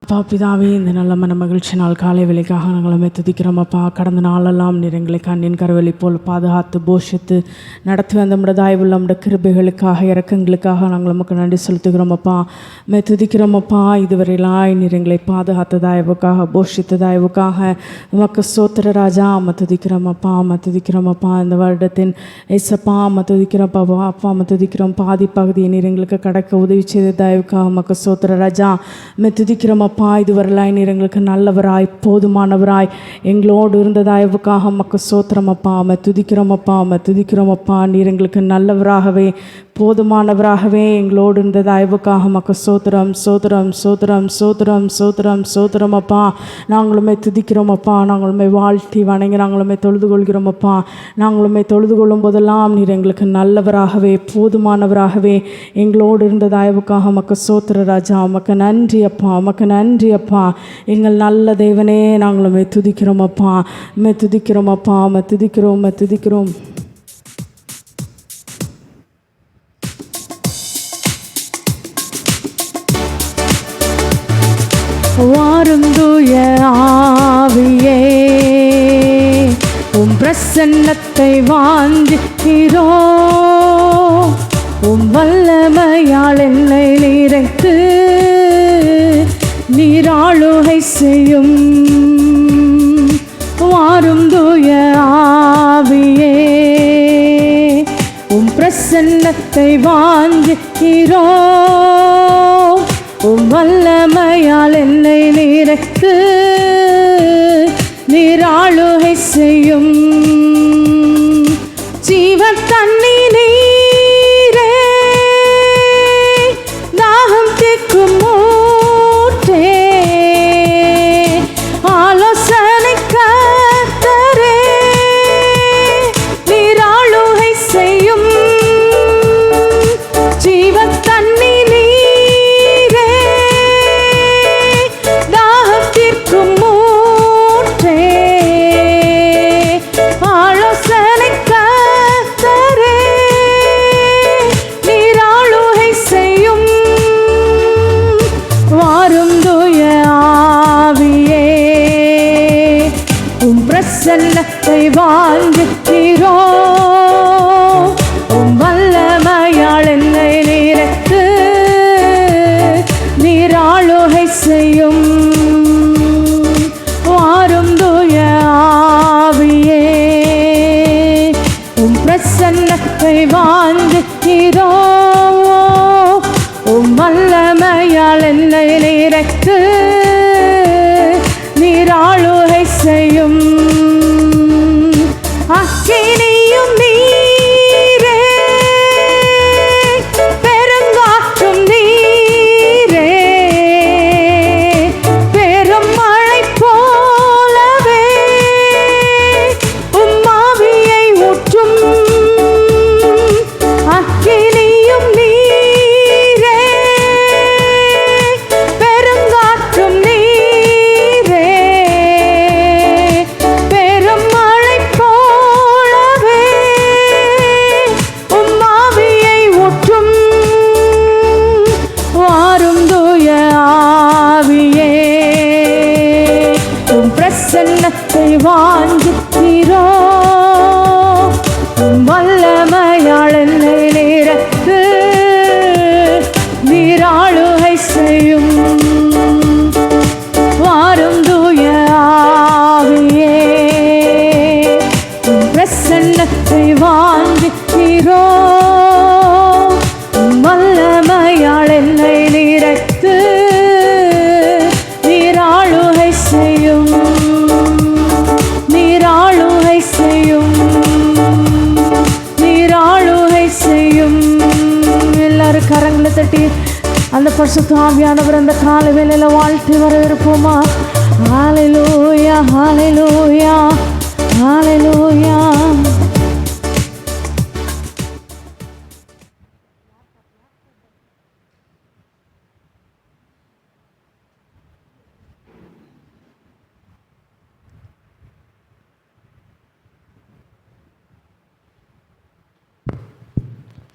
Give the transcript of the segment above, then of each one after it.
அப்பா பிதாவே, இந்த நல்ல மன மகிழ்ச்சி நாள் காலை வேலைக்காக நாங்கள் துதிக்கிறோம் அப்பா. கடந்த நாளெல்லாம் நீர் எங்களை கண்ணின் கருவெளி போல் பாதுகாத்து போஷித்து நடத்தி வந்த நம்முடைய தயவுள்ள நம்முடைய கிருபைகளுக்காக இறக்கங்களுக்காக நாங்கள் நமக்கு நன்றி செலுத்துகிறோம் அப்பா. துதிக்கிறோம் அப்பா. இதுவரையிலாய் நீர் எங்களை பாதுகாத்த தயவுக்காக போஷித்த தயவுக்காக உமக்கு ஸ்தோத்திர ராஜா. துதிக்கிறோம் அப்பா. துதிக்கிறோம் அப்பா. இந்த வருடத்தின் ஏசப்பா துதிக்கிறோம் அப்பா. துதிக்கிறோம் பாதி பகுதியை நீர் எங்களுக்கு கடக்க உதவி செய்த தயவுக்காக உமக்கு ஸ்தோத்திர ராஜா. துதிக்கிறோம் அப்பா. இதுவரையிலாய் நீர் எங்களுக்கு நல்லவராய் போதுமானவராய் எங்களோடு இருந்த தயவுக்காக உமக்கு ஸ்தோத்திரம் அப்பா. துதிக்கிறோம் அப்பா. துதிக்கிறோம் அப்பா. நீர் எங்களுக்கு நல்லவராகவே போதுமானவராகவே எங்களோடு இருந்த தயவுக்காக உமக்கு ஸ்தோத்திரம் ஸ்தோத்திரம் ஸ்தோத்திரம் ஸ்தோத்திரம் ஸ்தோத்திரம் ஸ்தோத்திரம் அப்பா. நாங்களுமே துதிக்கிறோம் அப்பா. நாங்களுமே வாழ்த்தி வணங்கி நாங்களுமே தொழுது கொள்கிறோம் அப்பா. நாங்களுமே தொழுது கொள்ளும் போதெல்லாம் நீர் எங்களுக்கு நல்லவராகவே போதுமானவராகவே எங்களோடு இருந்த தயவுக்காக உமக்கு ஸ்தோத்திர ராஜா. உமக்கு நன்றி அப்பா. உமக்கு நன்றி அப்பா. எங்கள் நல்ல தேவனே, நாங்களுமே துதிக்கிறோம் அப்பா. துதிக்கிறோம் அப்பா. துதிக்கிறோம் துதிக்கிறோம். வாரும் தூய ஆவியே, உம் பிரசன்னத்தை வாஞ்சிக்கிறோம். உம் வல்லமையால் என்னை நிறைத்து நீராளுகை செய்யும். வாரும் தூய ஆவியே, உம் பிரசன்னத்தை வாஞ்சிக்கிறோம். உம் வல்லமையால் என்னை நிறைத்து நீராளுகை செய்யும். ஜீவ தண்ணி நீரே, தாகம் தீர்க்கும் ஊற்றே, ஆலோசனை கர்த்தரே, நீராளுகை செய்யும். ஜீவ தண்ணி நீரே, தாகம் தீர்க்கும் ஊற்றே, ஆலோசனை கர்த்தரே, நீராளுகை செய்யும். வாரும் தூய ஆவியே, உம் பிரசன்னத்தை வாஞ்சிக்கிறோம். உம் வல்லமையால் என்னை நிறைத்து நீராளுகை செய்யும். வாரும் தூய ஆவியே, உம் பிரசன்னத்தை வாஞ்சிக்கிறோம். உம் வல்லமையால் என்னை நிறைத்து நீராளுகை செய்யும். அக்கினியும் நீரே, பெருங்காற்றும் நீரே, பெரும் மழை போலவே உம் ஆவியை ஊற்றும். அக்கினியும் நீரே, பெருங்காற்றும் நீரே, பெரும் மழை போலவே உம் ஆவியை ஊற்றும். வாரும் தூய ஆவியே, உம் பிரசன்னத்தை வாஞ்சிக்கிறோம். உம் வல்லமையால் என்னை நிறைத்து நீராளுகை செய்யும். வாரும் தூய ஆவியே, உம் பிரசன்னத்தை வாஞ்சிக்கிறோம். உம் வல்லமையால் என்னை நிறைத்து நீராளுகை செய்யும். நீராளுகை செய்யும். நீராளுகை செய்யும். எல்லாரும் கரங்களை தட்டி அந்த பரிசுத்த ஆவியானவர் அந்த காலை வேளையில வாழ்த்தி வரவிருப்போமா? ஹல்லேலூயா, ஹல்லேலூயா, ஹல்லேலூயா.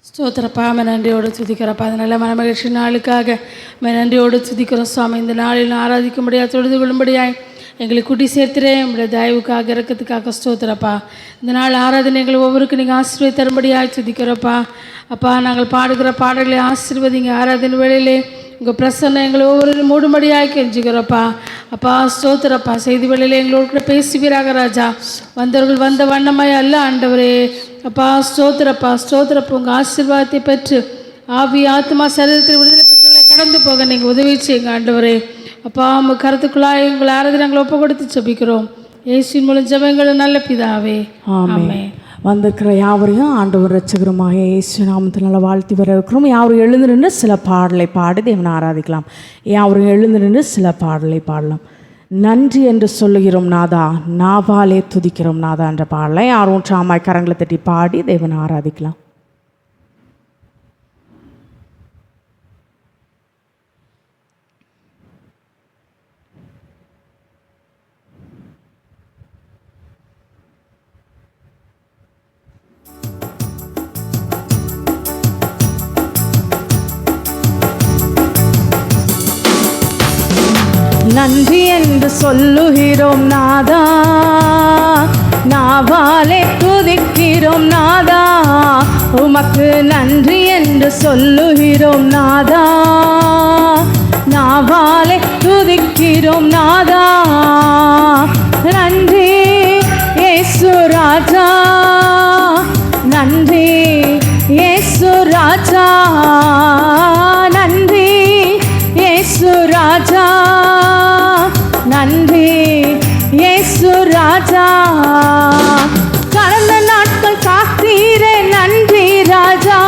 ஸ்தோத்திரப்பா, நன்றியோடு துதிக்கிறப்பா. அதனால மனமகிழ்ச்சி நாளுக்காக நன்றியோடு துதிக்கிறோம் சுவாமி. இந்த நாளில் ஆராதிக்க முடியாது, தொழுது கொள்ளும்படியாய் எங்களை கூட்டி சேர்த்துறே உங்களுடைய தயவுக்காக இறக்கத்துக்காக ஸ்தோத்திரப்பா. இந்த நாள் ஆராதனை எங்களை ஒவ்வொருக்கும் நீங்கள் ஆசீர்வாதம் தரும்படியாய் துதிக்கிறப்பா. அப்பா, நாங்கள் பாடுகிற பாடல்களை ஆசீர்வதிங்க. ஆராதனை வேளையிலே உங்கள் பிரசன்னம் எங்களை ஒவ்வொரு மூடும்படியாய் கெஞ்சுக்கிறப்பா. அப்பா ஸ்தோத்திரப்பா. செய்தி வேளையிலே எங்களோடு கூட பேசுவீராக ராஜா. வந்தவர்கள் வந்த வண்ணமாய் அல்ல ஆண்டவரே. அப்பா ஸ்தோத்திரப்பா, ஸ்தோத்திரப்பா. உங்கள் ஆசீர்வாதத்தை பெற்று ஆவி ஆத்மா சரீரத்தில் விடுதலை பெற்றுள்ள கடந்து போக நீங்கள் உதவி செய்யுங்க ஆண்டவரே. அப்பா, உங்கள் கருத்துக்குள்ளாய் உங்கள் ஆராதனை நாங்கள் ஒப்பு கொடுத்து ஜெபிக்கிறோம் இயேசுவின் மூலம் ஜெபங்கள் நல்ல பிதாவே, ஆமென். வந்திருக்கிற யாவரையும் ஆண்டவர் இரட்சகருமாக இயேசு நாமத்தில் நல்லா வாழ்த்தி வரவேற்கிறோம். யாவரும் எழுந்து நின்று சில பாடலை பாடி தேவனை ஆராதிக்கலாம். யாவரும் எழுந்து நின்று சில பாடலை பாடலாம். நன்றி என்று சொல்லுகிறோம் நாதா, நாவாலே துதிக்கிறோம் நாதா என்ற பாடலை யாரும் சாமாய் கரங்களை தட்டி பாடி தேவனை ஆராதிக்கலாம். நன்றி என்று சொல்லுகிறோம் நாதா, நாவாலே துதிக்கிறோம் நாதா. உமக்கு நன்றி என்று சொல்லுகிறோம் நாதா, நாவாலே துதிக்கிறோம் நாதா. நன்றி இயேசு ராஜா, நன்றி இயேசு ராஜா, நன்றி இயேசு ராஜா, நன்றி இயேசு ராஜா. கடந்த நாட்கள் காத்தீரே நன்றி ராஜா,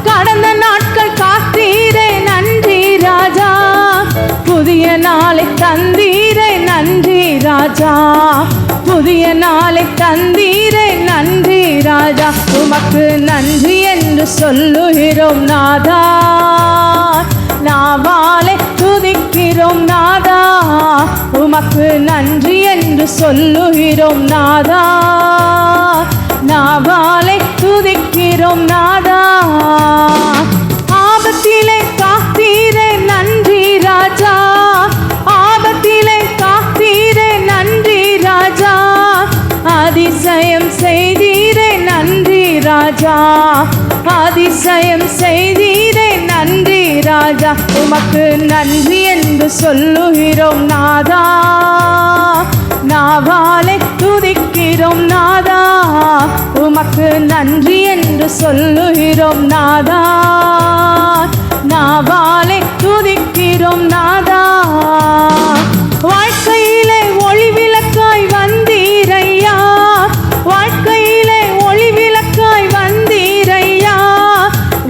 கடந்த நாட்கள் காத்தீரே நன்றி ராஜா. புதிய நாளை தந்தீரே நன்றி ராஜா, புதிய நாளை தந்தீரே நன்றி ராஜா. உமக்கு நன்றி என்று சொல்லுகிறோம் நாதா, நாவாலே துதிக்கிறோம் நாதா. உமக்கு நன்றி என்று சொல்லுகிறோம் நாதா, நாவாலே துதிக்கிறோம் நாதா. ஆபத்திலே காத்தீரே நன்றி ராஜா, ஆபத்திலே காத்தீரே நன்றி ராஜா. அதிசயம் செய்தீரே நன்றி ராஜா, அதிசயம் செய்தீரே நன்றி ராஜா. உமக்கு நன்றி என்று சொல்லுகிறோம் நாதா, நாவாலே துதிக்கிறோம் நாதா. உமக்கு நன்றி என்று சொல்லுகிறோம் நாதா, நாவாலே துதிக்கிறோம் நாதா. வாழ்க்கையிலே ஒளி விளக்காய் வந்தீரையா, வாழ்க்கையிலே ஒளி விளக்காய் வந்தீரையா.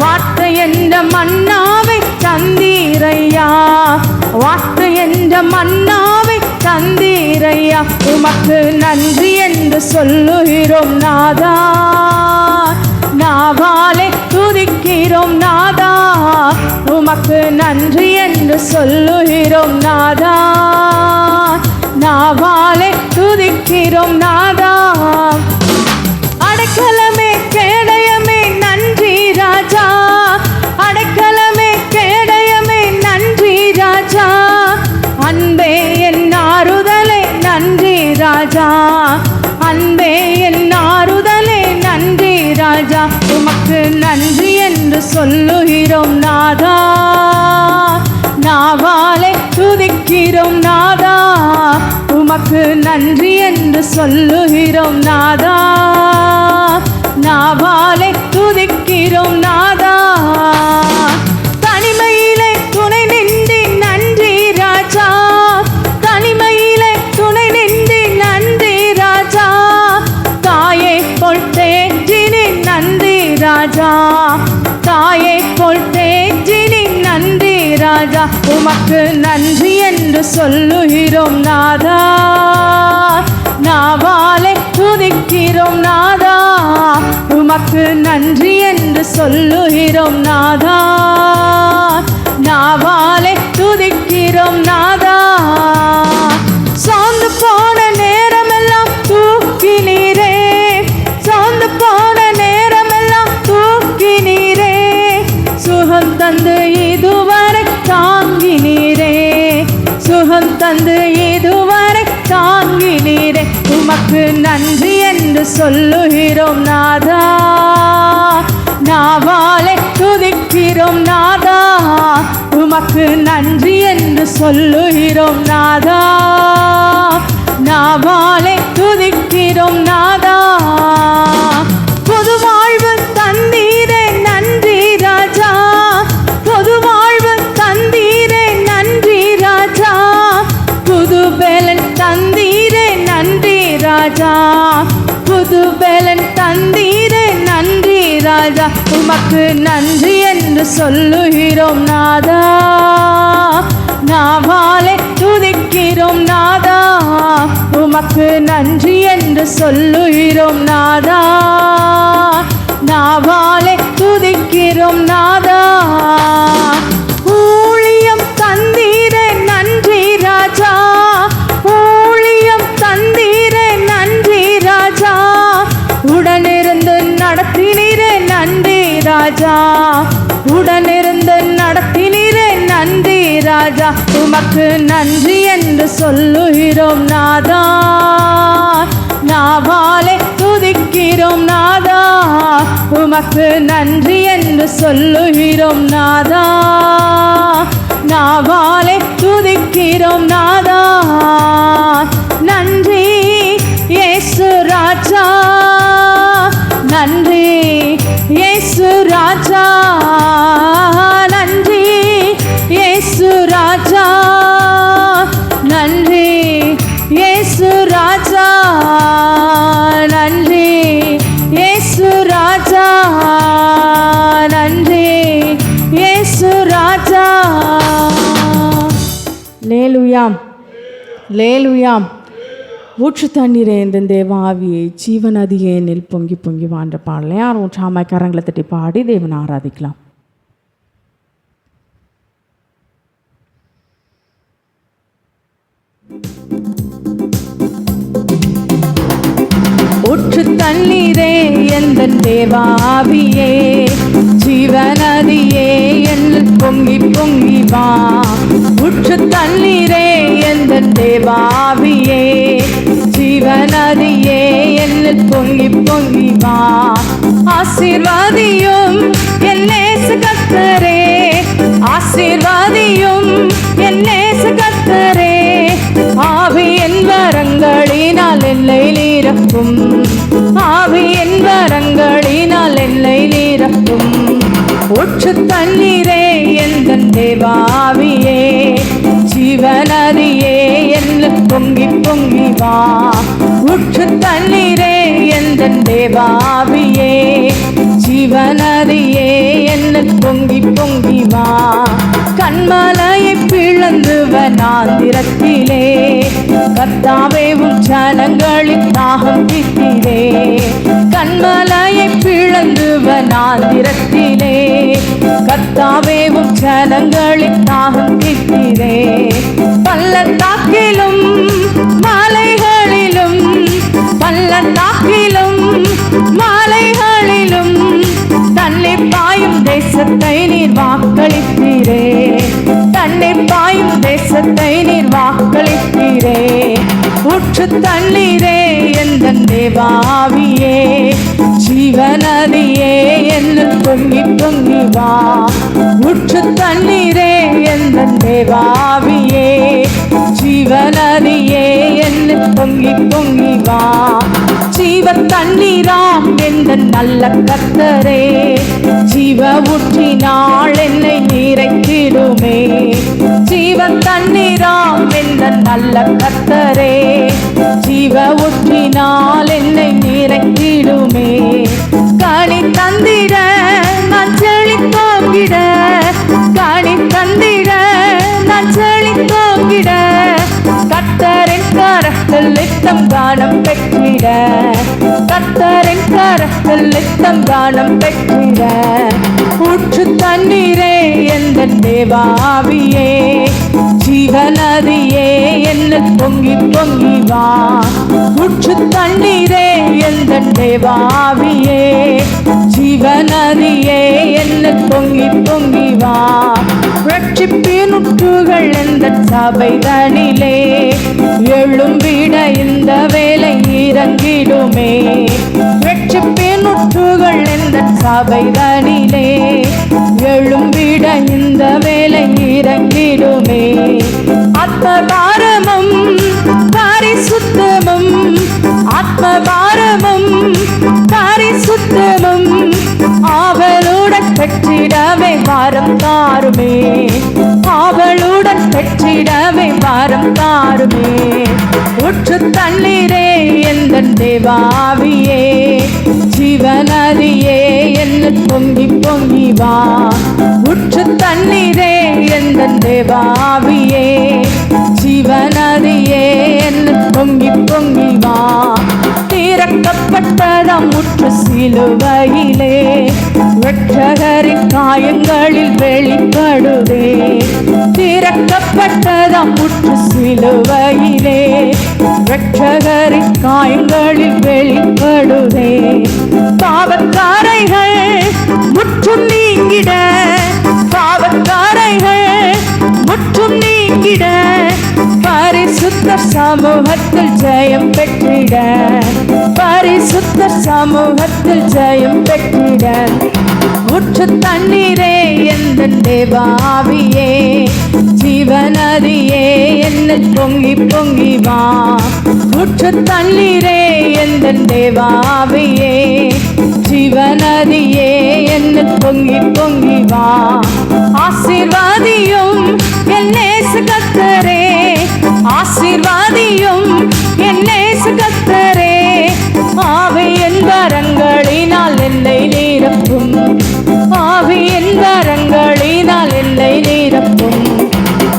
வார்த்தை என்ற மன்னாவை தந்தீரையா, வார்த்தை என்ற மன்னாவை தந்தீரையா. உமக்கு நன்றி என்று சொல்லுகிறோம் நாதா, நாவாலே துதிக்கிறோம் நாதா. உமக்கு நன்றி என்று சொல்லுகிறோம் நாதா, நாவாலே துதிக்கிறோம் நாதா. அடைக்கலமே கேடயமே நன்றி ராஜா, அடைக்கலமே கேடயமே நன்றி ராஜா. அன்பே என் ஆறுதலே நன்றி ராஜா, அன்பே என் ஆறுதலே நன்றி ராஜா. உமக்கு நன்றி என்று சொல்லுகிறோம் நாதா, நாவாலே துதிக்கிறோம் நாதா. உமக்கு நன்றி என்று சொல்லுகிறோம் நாதா, நாவாலே துதிக்கிறோம் நாதா. தனிமையிலே துணை நின்றி நன்றி ராஜா, தனிமையிலே துணை நின்றி நன்றி ராஜா. தாயை போல் தேற்றினி நன்றி ராஜா, தாயை போல் தேற்றினி நன்றி ராஜா. உமக்கு நன்றி என்று சொல்லுகிறோம் நாதா, நாவாலே துதிக்கிறோம் நாதா. உமக்கு நன்றி என்று சொல்லுகிறோம் நாதா, நாவாலே துதிக்கிறோம் நாதா. சார்ந்து போன நேரமெல்லாம் தூக்கினீரே, சார்ந்து போன நேரமெல்லாம் தூக்கினீரே. சொல்லுகிறோம் நாதா, நாவாலே துதிக்கிறோம் நாதா, உமக்கு நன்றி என்று சொல்லுகிறோம் நாதா, நாவாலே துதிக்கிறோம் நாதா. புது வாழ்வு தந்தீரே நன்றி ராஜா, புது வாழ்வு தந்தீரே நன்றி ராஜா, புது பலன் தந்தீரே நன்றி ராஜா, புது பலன் தந்தீரே நன்றி ராஜா, உமக்கு நன்றி என்று சொல்லுகிறோம் நாதா, நாவாலே துதிக்கிறோம் நாதா, உமக்கு நன்றி என்று சொல்லுகிறோம் நாதா, நாவாலே துதிக்கிறோம் நாதா. ஊழியம் தந்தீரே நன்றி ராஜா, ஊழியம் தந்தீரே நன்றி ராஜா, உடனிருந்து நடத்தினீரே நன்றி ராஜா, உடனிருந்து நடத்தினீரே நன்றி ராஜா, உமக்கு நன்றி என்று சொல்லுகிறோம் நாதா, நாவாலே துதிக்கிறோம் நாதா, உமக்கு நன்றி என்று சொல்லுகிறோம் நாதா, நாவாலே துதிக்கிறோம் நாதா. நன்றி இயேசு ராஜா, நன்றி இயேசு ராஜா, நன்றி இயேசு ராஜா, நன்றி இயேசு ராஜா, நன்றி இயேசு ராஜா, நன்றி இயேசு ராஜா. லேலுயாம் லேலுயாம். ஊற்று தண்ணீரே இந்த தேவாவியை ஜீவநதியே நெல் பொங்கி பொங்கி வாண்ட பாடலை யாரும் ஊற்றாமாய் கரங்களை தட்டி பாடி தேவனை ஆராதிக்கலாம். ஊற்று தண்ணீரே எந்த தேவாவியே ஜீவநதியே என்னில் பொங்கி பொங்கி வா, ஊற்று தண்ணீரே எந்த தேவாவியே ஜீவநதியே என்னில் பொங்கி பொங்கி வா, ஆசீர்வாதியும் என் நேச கர்த்தரே, ஆசீர்வாதியும் என் நேச கர்த்தரே, ஆவியின் வரங்களினால் என்னை நிரப்பும், ஆவியின் வரங்களினால் என்னை நிரப்பும், ஊற்று தண்ணீரே எந்த தேவாவியே ஜீவநதியே என்னில் பொங்கி பொங்கி வா, ஊற்று தண்ணீரே எந்த தேவாவியே ஜீவநதியே என்னில் பொங்கி பொங்கி வா, கண்மலையை பிளந்து வனாந்திரத்திலே கர்த்தாவே உம் ஜனங்களின் தாகம் தீர்த்தீரே, கண்மலையை பிளந்து வனாந்திரத்திலே கர்த்தாவே உம் ஜனங்களின் தாகம் தீர்த்தீரே, பள்ளத்தாக்கிலும் மலைகளிலும், பள்ளத்தாக்கிலும் மலைகளிலும் தண்ணீர் பாயும் தேசத்தை நீர் வாக்களித்தீரே, தண்ணீர் பாயும் தேசத்தை நீர் வாக்களித்தீரே, ஊற்று தண்ணீரே எந்த தேவாவியே ஜீவநதியே என்னில் பொங்கி பொங்கி வா, ஊற்று தண்ணீரே எந்த தேவாவியே ஜீவநதியே என்னில் பொங்கி பொங்கி வா, ஜீவ தண்ணீராம் எந்த நல்ல கர்த்தரே, ஜீவ ஊற்றினாள் என்னை நிறைத்திடுமே, ஜீவ தண்ணீராம் எந்த நல்ல கர்த்தரே, ஜீவ ஊற்றினாள் என்னை நிறைத்திடுமே, கனி தந்திட நான் செழித்தோங்கிட, கனி தந்திட நான் செழித்தோங்கிட, கர்த்தரின் கரத்தில் நித்தம் கானம் பெற்றிட, கர்த்தரின் கரத்தில் நித்தம் கானம் பெற்றிட, ஊற்று தண்ணீரே எந்த தேவாவியே ஜீவநதியே என்னில் பொங்கி பொங்கி வா, ஊற்று தண்ணீரே எந்த தேவாவியே ஜீவநதியே என்னில் பொங்கி பொங்கி வா, ரட்சிப்பின் ஊற்றுகள் எந்த சபைதனிலே எழும்பிட இந்த வேலை இறங்கிடுமே, ரட்சிப்பின் ஊற்றுகள் எந்த சபைதனிலே எழும்பிட இந்த வேலை இறங்கிடுமே. ஆத்மபாரமும் பரிசுத்தமும், ஆத்மபாரமும் பரிசுத்தமும் ஆவலுடன் பெற்றிடவே வாரம் தாருமே. ஆவலுடன் பெற்றிடவே வாரம் தாருமே. உற்று தண்ணீரே எந்த தேவாவியே, ஜீவநதியே என்ன பொங்கி பொங்கி வா. உற்று தண்ணீரே எந்த தேவாவியே, ஜீவநதியே என்ன பொங்கி பொங்கி வா. திறக்கப்பட்டதாம் முற்று சிலுவையிலே இரட்சகரின் காயங்களில் வெளிப்படுதே. திறக்கப்பட்டதாம் முற்று சிலுவையிலே இரட்சகரின் காயங்களில் வெளிப்படுதே. பாவக்காரைகள் முற்றும் நீங்கிட, பாவக்காரைகள் முற்றும் நீங்கிட பரிசுத்த சமூகத்தில் ஜெயம் பெற்றிட, பரிசுத்த சமூகத்தில் ஜெயம் பெற்றிட. உற்று தண்ணீரே எந்த தேவாவியே, ஜீவநதியே என்ன பொங்கி பொங்கி வா. உற்று தண்ணீரே எந்த தேவாவியே, ஜீவநதியே என்ன பொங்கி பொங்கி வா. ஆசீர்வாதியும் என் நேசு கர்த்தரே, ஆசீர்வாதியும் என் நேசு கர்த்தரே. ஆவியின் வரங்களினால் என்னை நிரப்பும், ஆவியின் வரங்களினால் என்னை நிரப்பும்.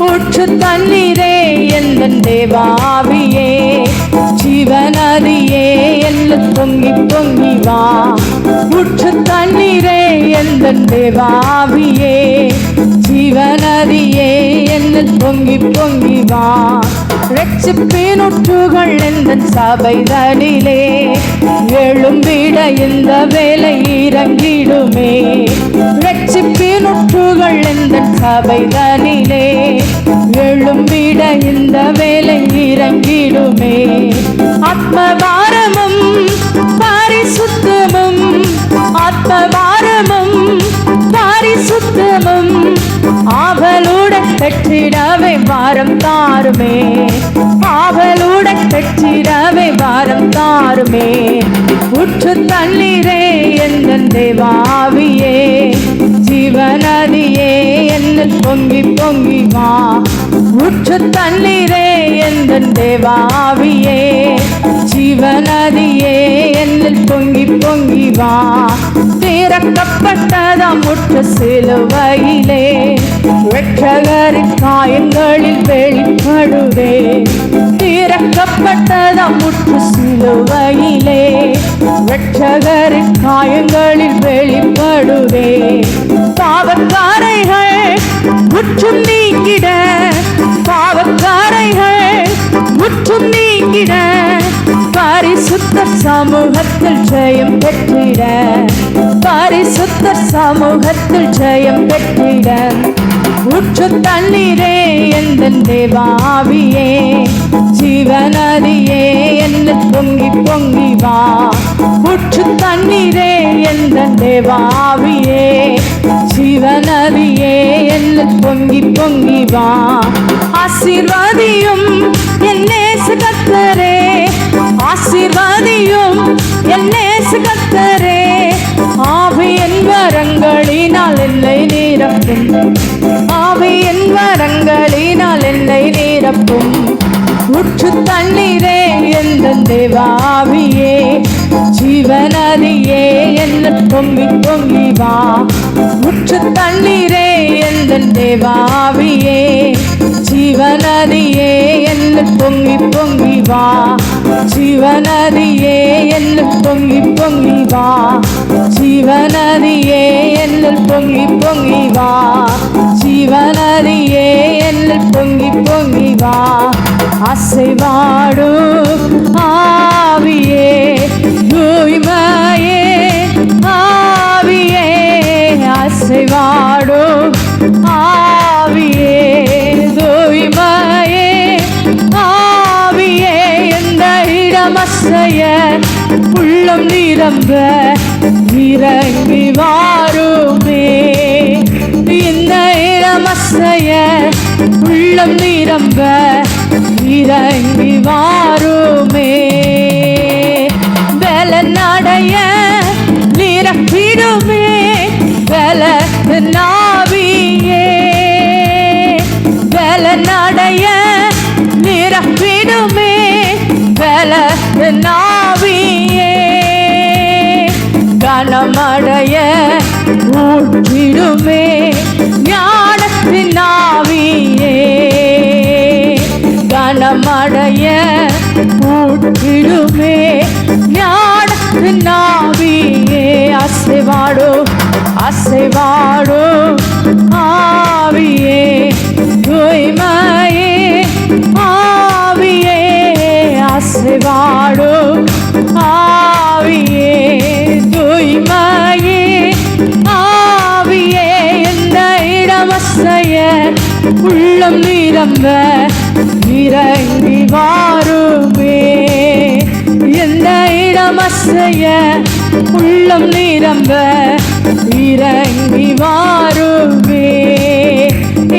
ஊற்று தண்ணீரே எந்த தேவாவியே, ஜீவநதியே என்ன பொங்கி பொங்கி வா. ஊற்று தண்ணீரே எந்த தேவாவியே, ஜீவநதியே என்ன பொங்கி பொங்கி வா. ரட்சிப்பின் ஊற்றுகள் எந்த சபைதனிலே எழும்பிட இந்த வேலை இறங்கிடுமே. ரட்சிப்பின் ஊற்றுகள் எந்த சபைதனிலே எழும்பிட இந்த வேலை இறங்கிடுமே. ஆத்மபாரமும் பரிசுத்தமும், ஆத்மபாரமும் பரிசுத்தமும் ஆவலுடன் பெற்றிடவே வாரம் தாருமே. ஆவலுடன் பெற்றிடவே வாரம் தாருமே. உற்று தண்ணீரே எந்த தேவாவியே, ஜீவநதியே என்ன பொங்கி பொங்கி வா. உற்று தண்ணீரே எந்த தேவாவியே, ஜீவநதியே என்ன பொங்கி பொங்கி வா. திறக்கப்பட்டதாம் முற்று சிலுவையிலே இரட்சகரின் காயங்களில் வெளிப்படுதே. திறக்கப்பட்டதாம் முற்று சிலுவையிலே இரட்சகரின் காயங்களில் வெளிப்படுதே. பாவக்காரைகள் முற்றும் நீங்கிட, பாவக்காரைகள் முற்றும் நீங்கிட பரிசுத்த சமூகத்தில் ஜெயம் பெற்றிட, பரிசுத்த சமூகத்தில் ஜெயம் பெற்றிட. ஊற்று தண்ணீரே எந்த தேவாவியே, ஜீவநதியே என்ன பொங்கி பொங்கி வா. ஊற்று தண்ணீரே எந்த தேவாவியே, ஜீவநதியே என்ன பொங்கி பொங்கி வா. ஆசீர்வாதியும் என் நேசு கர்த்தரே, ஆசீர்வாதியும் என் நேசு கர்த்தரே. ஆவியின் வரங்களினால் என்னை நிரப்பும், ஆவியின் வரங்களினால் என்னை நிரப்பும். ஊற்று தண்ணீரே எந்த தேவாவியே, ஜீவநதியே என்ன பொங்கி பொங்கி வா. ஊற்று தண்ணீரே எந்த தேவாவியே, ஜீவநதியே என்ன பொங்கி பொங்கி வா. ஜீவநதியே என்ன பொங்கி பொங்கி வா. ஜீவநதியே என்ன பொங்கி பொங்கி வா. ஜீவநதியே என்ன பொங்கி பொங்கி வா. அசைவாடும் ஆவியே, தூய்மையே ஆவியே, அசைவாடும் ஆவியே, தூய்மையே ஆவியே. எந்த இடமசைய உள்ள உள்ளம் நிரம்ப இறங்கி வாருமே. இந்த இடம் அசைய உள்ளம் நிரம்ப இறங்கி வாருமே. பல நடைய நிரப்பிடுமே பல நாவியே. பல நடைய நிரப்பிடுமே பல நாவியே. கனமடைய ஊற்றிடுமே ஞானத்தின் நாவியே. கனமடைய ஊற்றிடுமே ஞானத்தின் நாவியே. அசைவாடோ அசைவாடோ ஆவியே தூய்மையே ஆவியே. அசைவாடோ ஆவியே தூய்மையே ஆவியே. இந்த இடம் அசைய உள்ளம் நிரம்ப இறங்கி வாருமே. இந்த இடம் அசைய உள்ளம் நிரம்ப இறங்கி வாருமே.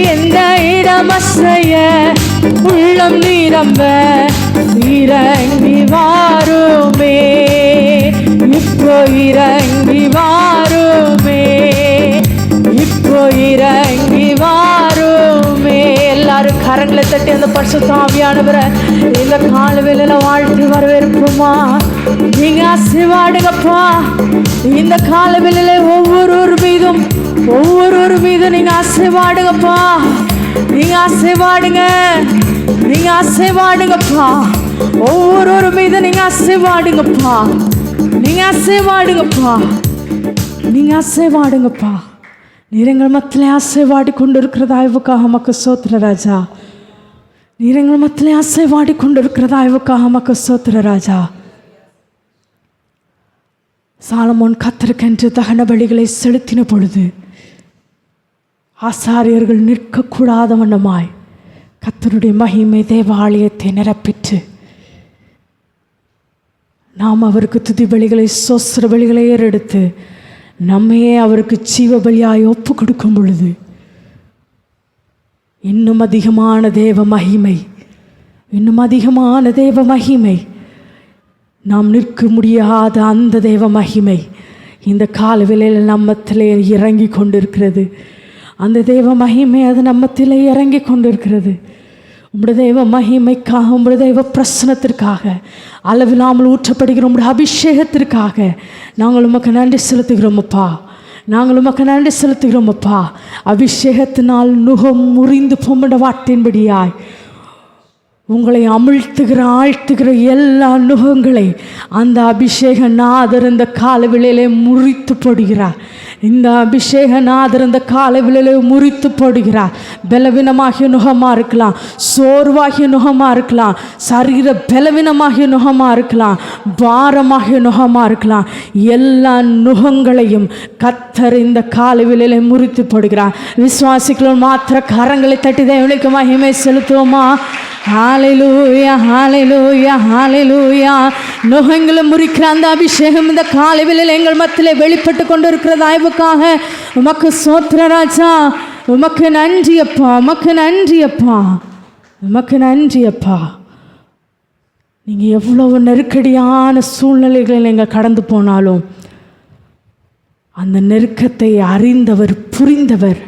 இந்த இடம் அசைய உள்ளம் நிரம்ப இறங்கி வாருமே. இப்போ இறங்கி வாருமே. இப்போ இறங்கி வாருமே. எல்லாரும் கரங்களை தட்டி அந்த பரிசுத்த ஆவியானவரை இந்த காலவேளையில வாழ்த்து வரவேற்போமா. நீங்க ஆசீர்வாடுங்கப்பா. இந்த காலவேளையில ஒவ்வொரு மீதும் நீங்க ஆசீர்வாடுங்கப்பா. நீங்க ஆசீர்வாடுங்க. நீங்க ஆசீர்வாடுங்கப்பா. ஒவ்வொரு மீதும் நீங்க ஆசீர்வாடுங்கப்பா. நீங்க ஆசீர்வாடுங்கப்பா. நீங்க ஆசீர்வாடுங்கப்பா. நீர் எங்கள் மத்தியிலே ஆசீர்வாடி கொண்டிருக்கிறதா இவுக்காக மக்கு சோத்திர ராஜா. நீர் எங்கள் மத்தியிலே ஆசீர்வாடி கொண்டிருக்கிறதா இவுக்காக மக்கு சோத்திர ராஜா. சாலமோன் கர்த்தருக்கென்று தகன பலிகளை செலுத்தின பொழுது ஆசாரியர்கள் நிற்கக்கூடாத வண்ணமாய் கர்த்தருடைய மகிமை தேவாலயத்தை நிரப்பிற்று. நாம் அவருக்கு துதி பலிகளை சோஸ்திர பலிகளை ஏறெடுத்து நம்மையே அவருக்கு ஜீவ பலியாய் ஒப்பு கொடுக்கும் பொழுது இன்னும் அதிகமான தேவ மகிமை, இன்னும் அதிகமான தேவ மகிமை, நாம் நிற்க முடியாத அந்த தேவ மகிமை இந்த காலவேளையில் நம்மத்திலே இறங்கி கொண்டிருக்கிறது. அந்த தேவ மகிமை அது நம்மத்திலே இறங்கி கொண்டிருக்கிறது. உம்முடைய தேவ மகிமைக்காக, உம்முடைய தேவ பிரசனத்திற்காக, அளவில்லாமல் ஊற்றப்படுகிற உம்முடைய அபிஷேகத்திற்காக நாங்கள் உமக்கு நன்றி செலுத்துகிறோமப்பா. நாங்கள் உமக்கு நன்றி செலுத்துகிறோமப்பா. அபிஷேகத்தினால் நுகம் முறிந்து பொம்முட வாட்டின்படியாய் உங்களை அமிழ்த்துகிற ஆழ்த்துகிற எல்லா நுகங்களை அந்த அபிஷேக நாதர் இந்த காலவேளையிலே முறித்து போடுகிறார். இந்த அபிஷேக நாதர் இந்த காலவேளையிலே முறித்து போடுகிறார். பலவீனமாகிய நுகமாக இருக்கலாம், சோர்வாகிய நுகமாக இருக்கலாம், சரீர பலவீனமாகிய நுகமாக இருக்கலாம், பாரமாகிய நுகமாக இருக்கலாம். எல்லா நுகங்களையும் கர்த்தர் இந்த காலவேளையிலே முறித்து போடுகிறார். விசுவாசிகளும் மாத்திர கரங்களை தட்டி தேவனுக்கு மகிமை செலுத்துவோமா. ஹalleluya ஹalleluya ஹalleluya. நுகங்களை முறிக்கிற அந்த அபிஷேகம் இந்த காலைவேளையில் எங்கள் மத்தியிலே வெளிப்பட்டு கொண்டிருக்கிறது. ஆய்வுக்காக உமக்கு சோத்திர ராஜா. உமக்கு நன்றி அப்பா. உமக்கு நன்றி அப்பா. உமக்கு நன்றி அப்பா. நீங்கள் எவ்வளவு நெருக்கடியான சூழ்நிலைகளை நீங்கள் கடந்து போனாலும் அந்த நெருக்கத்தை அறிந்தவர், புரிந்தவர்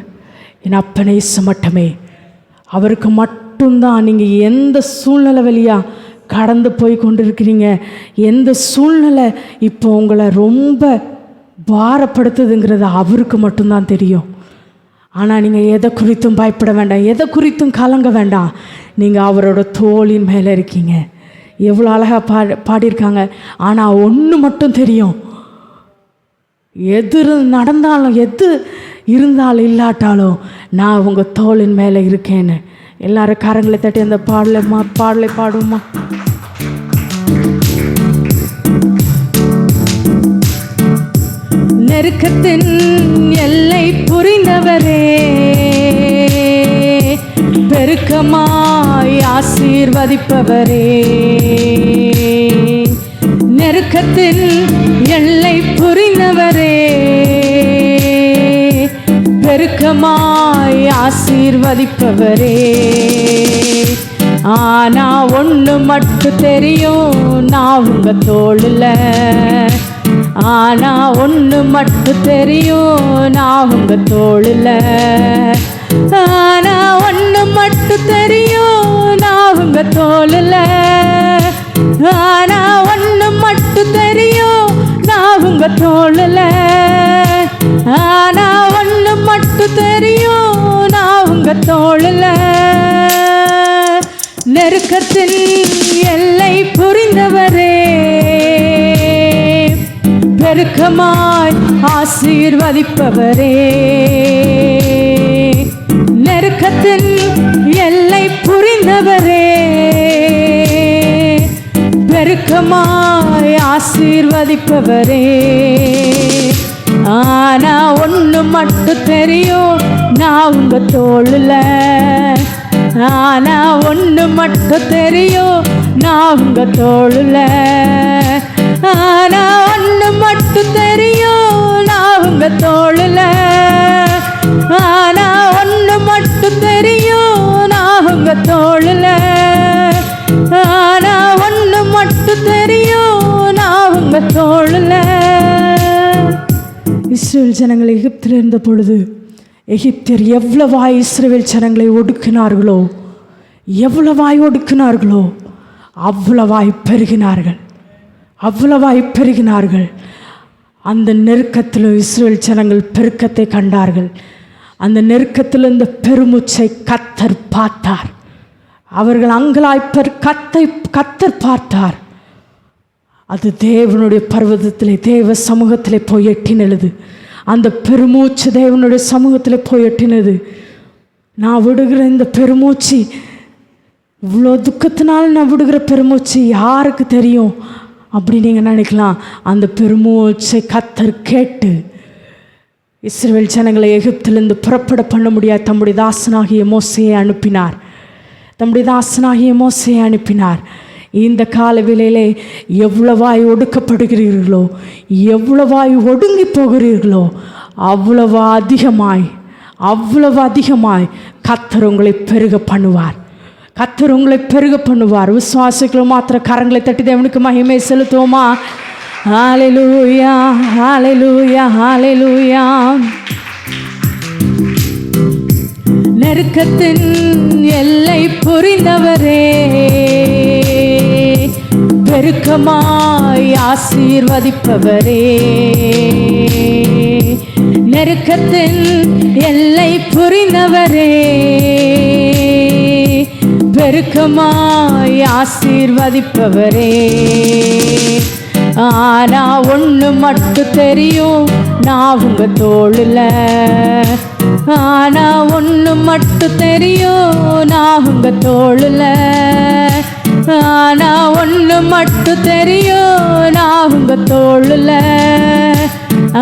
என் அப்பனே சுமட்டமே. அவருக்கு மட்டும்தான் நீங்கள் எந்த சூழ்நிலை வழியாக கடந்து போய் கொண்டிருக்கிறீங்க, எந்த சூழ்நிலை இப்போ உங்களை ரொம்ப பாரப்படுத்துதுங்கிறது அவருக்கு மட்டும்தான் தெரியும். ஆனால் நீங்கள் எதை குறித்தும் பயப்பட வேண்டாம், எதை குறித்தும் கலங்க வேண்டாம். நீங்கள் அவரோட தோளின் மேலே இருக்கீங்க. எவ்வளோ அழகாக பாடியிருக்காங்க. ஆனால் ஒன்று மட்டும் தெரியும், எது நடந்தாலும் எது இருந்தாலும் இல்லாட்டாலும் நான் உங்கள் தோளின் மேலே இருக்கேன்னு. எல்லாரும் கரங்களை தட்டி அந்த பாடலை பாடுமா. நெருக்கத்தின் எல்லை புரிந்தவரே, பெருக்கமாய் ஆசீர்வதிப்பவரே. நெருக்க நெருக்கத்தின் எல்லை புரிந்தவரே, பெருக்கமாய் ஆசீர்வதிப்பவரே. ஆனா ஒண்ணு மட்டும் தெரியும், நான் உங்க தோளுல. ஆனா ஒண்ணு மட்டும் தெரியும், நான் உங்க தோளுல. ஆனா ஒண்ணு மட்டும் தெரியும், நான் உங்க தோளுல. ஆனா ஒண்ணு மட்டும் தெரியும், நான் உங்க தோளுல. ஆனா ஒண்ணு மட்டும் தெரியும், நான் உங்க தோளுல. நெருக்கத்தின் எல்லை புரிந்தவரே, பெருக்கமாய் ஆசீர்வதிப்பவரே. நெருக்கத்தின் எல்லை புரிந்தவரே, பெருக்கமாய் ஆசீர்வதிப்பவரே. ஆனா ஒண்ணு மட்டும் தெரியும், நான் உங்க தோளுல. ஆனா ஒண்ணு மட்டும் தெரியும், நான் உங்க தோளுல. ஆனா ஒண்ணு மட்டும் தெரியும், நான் உங்க தோளுல. ஆனா ஒண்ணு மட்டும் தெரியும், நான் உங்க தோளுல. ஆனா ஒண்ணு மட்டும் தெரியும், நான் உங்க தோளுல. இஸ்ரவேல் ஜனங்கள் எகிப்தில் இருந்த பொழுது எகிப்தியர் எவ்வளவாய் இஸ்ரவேல் ஜனங்களை ஒடுக்கினார்களோ, எவ்வளவாய் ஒடுக்கினார்களோ அவ்வளவாய் பெருகினார்கள், அவ்வளவாய் பெருகினார்கள். அந்த நெருக்கத்திலும் இஸ்ரவேல் ஜனங்கள் பெருக்கத்தை கண்டார்கள். அந்த நெருக்கத்தில் இந்த பெருமூச்சை கர்த்தர் பார்த்தார். அவர்கள் அங்கலாய்ப்பர் கர்த்தர் பார்த்தார். அது தேவனுடைய பர்வதத்திலே, தேவ சமூகத்திலே போய் எட்டினது. அந்த பெருமூச்சு தேவனுடைய சமூகத்தில் போய் எட்டினது. நான் விடுகிற இந்த பெருமூச்சு, இவ்வளோ துக்கத்தினால் நான் விடுகிற பெருமூச்சு யாருக்கு தெரியும் அப்படி நீங்கள் நினைக்கலாம். அந்த பெருமூச்சை கர்த்தர் கேட்டு இஸ்ரவேல் ஜனங்களை எகிப்திலிருந்து புறப்பட பண்ண முடியாது தம்முடைய தாசனாகிய மோசேயை அனுப்பினார். தம்முடைய தாசனாகிய மோசேயை அனுப்பினார். இந்த கால வேளையிலே எவ்வளவாய் ஒடுக்கப்படுகிறீர்களோ, எவ்வளவாய் ஒடுங்கி போகிறீர்களோ அவ்வளவு அதிகமாய் கர்த்தர் உங்களை பெருக பண்ணுவார். கர்த்தர் உங்களை பெருக பண்ணுவார். விசுவாசிகளும் மாத்திர கரங்களை தட்டி தேவனுக்கு மகிமை செலுத்துவோமா? ஹல்லேலூயா, ஹல்லேலூயா, ஹல்லேலூயா. நெருக்கத்தின் எல்லை புரிந்தவரே, பெருக்கமாய் ஆசீர்வதிப்பவரே. நெருக்கத்தின் எல்லை புரிந்தவரே, பெருக்கமாய் ஆசீர்வதிப்பவரே. ஆனா ஒண்ணு மட்டும் தெரியும், நான் உங்க தோளுல. ஆனா ஒண்ணு மட்டும் தெரியும், நான் உங்க தோளுல. ஆனா ஒண்ணு மட்டும் தெரியும், நான் உங்க தோளுல.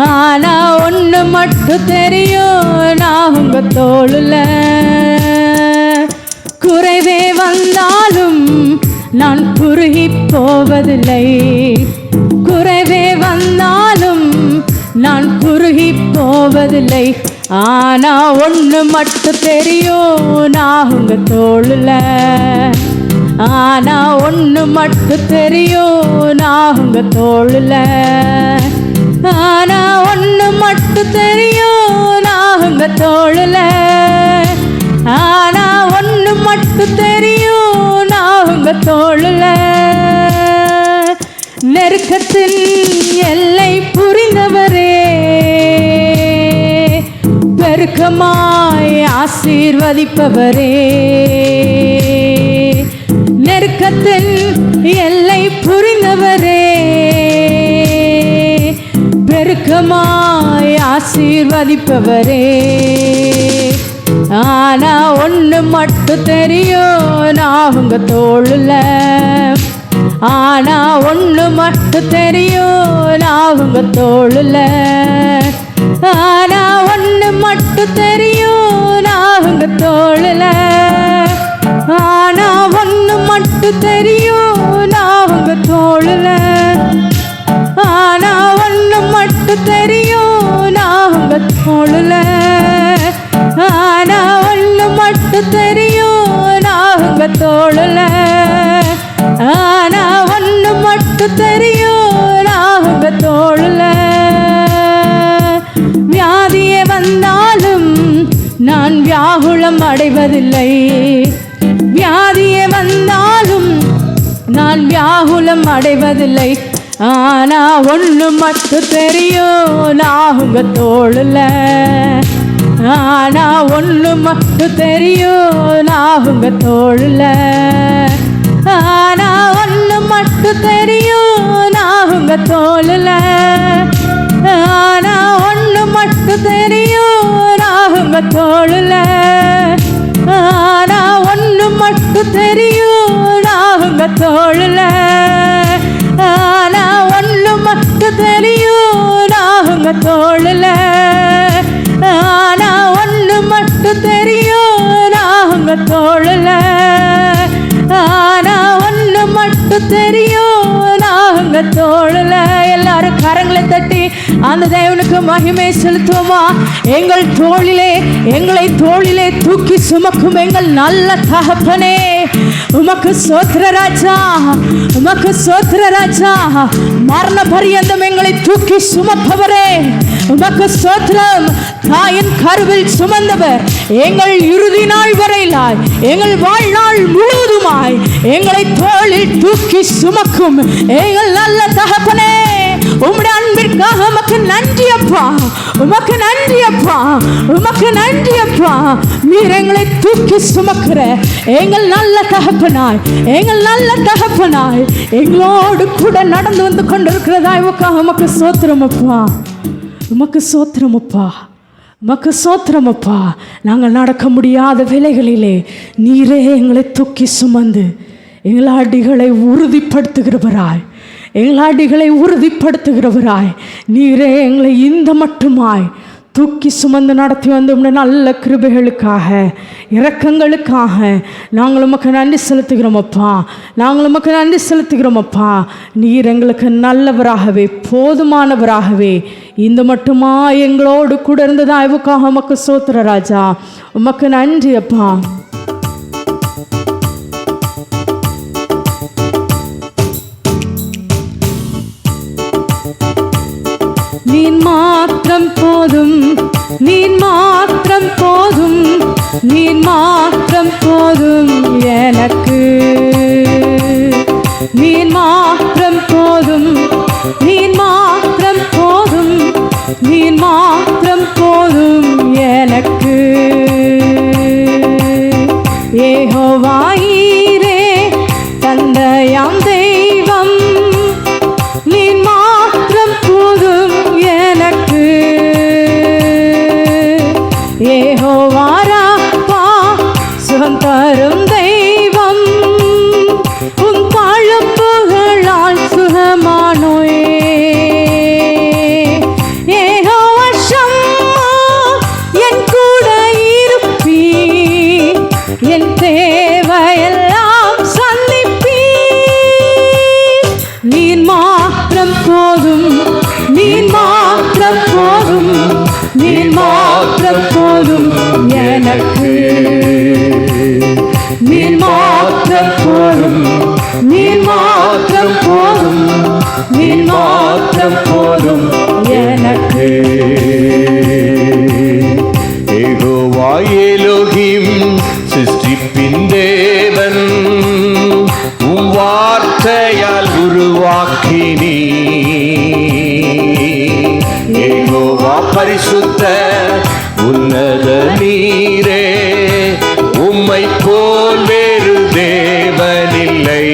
ஆனா ஒண்ணு மட்டும் தெரியும், நான் உங்க தோளுல. குறைவே வந்தாலும் நான் குறுகி போவதில்லை. குறைவே வந்தாலும் நான் குறுகி போவதில்லை. ஆனா ஒண்ணு மட்டும் தெரியும், நான் உங்க தோளுல. ஆனா ஒண்ணு மட்டும் தெரியும், நான் உங்க தோளுல. ஆனா ஒண்ணு மட்டும் தெரியும், நான் உங்க தோளுல. ஆனா ஒண்ணு மட்டும் தெரியும், நான் உங்க தோளுல. நெருக்கத்தின் எல்லை புரிந்தவரே, பெருக்கமாய் ஆசீர்வதிப்பவரே. நெருக்கத்தின் எல்லை புரிந்தவரே, பெருக்கமாய் ஆசீர்வதிப்பவரே. ஆனா ஒண்ணு மட்டும் தெரியும், நான் உங்க தோளுல. ஆனா ஒண்ணு மட்டும் தெரியும், நான் உங்க தோளுல. ஆனா ஒண்ணு மட்டும் தெரியும், நான் உங்க தோளுல. ஆனா ஒண்ணு மட்டும் தெரியும், நான் உங்க தோளுல. ஆனா ஒண்ணு மட்டும் தெரியும் நான் உங்க தோளுல. ஆனா ஒண்ணு மட்டும் தெரியும் நான் உங்க தோளுல. ஆனா ஒண்ணு மட்டும் தெரியும் நான் உங்க தோளுல. வியாதியே வந்தாலும் நான் வியாகுலம் அடைவதில்லை. வியாதியே வந்தாலும் நான் வியாகுலம் அடைவதில்லை. ஆனா ஒண்ணு மட்டும் தெரியும் நான் உங்க தோளுல. ஆனா ஒண்ணு மட்டும் தெரியும் நான் உங்க தோளுல. ஆனா ஒண்ணு மட்டும் தெரியும் நான் உங்க தோளுல. ஆனா ஒண்ணு மட்டும் தெரியும் நான் உங்க தோளுல. ஆனா ஒண்ணு மட்டும் தெரியும் நான் உங்க தோளுல. ஆனா ஒண்ணு மட்டும் தெரியும் நான் உங்க தோளுல. ஆனா ஒண்ணு மட்டும் தெரியும் நான் உங்க தோளுல. ஆனா ஒண்ணு மட்டும் தெரியும் நான் உங்க தோளுல. எல்லாரும் கரங்களை தட்டி அந்த தேவனுக்கு மகிமை செலுத்துவோமா? எங்கள் தோளிலே, எங்களை தோளிலே தூக்கி சுமக்கும் எங்கள் நல்ல தகப்பனே, உமக்கு ஸ்தோத்திர ராஜா, உமக்கு ஸ்தோத்திர ராஜா. மரண பரியந்தம் எங்களை தூக்கி சுமப்பவரே, உமக்கு ஸ்தோத்திரம். தாயின் கருவில் சுமந்தவர் எங்கள் இறுதி நாள் வரையிலாய், எங்கள் வாழ்நாள் முழுவதுமாய் எங்களை தோளில் தூக்கி சுமக்கும் எங்கள் நல்ல தகப்பனே, உம்முடைய அன்பிற்காக உமக்கு நன்றி அப்பா, உமக்கு நன்றி அப்பா, உமக்கு நன்றி அப்பா. நீர் எங்களை தூக்கி சுமக்கிற எங்கள் நல்ல தகப்பனாய், எங்கள் நல்ல தகப்பனாய் எங்களோடு கூட நடந்து வந்து கொண்டிருக்கிறதா உமக்கு ஸ்தோத்திரம் அப்பா, உமக்கு ஸ்தோத்திரம் அப்பா, உமக்கு ஸ்தோத்திரம் அப்பா. நாங்கள் நடக்க முடியாத வேளைகளிலே நீரே எங்களை தூக்கி சுமந்து எங்கள் அடிகளை உறுதிப்படுத்துகிறவராய், எங்கள் அடிகளை உறுதிப்படுத்துகிறவராய் நீரே எங்களை இந்த மட்டுமாய் தூக்கி சுமந்து நடத்தி வந்த நல்ல கிருபைகளுக்காக, இரக்கங்களுக்காக நாங்கள் உமக்கு நன்றி செலுத்துகிறோம் அப்பா, நாங்கள் உமக்கு நன்றி செலுத்துகிறோம் அப்பா. நீர் எங்களுக்கு நல்லவராகவே போதுமானவராகவே இந்த மட்டுமா எங்களோடு கூட இருந்தது ஆய்வுக்காக உமக்கு ஸ்தோத்திர ராஜா, உமக்கு நன்றி அப்பா. நீர் மாத்திரம் போதும், நீர் மாத்திரம் போதும், நீர் மாத்திரம் போதும் எனக்கு. நீர் மாத்திரம் போதும், நீர் மாத்திரம் போதும், நீர் மாத்திரம் போதும் எனக்கு. யெகோவா ஈரே தந்தையாம் தெய்வம், நீர் மாத்திரம் போதும் எனக்கு. யெகோவா ராப்பா சுகம் தரும் தெய்வம், உன் தழும்புகளால் சுகமானோயே. யெகோவா ஷம்மா என் கூட இருப்பீ, என் தேவையெல்லாம் சந்திப்பீ. நீர் மாத்திரம் போதும், நீர் மாத்திரம் போதும், நீர் மாத்திரம் போதும் எனக்கு. நீர் மாத்திரம் போதும், நீர் மாத்திரம் போதும், நீர் மாத்திரம் போதும் எனக்கு. யெகோவா எலோகிம் சிருஷ்டிப்பின் தேவன், உம் வார்த்தையால் உருவாக்கினீ. யெகோவா பரிசுத்த உன்னத நீரே, உம்மை போல் வேறு தேவனில்லை.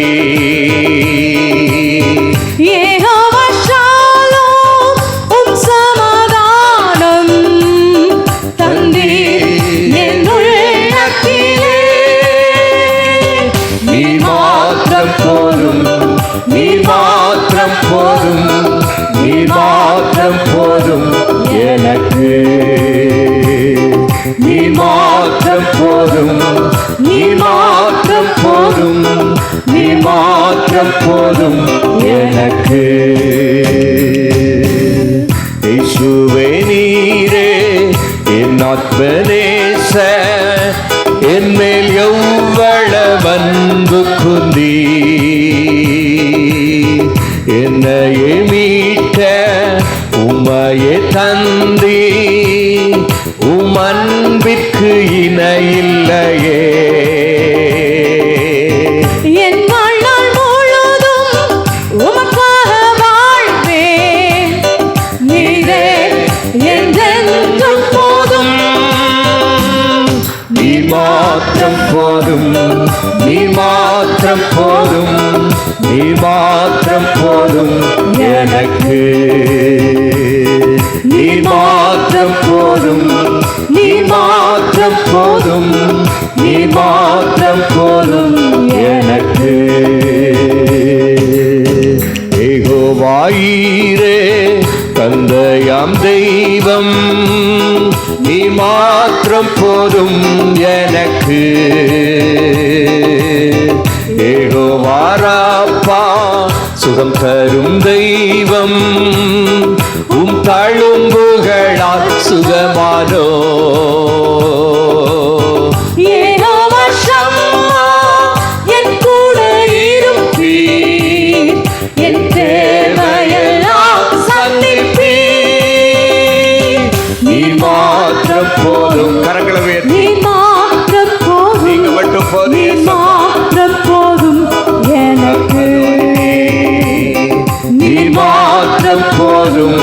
யெகோவா ஷாலோம் உம் சமாதானம் தந்தீர் என் உள்ளத்திலே. நீர் மாத்திரம் போதும், நீர் மாத்திரம் போதும், நீர் மாத்திரம் போதும் எனக்கு. நீர் மாத்திரம் போதும், நீர் மாத்திரம் போதும், நீர் மாத்திரம் போதும் எனக்கு. ஆத்மநேச என்மேல் எவ்வளவு அன்பு குந்தி என்னையே மீட்ட உம்மையே தந்தி உம் அன்பிற்கு இணையில்லையே. என் வாழ்நாள் முழுதும் உமக்காக வாழ்வேன். நீரே என்றென்றும் போதும். நீ மாத்திரம் போதும், நீ மாத்திரம் போதும், நீ மாத்திரம் போதும் எனக்கு. நீ மாத்திரம் போதும், நீ மாத்திரம் போதும், நீ மாத்திரம் போதும் எனக்கு. யெகோவாயீரே தந்தையாம் தெய்வம், நீ மாத்திரம் போதும் எனக்கு. யெகோவா ராப்பா சுகம் தரும் தெய்வம், உம் தழும்புகளால் சுகமானோ. யெகோவா ஷம்மா என் கூட இருப்பீர். என் தேவையெல்லாம் சந்திப்பீர். நீ மாத்திரம் போதும். கரங்களை உயர்த்தி நீ மாத்திரம் போதும். நீங்க மட்டும் போதும் நீ இயேசப்பா. மாத்திரம் போதும் எனக்கு. நீ மாத்திரம் போதும்,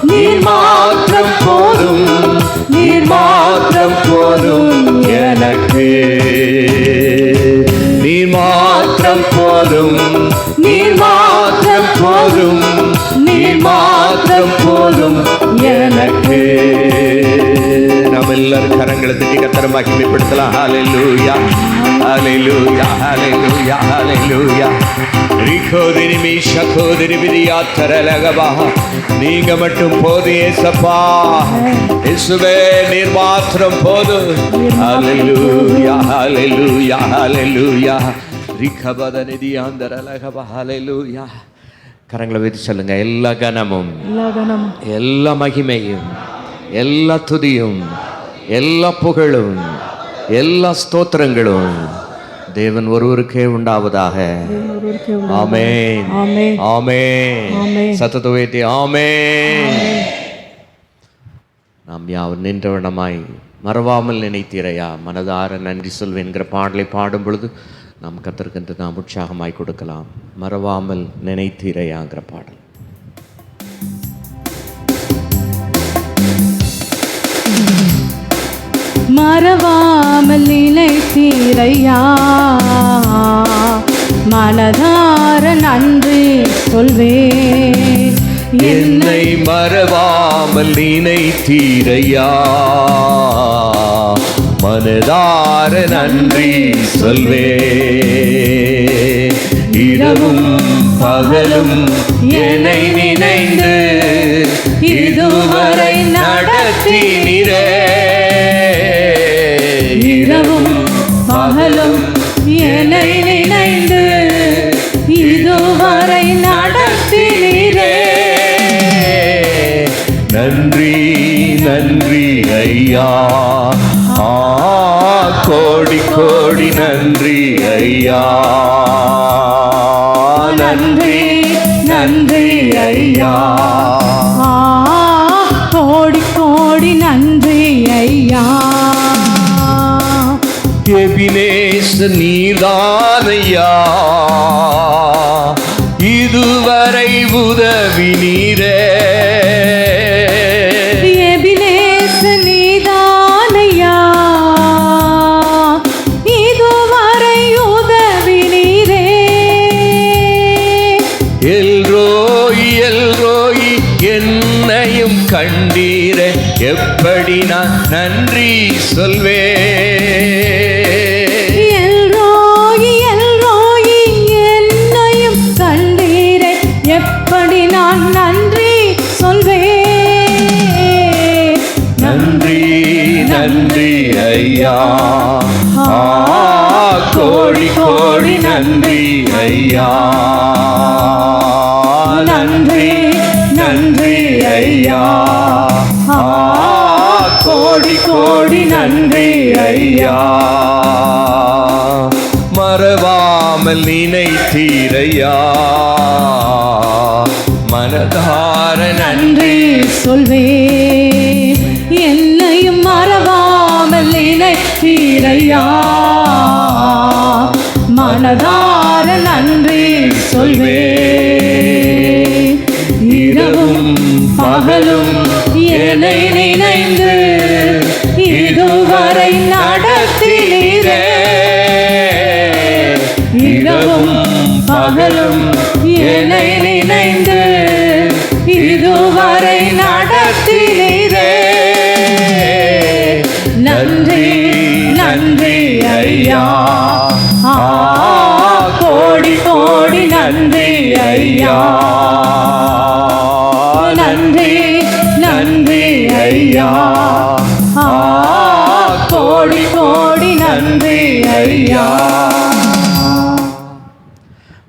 நீ மாத்திரம் போதும், நீ மாத்திரம் போதும் எனக்கு. நீ மாத்திரம் போதும், நீ மாத்திரம் போதும், நீ மாத்திரம் போதும் எனக்கு. நம்ம எல்லாரும் கரங்களை தட்டி கர்த்தரை மகிமைப்படுத்தலாம். ஹல்லேலூயா, ஹல்லேலூயா, ஹல்லேலூயா, ஹல்லேலூயா. ரிகோதினி மீஷகோதினி விதியாத்தரலகபா. நீங்க மட்டும் போதும் இயேசப்பா. இயேசுவே நீர் மாத்திரம் போதும். ஹல்லேலூயா, ஹல்லேலூயா, ஹல்லேலூயா. ரிகபதனிதியாந்தரலகபா. ஹல்லேலூயா. கரங்களை வைத்து சொல்லுங்க. எல்லா கனமும், எல்லா மகிமையும், எல்லா துதியும், எல்லா புகழும், எல்லா ஸ்தோத்திரங்களும் தேவன் ஒருவருக்கே உண்டாவதாக. ஆமென், ஆமென். சத்தத்தை உயர்த்தி ஆமென். நாம் யாவர் நின்றவனமாய் மறவாமல் நினைத்தீரையா மனதார நன்றி சொல்வேன்கிற பாடலை பாடும் பொழுது நாம் கத்திருக்கின்ற நாம் உற்சாகமாய் கொடுக்கலாம். மறவாமல் நினைத்தீரையாங்கிற பாடல். மறவாமல் நினைத்தீரையா மனதார நன்றி சொல்வேன். என்னை மறவாமல் நினைத்தீரையா மனதார நன்றி சொல்வே. இரவும் பகலும் என்னை நினைந்து இதுவரை நடத்தினீரே. இரவும் பகலும் என்னை நினைந்து இதுவரை நடத்தினீரே. நன்றி நன்றி ஐயா, கோடி கோடி நன்றி ஐயா. நன்றி நன்றி ஐயா, கோடி கோடி நன்றி ஐயா. எபினேச நீர்தானையா இதுவரை உதவி நீரே. எபினேச நீதானையா இதுவரை உதவி நீரே. எல்ரோய் எல்ரோய் என்னையும் கண்டீரே, எப்படி நான் நன்றி சொல்வேன். எல்ரோயி எல்ரோயி என்னையும் கண்டீரே, எப்படி நான் நன்றி சொல்வேன். நன்றி நன்றி ஐயா, கோடி கோடி நன்றி ஐயா. நன்றி நன்றி ஐயா, கோடி கோடி நன்றி ஐயா, மறவாமல் நினைத்தீரையா, மனதார நன்றி சொல்வேன். என்னையும் மறவாமல் நினைத்தீரையா, மனதார நன்றி சொல்வேன். இரவும் பகலும் என்னை நினைந்து இதுவரை நடத்தினீரே, இரவும் பகலும் என்னை நினைந்து இதுவரை நடத்தினீரே. நன்றி நன்றி ஐயா, கோடி கோடி நன்றி ஐயா, நன்றி நன்றி ஐயா, கோடி கோடி நன்றி ஐயா.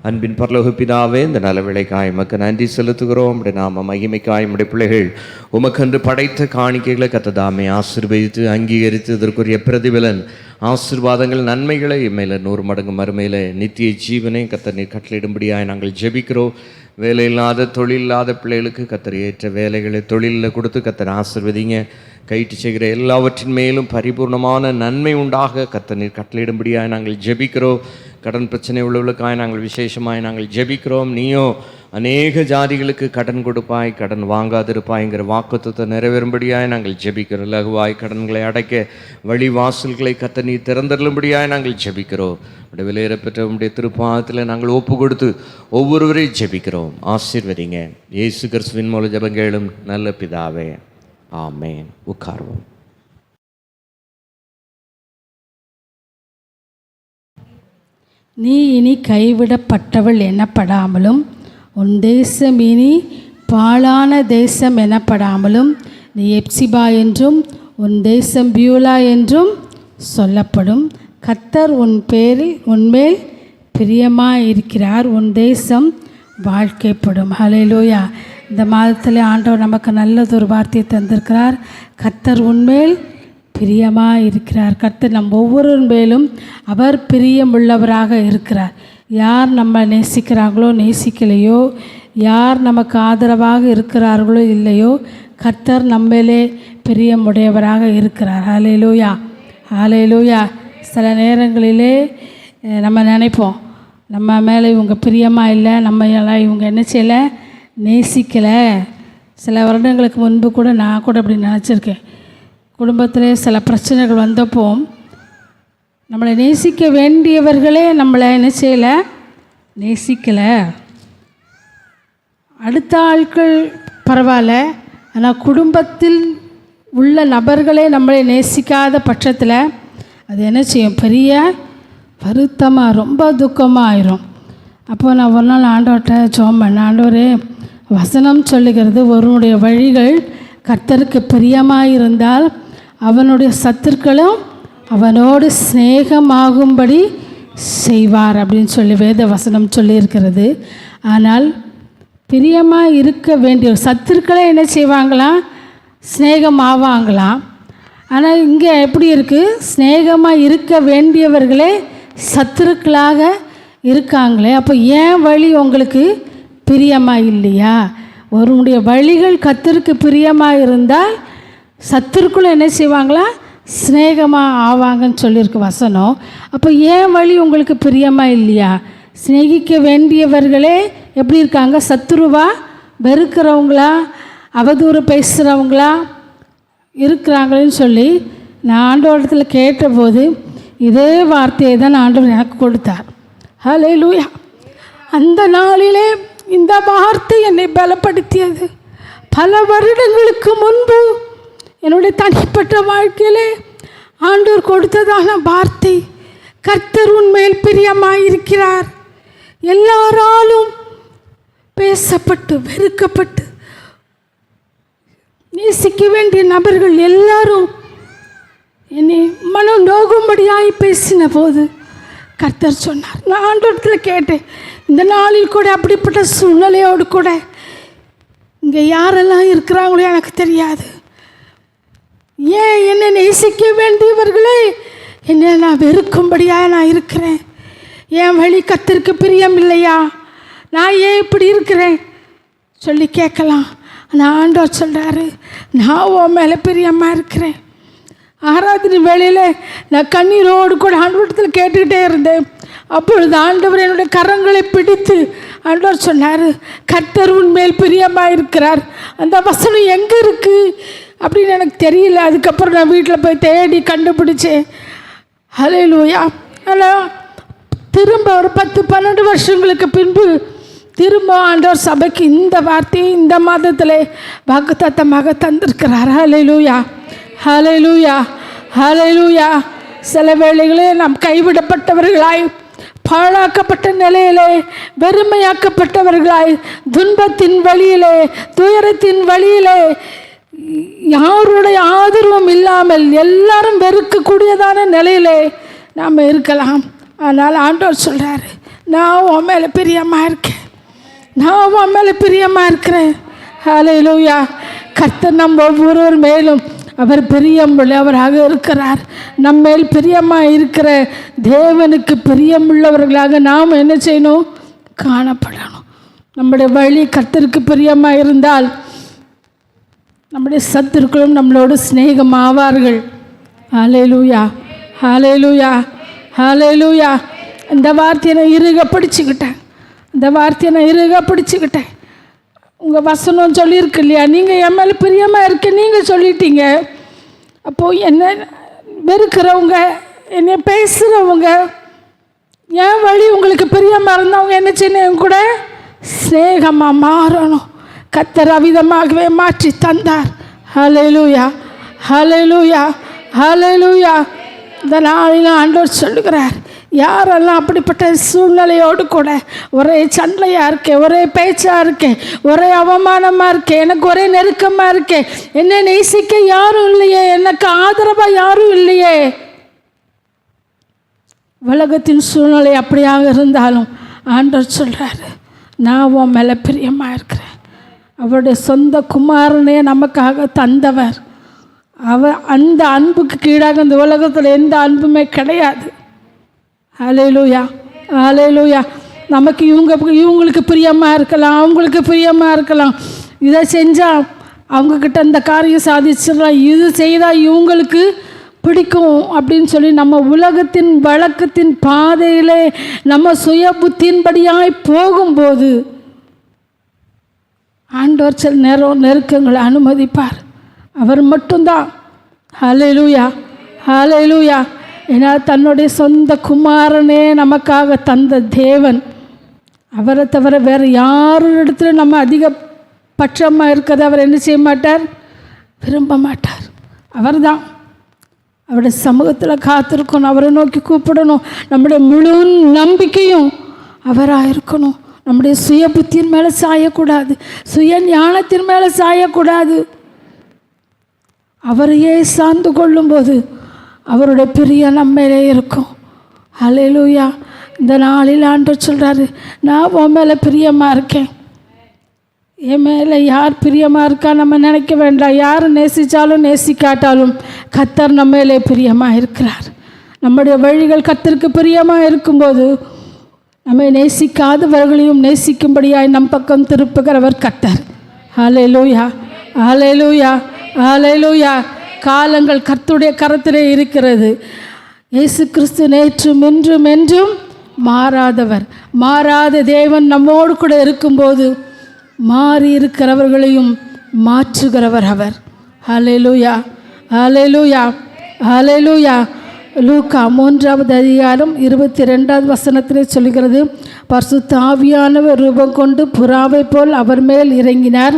அன்பின் பரலோக பிதாவே, இந்த நல்ல வேளைக்காய் உமக்கு நன்றி செலுத்துகிறோம். நாம மகிமைக்காய் உம்முடைய பிள்ளைகள் உமக்கென்று படைத்த காணிக்கைகளை கர்த்ததாமே ஆசீர்வதித்து அங்கீகரித்து இதற்குரிய பிரதிபலன் ஆசீர்வாதங்கள் நன்மைகளை இம்மையில் 100 மடங்கு மறுமையில் நித்திய ஜீவனை கர்த்தர் நீர் கட்டளையிடும்படியாய் நாங்கள் ஜெபிக்கிறோம். வேலை இல்லாத தொழில் இல்லாத பிள்ளைகளுக்கு கர்த்தர் ஏற்ற வேலைகளை தொழிலில் கொடுத்து கர்த்தர் ஆசீர்வதிங்க. கைட்டு செய்கிற எல்லாவற்றின் மேலும் பரிபூர்ணமான நன்மை உண்டாக கர்த்தர் நீர் கட்டளையிடும்படியாய் நாங்கள் ஜெபிக்கிறோம். கடன் பிரச்சனை உள்ளவர்களுக்காய் நாங்கள் விசேஷமாய் நாங்கள் ஜெபிக்கிறோம். நீயோ அநேக ஜாதிகளுக்கு கடன் கொடுப்பாய், கடன் வாங்காதிருப்பாய்ங்கிற வாக்குத்தத்தை நிறைவேறும்படியாய் நாங்கள் ஜெபிக்கிறோம். லகுவாய் கடன்களை அடைக்க வழி வாசல்களை கர்த்தர் நீர் திறந்தருளும்படியாய் நாங்கள் ஜெபிக்கிறோம். உடைய விலையேறப்பெற்ற உடைய திருப்பாதத்தில் நாங்கள் ஒப்பு கொடுத்து ஒவ்வொருவரையும் ஜெபிக்கிறோம். ஆசீர்வதிங்க. இயேசு கிறிஸ்துவின் மூலம் ஜெபங்களும் நல்ல பிதாவே, ஆமேன். உட்கார்வோம். நீ இனி கைவிடப்பட்டவள் எனப்படாமலும் உன் தேசம் இனி பாழான தேசம் எனப்படாமலும் நீ எப்சிபா என்றும் உன் தேசம் பியூலா என்றும் சொல்லப்படும். கர்த்தர் உன்மேல் பிரியமாக இருக்கிறார், உன் தேசம் வாழ்க்கைப்படும். ஹல்லேலூயா. இந்த மாதத்தில் ஆண்டவர் நமக்கு நல்லதொரு வார்த்தையை தந்திருக்கிறார். கர்த்தர் உன்மேல் பிரியமாக இருக்கிறார். கர்த்தர் நம் ஒவ்வொரு மேலும் அவர் பிரியமுள்ளவராக இருக்கிறார். யார் நம்ம நேசிக்கிறாங்களோ நேசிக்கலையோ, யார் நமக்கு ஆதரவாக இருக்கிறார்களோ இல்லையோ, கர்த்தர் நம்மளே பிரியமுடையவராக இருக்கிறார். ஹல்லேலூயா, ஹல்லேலூயா. சில நேரங்களிலே நம்ம நினைப்போம், நம்ம மேலே இவங்க பிரியமாக இல்லை, நம்ம எல்லாம் இவங்க என்ன செய்யலை, நேசிக்கலை. சில வருடங்களுக்கு முன்பு கூட நான் கூட அப்படி நினச்சிருக்கேன். குடும்பத்திலே சில பிரச்சனைகள் வந்தப்போ நம்மளை நேசிக்க வேண்டியவர்களே நம்மளை என்ன செய்யலை, நேசிக்கலை. அடுத்த ஆட்கள் பரவாயில்ல, ஆனால் குடும்பத்தில் உள்ள நபர்களே நம்மளை நேசிக்காத பட்சத்தில் அது என்ன செய்யும், பெரிய வருத்தமாக ரொம்ப துக்கமாக ஆயிரும். அப்போ நான் ஒரு நாள் ஆண்டவர்கிட்ட ஜெபம் பண்ணேன். ஆண்டவரே, வசனம் சொல்லுகிறது ஒருவனுடைய வழிகள் கர்த்தருக்கு பிரியமாக இருந்தால் அவனுடைய சத்துருக்களும் அவனோடு சிநேகமாகும்படி செய்வார் அப்படின்னு சொல்லி வேத வசனம் சொல்லியிருக்கிறது. ஆனால் பிரியமாக இருக்க வேண்டிய சத்துருக்களே என்ன செய்வாங்களாம், சிநேகம் ஆவாங்களாம். ஆனால் இங்கே எப்படி இருக்குது, சிநேகமாக இருக்க வேண்டியவர்களே சத்துருக்களாக இருக்காங்களே. அப்போ ஏன் வழி உங்களுக்கு பிரியமாக இல்லையா? ஒருவனுடைய வழிகள் கர்த்தருக்கு பிரியமாக இருந்தால் சத்துருக்குள்ள என்ன செய்வாங்களா, சிநேகமாக ஆவாங்கன்னு சொல்லியிருக்கு வசனம். அப்போ ஏன் வழி உங்களுக்கு பிரியமாக இல்லையா? சிநேகிக்க வேண்டியவர்களே எப்படி இருக்காங்க, சத்துருவா வெறுக்கிறவங்களா, அவதூறு பேசுகிறவங்களா இருக்கிறாங்களேன்னு சொல்லி நான் ஆண்டவரிடத்தில் கேட்டபோது இதே வார்த்தையை தான் ஆண்டவர் எனக்கு கொடுத்தார். ஹல்லேலூயா. அந்த நாளிலே இந்த வார்த்தை என்னை பலப்படுத்தியது. பல வருடங்களுக்கு முன்பு என்னுடைய தனிப்பட்ட வாழ்க்கையிலே ஆண்டவர் கொடுத்ததான வார்த்தை, கர்த்தர் உன்மேல் பிரியமாயிருக்கிறார். எல்லாராலும் பேசப்பட்டு வெறுக்கப்பட்டு நேசிக்க வேண்டிய நபர்கள் எல்லாரும் என்னை மனம் நோகும்படியாய் பேசின போது கர்த்தர் சொன்னார். நான் ஆண்டவரிடத்தில் கேட்டேன், இந்த நாளில் கூட அப்படிப்பட்ட சூழ்நிலையோடு கூட இங்கே யாரெல்லாம் இருக்கிறாங்களோ எனக்கு தெரியாது, ஏன் என்னை நேசிக்க வேண்டியவர்களே என்னை நான் வெறுக்கும்படியாக நான் இருக்கிறேன்? என் வழி கர்த்தருக்கு பிரியம் இல்லையா? நான் ஏன் இப்படி இருக்கிறேன் சொல்லி கேட்கலாம். ஆனால் ஆண்டவர் சொல்கிறாரு, நான் உன் மேலே பிரியமாக இருக்கிறேன். ஆராதனை வேளையில் நான் கண்ணீரோடு கூட ஆண்டவரத்தில் கேட்டுக்கிட்டே இருந்தேன். அப்பொழுது ஆண்டவர் என்னுடைய கரங்களை பிடித்து ஆண்டவர் சொன்னார், கர்த்தர் உன்மேல் பிரியமாக இருக்கிறார். அந்த வசனம் எங்கே இருக்குது அப்படின்னு எனக்கு தெரியல. அதுக்கப்புறம் நான் வீட்டில் போய் தேடி கண்டுபிடிச்சேன். ஹல்லேலூயா. ஆனால் திரும்ப ஒரு 10-12 வருஷங்களுக்கு பின்பு திரும்ப ஆண்டவர் சபைக்கு இந்த வார்த்தையை இந்த மாதத்தில் வாக்குத்தத்தமாக தந்திருக்கிறார். ஹல்லேலூயா, ஹல்லேலூயா, ஹல்லேலூயா. சில வேளைகளில் நாம் கைவிடப்பட்டவர்களாய், பாழாக்கப்பட்ட நிலையிலே, வெறுமையாக்கப்பட்டவர்களாய், துன்பத்தின் வழியிலே, துயரத்தின் வழியிலே, யாருடைய ஆதரவும் இல்லாமல் எல்லாரும் வெறுக்கக்கூடியதான நிலையிலே நாம் இருக்கலாம். ஆனால் ஆண்டவர் சொல்கிறாரு, நான் உன் மேலே பிரியமாக இருக்கேன், நான் உன் மேலே பிரியமாக இருக்கிறேன். ஹல்லேலூயா. கர்த்தர் நம்ம ஒவ்வொருவர் மேலும் அவர் பிரியமுள்ளவராக இருக்கிறார். நம்மேல் பிரியமாக இருக்கிற தேவனுக்கு பிரியமுள்ளவர்களாக நாம் என்ன செய்யணும்? காணப்படணும். நம்முடைய வழி கர்த்தருக்கு பிரியமாக இருந்தால் நம்முடைய சத்துருக்களும் நம்மளோடு சிநேகம் ஆவார்கள். ஹல்லேலூயா, ஹல்லேலூயா, ஹல்லேலூயா. இந்த வார்த்தையை நான் இறுக பிடிச்சிக்கிட்டேன், இந்த வார்த்தையை நான் இறுக பிடிச்சிக்கிட்டேன். உங்கள் வசனம் சொல்லியிருக்கு இல்லையா, நீங்கள் என் மேலே பிரியமாக இருக்க நீங்கள் சொல்லிட்டீங்க. அப்போது என்னை வெறுக்கிறவங்க, என்னை பேசுகிறவங்க, என் வழி உங்களுக்கு பிரியமாக இருந்தவங்க என்ன செய்யணும்? என் கூட ஸ்நேகமாக மாறணும். கர்த்தர் அவிதமாகவே மாற்றி தந்தார். ஹல்லேலூயா, ஹல்லேலூயா, ஹல்லேலூயா. இந்த நாளில் ஆண்டவர் சொல்லுகிறார், யாரெல்லாம் அப்படிப்பட்ட சூழ்நிலையோடு கூட ஒரே சண்டையாக இருக்கேன், ஒரே பேச்சாக இருக்கேன், ஒரே அவமானமாக இருக்கேன், எனக்கு ஒரே நெருக்கமாக இருக்கேன், என்னை நேசிக்க யாரும் இல்லையே, எனக்கு ஆதரவாக யாரும் இல்லையே. உலகத்தின் சூழ்நிலை அப்படியாக இருந்தாலும் ஆண்டவர் சொல்கிறாரு, நான் உன் மேலே பிரியமாக இருக்கிறேன். அவருடைய சொந்த குமாரனே நமக்காக தந்தவர். அந்த அன்புக்கு கீழாக இந்த உலகத்தில் எந்த அன்புமே கிடையாது. ஹல்லேலூயா, ஹல்லேலூயா. நமக்கு இவங்களுக்கு பிரியமாக இருக்கலாம், அவங்களுக்கு பிரியமாக இருக்கலாம். இதை செஞ்சால் அவங்கக்கிட்ட இந்த காரியம் சாதிச்சிடலாம், இது செய்தால் இவங்களுக்கு பிடிக்கும் அப்படின்னு சொல்லி நம்ம உலகத்தின் வழக்கத்தின் பாதையிலே நம்ம சுய புத்தியின்படியாய் போகும்போது ஆண்டவர் சில நெருக்கங்களை அனுமதிப்பார். அவர் மட்டும்தான். ஹல்லேலூயா, ஹல்லேலூயா. ஏன்னா தன்னுடைய சொந்த குமாரனே நமக்காக தந்த தேவன். அவரை தவிர வேறு யாரிடத்துல நம்ம அதிக பட்சமாக இருக்கிறத அவர் என்ன செய்ய மாட்டார்? விரும்ப மாட்டார். அவர் தான். அவருடைய சமூகத்தில் காத்திருக்கணும், அவரை நோக்கி கூப்பிடணும். நம்முடைய முழு நம்பிக்கையும் அவராக இருக்கணும். நம்முடைய சுய புத்தியின் மேலே சாயக்கூடாது, சுய ஞானத்தின் மேலே சாயக்கூடாது. அவரையே சார்ந்து கொள்ளும்போது அவருடைய பிரியம் நம்மளே இருக்கும். ஹல்லேலூயா. இந்த நாளில் ஆண்டவர் சொல்கிறாரு, நான் உன் மேலே பிரியமாக இருக்கேன். என் மேலே யார் பிரியமாக இருக்கா நம்ம நினைக்க வேண்டாம். யார் நேசித்தாலும் நேசிக்காட்டாலும் கர்த்தர் நம்ம மேலே பிரியமாக இருக்கிறார். நம்முடைய வழிகள் கர்த்தருக்கு பிரியமாக இருக்கும்போது நம்மை நேசிக்காதவர்களையும் நேசிக்கும்படியாய் நம் பக்கம் திருப்புகிறவர் கர்த்தர். ஹல்லேலூயா, ஹல்லேலூயா, ஹல்லேலூயா. காலங்கள் கர்த்தருடைய கரத்திலே இருக்கிறது. இயேசு கிறிஸ்து நேற்றும் இன்றும் என்றும் மாறாதவர். மாறாத தேவன் நம்மோடு கூட இருக்கும்போது மாறி இருக்கிறவர்களையும் மாற்றுகிறவர் அவர். ஹல்லேலூயா, ஹல்லேலூயா, ஹல்லேலூயா. லூக்கா 3வது அதிகாரம் 22வது வசனத்திலே சொல்கிறது, பரிசுத்த ஆவியானவர் ரூபம் கொண்டு புறாவை போல் அவர் மேல் இறங்கினார்.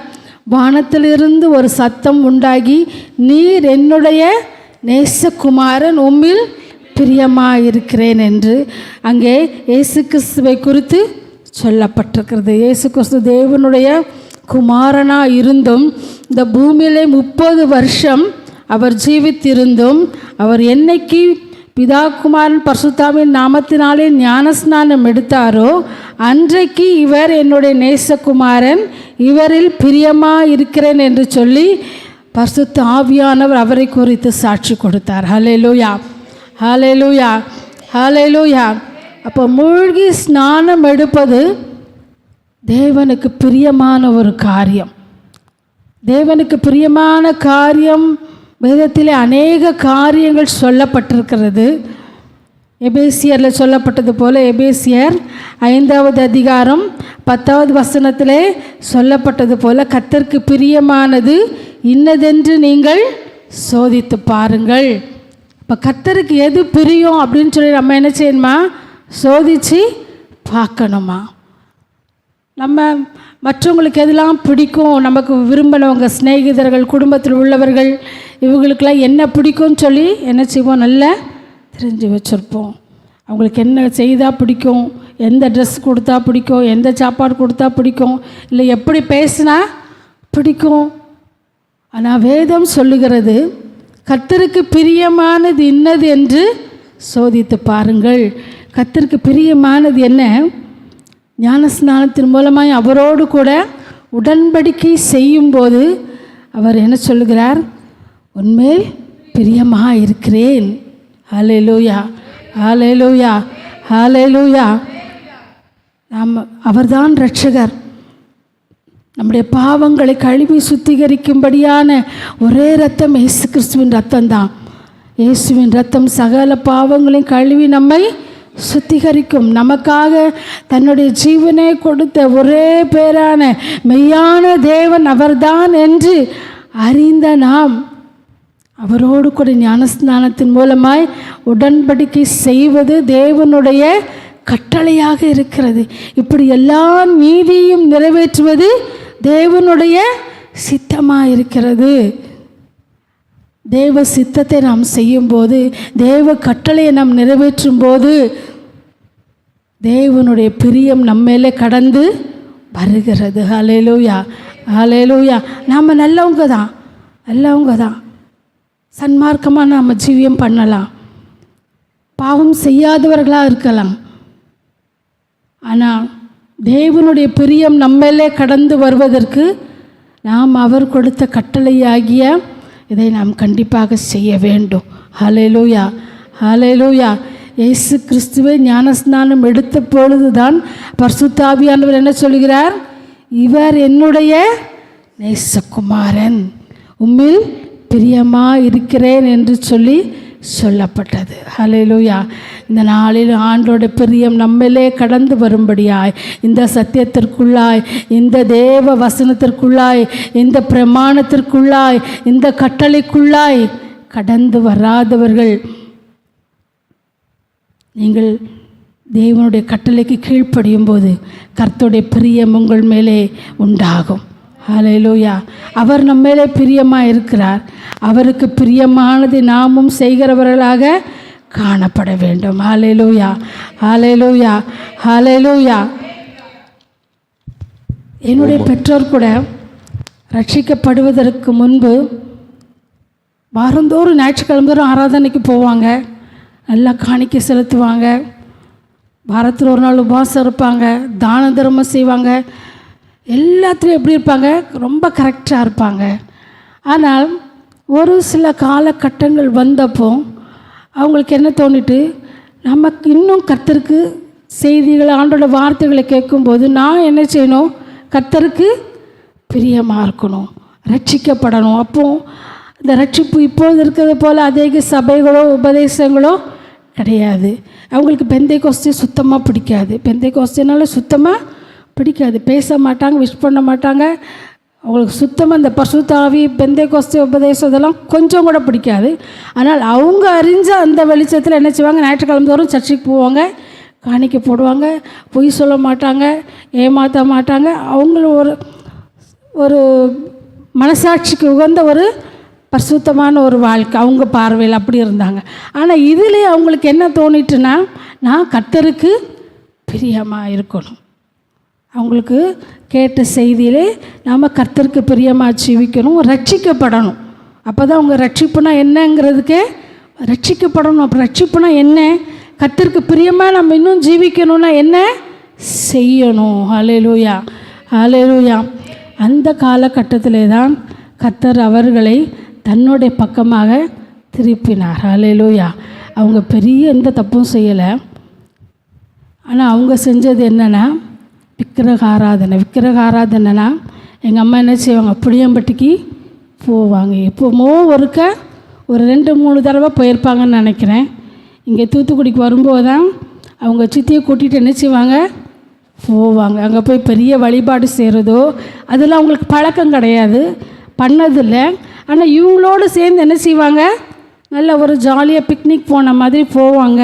வானத்திலிருந்து ஒரு சத்தம் உண்டாகி, நீர் என்னுடைய நேசகுமாரன், உம்மில் பிரியமாயிருக்கிறேன் என்று அங்கே இயேசு கிறிஸ்துவை குறித்து சொல்லப்பட்டிருக்கிறது. இயேசு கிறிஸ்து தேவனுடைய குமாரனாக இருந்தும் இந்த பூமியிலே 30 வருஷம் அவர் ஜீவித்திருந்தும் அவர் என்னைக்கு பிதா குமாரன் பரிசுத்தாவின் நாமத்தினாலே ஞானஸ்நானம் எடுத்தாரோ அன்றைக்கு இவர் என்னுடைய நேசகுமாரன், இவரில் பிரியமாக இருக்கிறேன் என்று சொல்லி பரிசுத்த ஆவியானவர் அவரை குறித்து சாட்சி கொடுத்தார். ஹல்லேலூயா, ஹல்லேலூயா, ஹல்லேலூயா. அப்போ மூழ்கி ஸ்நானம் எடுப்பது தேவனுக்கு பிரியமான ஒரு காரியம். தேவனுக்கு பிரியமான காரியம். வேதத்திலே அநேக காரியங்கள் சொல்லப்பட்டிருக்கிறது. எபேசியரில் சொல்லப்பட்டது போல எபேசியர் 5வது அதிகாரம் 10வது வசனத்திலே சொல்லப்பட்டது போல கர்த்தருக்கு பிரியமானது இன்னதென்று நீங்கள் சோதித்து பாருங்கள். இப்போ கர்த்தருக்கு எது பிரியம் அப்படின்னு சொல்லி நம்ம என்ன செய்யணுமா? சோதித்து பார்க்கணுமா? நம்ம மற்றவங்களுக்கு எதெல்லாம் பிடிக்கும், நமக்கு விரும்பினவங்க, சிநேகிதர்கள், குடும்பத்தில் உள்ளவர்கள், இவங்களுக்கெல்லாம் என்ன பிடிக்கும்னு சொல்லி என்ன செய்வோம்? நல்லா தெரிஞ்சு வச்சுருப்போம். அவங்களுக்கு என்ன செய்தால் பிடிக்கும், எந்த ட்ரெஸ் கொடுத்தா பிடிக்கும், எந்த சாப்பாடு கொடுத்தா பிடிக்கும், இல்லை எப்படி பேசினா பிடிக்கும். ஆனால் வேதம் சொல்லுகிறது கர்த்தருக்கு பிரியமானது இன்னது என்று சோதித்து பாருங்கள். கர்த்தருக்கு பிரியமானது என்ன? ஞானஸ்நானத்தின் மூலமாய் அவரோடு கூட உடன்படிக்கை செய்யும்போது அவர் என்ன சொல்லுகிறார்? உன்மேல் பிரியமாக இருக்கிறேன். ஹல்லேலூயா, ஹல்லேலூயா, ஹல்லேலூயா. அவர்தான் இரட்சகர். நம்முடைய பாவங்களை கழுவி சுத்திகரிக்கும்படியான ஒரே ரத்தம் இயேசு கிறிஸ்துவின் ரத்தம்தான். இயேசுவின் ரத்தம் சகல பாவங்களையும் கழுவி நம்மை சுத்திகரிக்கும். நமக்காக தன்னுடைய ஜீவனை கொடுத்த ஒரே பேரான மெய்யான தேவன் அவர்தான் என்று அறிந்த நாம் அவரோடு கூட ஞானஸ்நானத்தின் மூலமாய் உடன்படிக்கை செய்வது தேவனுடைய கட்டளையாக இருக்கிறது. இப்படி எல்லா நீதியும் நிறைவேற்றுவது தேவனுடைய சித்தமாக இருக்கிறது. தேவ சித்தத்தை நாம் செய்யும்போது, தேவ கட்டளையை நாம் நிறைவேற்றும் போது தேவனுடைய பிரியம் நம்மேலே கடந்து வருகிறது. ஹல்லேலூயா, ஹல்லேலூயா. நாம் நல்லவங்க தான், நல்லவங்க தான். சன்மார்க்கமாக நாம் ஜீவியம் பண்ணலாம், பாவம் செய்யாதவர்களாக இருக்கலாம். ஆனால் தேவனுடைய பிரியம் நம்மளே கடந்து வருவதற்கு நாம் அவர் கொடுத்த கட்டளையாகிய இதை நாம் கண்டிப்பாக செய்ய வேண்டும். ஹல்லேலூயா, ஹல்லேலூயா. இயேசு கிறிஸ்துவை ஞானஸ்நானம் எடுத்த பொழுதுதான் பரிசுத்த ஆவியானவர் என்ன சொல்கிறார்? இவர் என்னுடைய நேசகுமாரன், உம்மில் பிரியமாக இருக்கிறேன் என்று சொல்லி சொல்லப்பட்டது. ஹல்லேலூயா. இந்த நாளில் ஆண்டோட பிரியம் நம்மளே கடந்து வரும்படியாய், இந்த சத்தியத்திற்குள்ளாய், இந்த தேவ வசனத்திற்குள்ளாய், இந்த பிரமாணத்திற்குள்ளாய், இந்த கட்டளைக்குள்ளாய் கடந்து வராதவர்கள், நீங்கள் தேவனுடைய கட்டளைக்கு கீழ்ப்படியும் போது கர்த்தருடைய பிரியம் உங்கள் மேலே உண்டாகும். ஹல்லேலூயா. அவர் நம்ம மேலே பிரியமாக இருக்கிறார். அவருக்கு பிரியமானதை நாமும் செய்கிறவர்களாக காணப்பட வேண்டும். ஹல்லேலூயா, ஹல்லேலூயா, ஹல்லேலூயா. என்னுடைய பெற்றோர் கூட ரட்சிக்கப்படுவதற்கு முன்பு வாரந்தோறும் ஞாயிற்றுக்கிழமை ஆராதனைக்கு போவாங்க, நல்லா காணிக்கை செலுத்துவாங்க, வாரத்தில் ஒரு நாள் உபவாசம் இருப்பாங்க, தான தர்மம் செய்வாங்க, எல்லாத்துலேயும் எப்படி இருப்பாங்க? ரொம்ப கரெக்டாக இருப்பாங்க. ஆனால் ஒரு சில காலகட்டங்கள் வந்தப்போ அவங்களுக்கு என்ன தோணிட்டு, நமக்கு இன்னும் கர்த்தருக்கு செய்திகளை, ஆண்டோட வார்த்தைகளை கேட்கும்போது நான் என்ன செய்யணும்? கர்த்தருக்கு பிரியமாக இருக்கணும், ரட்சிக்கப்படணும். அப்போது இந்த ரட்சிப்பு இப்போது இருக்கிறது போல் அதிக சபைகளோ உபதேசங்களோ கிடையாது. அவங்களுக்கு பெந்தைக்கோஸ்தே சுத்தமாக பிடிக்காது. பெந்தைக்கோஸ்தேனால சுத்தமாக பிடிக்காது. பேச மாட்டாங்க, விஷ் பண்ண மாட்டாங்க. அவங்களுக்கு சுத்தமாக இந்த பரிசுத்த ஆவி, பெந்தைக்கோஸ்தே உபதேசம் இதெல்லாம் கொஞ்சம் கூட பிடிக்காது. ஆனால் அவங்க அறிஞ்ச அந்த வெளிச்சத்தில் என்ன செய்வாங்க? ஞாயிற்றுக்கிழமை தோறும் சர்ச்சுக்கு போவாங்க, காணிக்கை போடுவாங்க, பொய் சொல்ல மாட்டாங்க, ஏமாற்ற மாட்டாங்க. அவங்களும் ஒரு மனசாட்சிக்கு உகந்த ஒரு பரிசுத்தமான ஒரு வாழ்க்கை அவங்க பார்வையில் அப்படி இருந்தாங்க. ஆனால் இதுலேயே அவங்களுக்கு என்ன தோணிட்டுன்னா, நான் கர்த்தருக்கு பிரியமாக இருக்கணும். அவங்களுக்கு கேட்ட செய்தியிலே நாம் கர்த்தருக்கு பிரியமாக ஜீவிக்கணும், ரட்சிக்கப்படணும். அப்போ தான் அவங்க ரட்சிப்புனா என்னங்கிறதுக்கே ரட்சிக்கப்படணும். அப்போ ரட்சிப்புனா என்ன? கர்த்தருக்கு பிரியமாக நம்ம இன்னும் ஜீவிக்கணும்னா என்ன செய்யணும்? ஹல்லேலூயா, ஹல்லேலூயா. அந்த காலகட்டத்திலே தான் கர்த்தர் அவர்களை தன்னுடைய பக்கமாக திருப்பினார். ஹல்லேலூயா. அவங்க பெரிய எந்த தப்பும் செய்யலை. ஆனால் அவங்க செஞ்சது என்னென்னா விக்கிரக ஆராதனைனா எங்கள் அம்மா என்ன செய்வாங்க, புளியம்பட்டிக்கு போவாங்க. எப்போமோ ஒரு 2-3 தடவை போயிருப்பாங்கன்னு நினைக்கிறேன். இங்கே தூத்துக்குடிக்கு வரும்போது தான் அவங்க சித்தியை கூட்டிகிட்டு என்ன செய்வாங்க, போவாங்க. அங்கே போய் பெரிய வழிபாடு செய்கிறதோ அதெல்லாம் அவங்களுக்கு பழக்கம் கிடையாது, பண்ணதில்லை. ஆனால் இவங்களோடு சேர்ந்து என்ன செய்வாங்க, நல்ல ஒரு ஜாலியாக பிக்னிக் போன மாதிரி போவாங்க.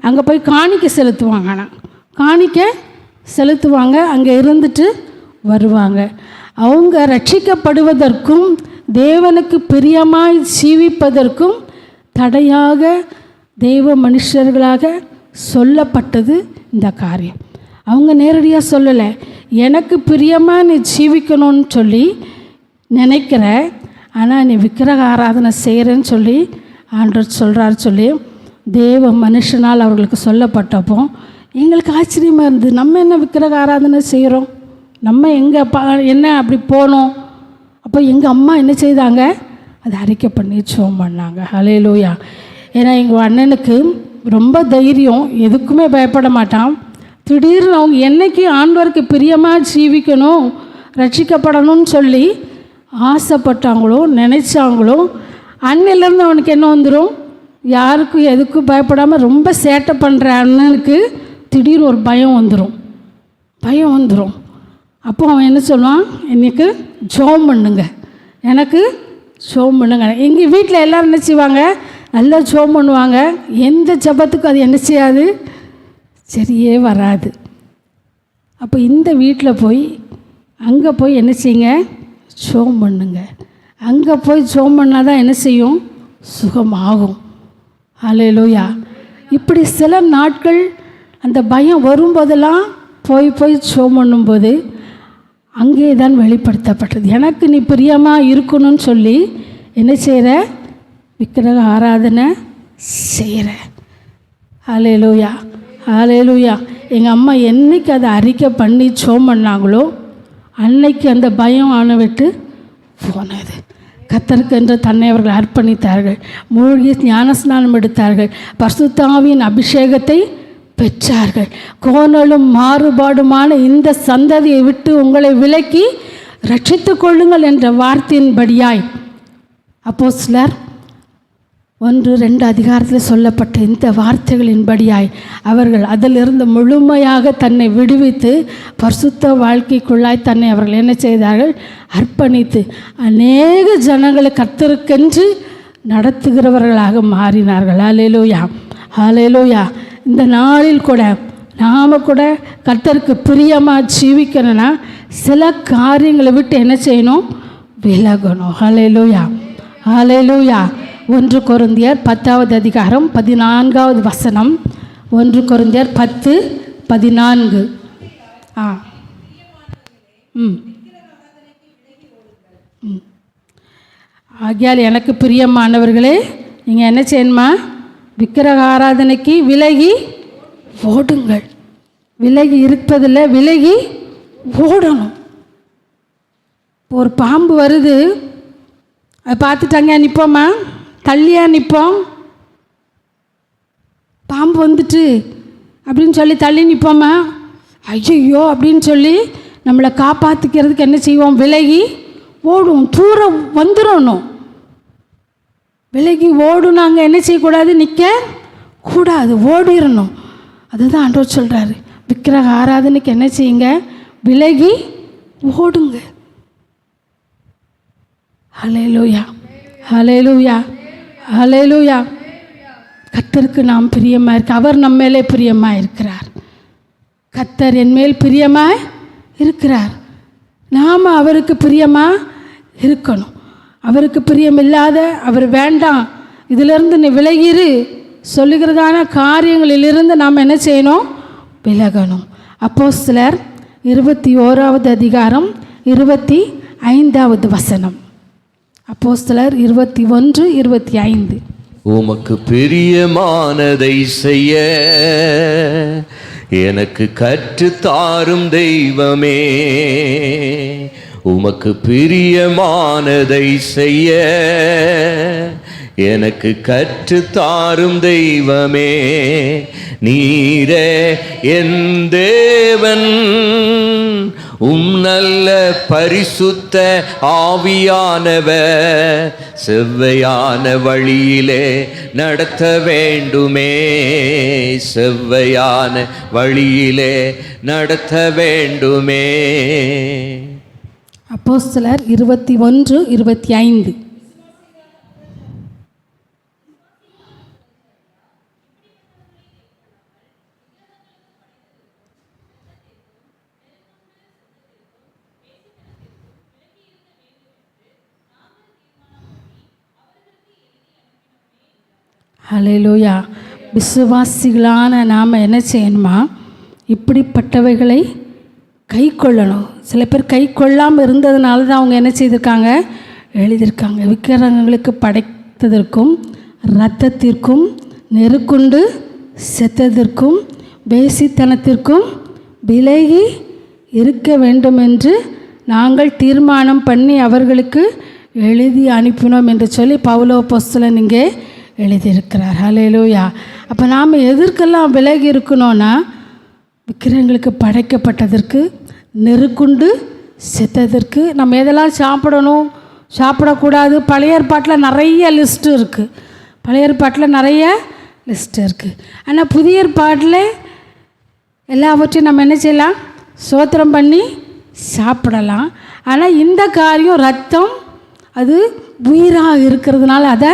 அங்கே போய் காணிக்கை செலுத்துவாங்க. ஆனால் காணிக்கை செலுத்துவாங்க, அங்கே இருந்துட்டு வருவாங்க. அவங்க ரட்சிக்கப்படுவதற்கும் தேவனுக்கு பிரியமாய் ஜீவிப்பதற்கும் தடையாக தெய்வ மனுஷர்களாக சொல்லப்பட்டது இந்த காரியம். அவங்க நேரடியாக சொல்லலை, எனக்கு பிரியமாக நீ ஜீவிக்கணும்னு சொல்லி நினைக்கிற, ஆனால் நீ விக்கிரக ஆராதனை செய்கிறேன்னு சொல்லி ஆண்டவர் சொல்கிறாரு சொல்லி தேவ மனுஷனால் அவர்களுக்கு சொல்லப்பட்டப்போ எங்களுக்கு ஆச்சரியமாக இருந்தது. நம்ம என்ன விக்கிரக ஆராதனை செய்கிறோம், நம்ம எங்கே என்ன அப்படி போனோம். அப்போ எங்கள் அம்மா என்ன செய்தாங்க, அதை அறிக்கை பண்ணி ஜெபம் பண்ணாங்க. ஹல்லேலூயா. ஏன்னா எங்கள் அண்ணனுக்கு ரொம்ப தைரியம், எதுக்குமே பயப்பட மாட்டான். திடீர்னு அவங்க என்றைக்கு ஆண்டவருக்கு பிரியமாக ஜீவிக்கணும், ரட்சிக்கப்படணும்னு சொல்லி ஆசைப்பட்டாங்களோ நினச்சாங்களோ அன்னிலேருந்து அவனுக்கு என்ன வந்துடும், யாருக்கும் எதுக்கும் பயப்படாமல் ரொம்ப சேட்டை பண்ணுற அண்ணனுக்கு திடீர்னு ஒரு பயம் வந்துடும். அப்போ அவன் என்ன சொல்லுவான், எனக்கு ஜெபம் பண்ணுங்க, எனக்கு ஜெபம் பண்ணுங்க. எங்கள் வீட்டில் எல்லோரும் என்ன செய்வாங்க, நல்லா ஜெபம் பண்ணுவாங்க. எந்த ஜெபத்துக்கும் அது என்ன செய்யாது, சரியே வராது. அப்போ இந்த வீட்டில் போய் அங்கே போய் என்ன செய்யுங்க, ஜெபம் பண்ணுங்க. அங்கே போய் ஜெபம் பண்ணால் தான் என்ன செய்யும், சுகமாகும். ஹல்லேலூயா. இப்படி சில நாட்கள் அந்த பயம் வரும்போதெல்லாம் போய் ஜெபம் பண்ணும்போது அங்கே தான் வெளிப்படுத்தப்பட்டது. எனக்கு நீ பிரியமாக இருக்கணும்னு சொல்லி என்ன செய்கிற, விக்கிரக ஆராதனை செய்கிற. ஹல்லேலூயா, ஹல்லேலூயா. எங்கள் அம்மா என்னைக்கு அதை அறிக்கை பண்ணி ஜெபம் பண்ணாங்களோ அன்னைக்கு அந்த பயம் அவனை விட்டு போனது. கர்த்தருக்கு என்று தன்னை அவர்கள் அர்ப்பணித்தார்கள், மூழ்கி ஞானஸ்நானம் எடுத்தார்கள், பரிசுத்த ஆவியின் அபிஷேகத்தை பெற்றார்கள். கோணலும் மாறுபாடுமான இந்த சந்ததியை விட்டு உங்களை விலக்கி ரட்சித்து கொள்ளுங்கள் என்ற வார்த்தையின்படியாய் அப்போஸ்தலர் 1-2 அதிகாரத்தில் சொல்லப்பட்ட இந்த வார்த்தைகளின்படியாய் அவர்கள் அதிலிருந்து முழுமையாக தன்னை விடுவித்து பரிசுத்த வாழ்க்கைக்குள்ளாய் தன்னை அவர்கள் என்ன செய்தார்கள், அர்ப்பணித்து அநேக ஜனங்களை கர்த்தருக்கென்று நடத்துகிறவர்களாக மாறினார்கள். ஹல்லேலூயா, ஹல்லேலூயா. இந்த நாளில் கூட நாம் கூட கர்த்தருக்கு பிரியமாக ஜீவிக்கணும்னா சில காரியங்களை விட்டு என்ன செய்யணும், விலகணும். ஹல்லேலூயா, ஹல்லேலூயா. 1 கொரிந்தியர் 10வது அதிகாரம் 14வது வசனம். 1 கொரிந்தியர் 10:14. ஆகையால் எனக்கு பிரியமானவர்களே, நீங்கள் என்ன செய்யணுமா, விக்கிரக ஆராதனைக்கு விலகி ஓடுங்கள். விலகி இருப்பதில்லை, விலகி ஓடணும். ஒரு பாம்பு வருது, அதை பார்த்துட்டாங்க, நிற்போமா, தள்ளியாக நிற்போம். பாம்பு வந்துட்டு அப்படின்னு சொல்லி தள்ளி நிற்போமா, ஐயோ அப்படின்னு சொல்லி நம்மளை காப்பாற்றிக்கிறதுக்கு என்ன செய்வோம், விலகி ஓடுவோம். தூரம் வந்துடணும், விலகி ஓடுனாங்க. என்ன செய்யக்கூடாது, நிற்க கூடாது, ஓடிடணும். அதுதான் ஆண்டவர் சொல்கிறாரு, விக்கிரக ஆராதனைக்கு என்ன செய்யுங்க, விலகி ஓடுங்க. ஹல்லேலூயா, ஹல்லேலூயா, ஹல்லேலூயா. கர்த்தருக்கு நாம் பிரியமாக இருக்க, அவர் நம்ம மேலே பிரியமாக இருக்கிறார். கர்த்தர் என் மேல் பிரியமாக இருக்கிறார். நாம் அவருக்கு பிரியமாக இருக்கணும். அவருக்கு பிரியமில்லாத, அவர் வேண்டாம், இதிலிருந்து நீ விலகிரு சொல்லுகிறதான காரியங்களிலிருந்து நாம் என்ன செய்யணும், விலகணும். அப்போஸ்தலர் 21வது அதிகாரம் 25வது வசனம். அப்போஸ்தலர் 21:25. உமக்கு பிரியமானதை செய்ய எனக்கு கற்றுத்தாரும் தெய்வமே, உமக்கு பிரியமானதை செய்ய எனக்கு கற்றுத்தாரும் தெய்வமே. நீரே என் தேவன், நல்ல பரிசுத்த ஆவியானவர் செவ்வையான வழியிலே நடத்த வேண்டுமே. செவ்வையான வழியிலே நடத்த வேண்டுமே. அப்போஸ்தலர் 21:25. ஹல்லேலூயா. விசுவாசிகளான நாம் என்ன செய்யணுமா? இப்படிப்பட்டவைகளை கை கொள்ளணும். சில பேர் கை கொள்ளாமல் இருந்ததுனால தான் அவங்க என்ன செய்திருக்காங்க, எழுதியிருக்காங்க. விக்கிரகங்களுக்கு படைத்ததற்கும் இரத்தத்திற்கும் நெருக்குண்டு செத்ததற்கும் வேசித்தனத்திற்கும் விலகி இருக்க வேண்டும் என்று நாங்கள் தீர்மானம் பண்ணி அவர்களுக்கு எழுதி அனுப்பினோம் என்று சொல்லி பவுல் அப்போஸ்தலன் இங்கே எழுதியிருக்கிறார். ஹல்லேலூயா. அப்போ நாம் எதற்கெல்லாம் விலகி இருக்கணும்னா, விக்கிரகங்களுக்கு படைக்கப்பட்டதற்கு, நெருக்குண்டு செத்ததற்கு. நம்ம எதெல்லாம் சாப்பிடணும், சாப்பிடக்கூடாது, பழைய ஏற்பாட்டில் நிறைய லிஸ்ட்டு இருக்குது. பழைய ஏற்பாட்டில் நிறைய லிஸ்ட்டு இருக்குது. ஆனால் புதிய ஏற்பாட்டில் எல்லாவற்றையும் நம்ம என்ன செய்யலாம், ஸ்தோத்திரம் பண்ணி சாப்பிடலாம். ஆனால் இந்த காரியம் ரத்தம் அது உயிராக இருக்கிறதுனால அதை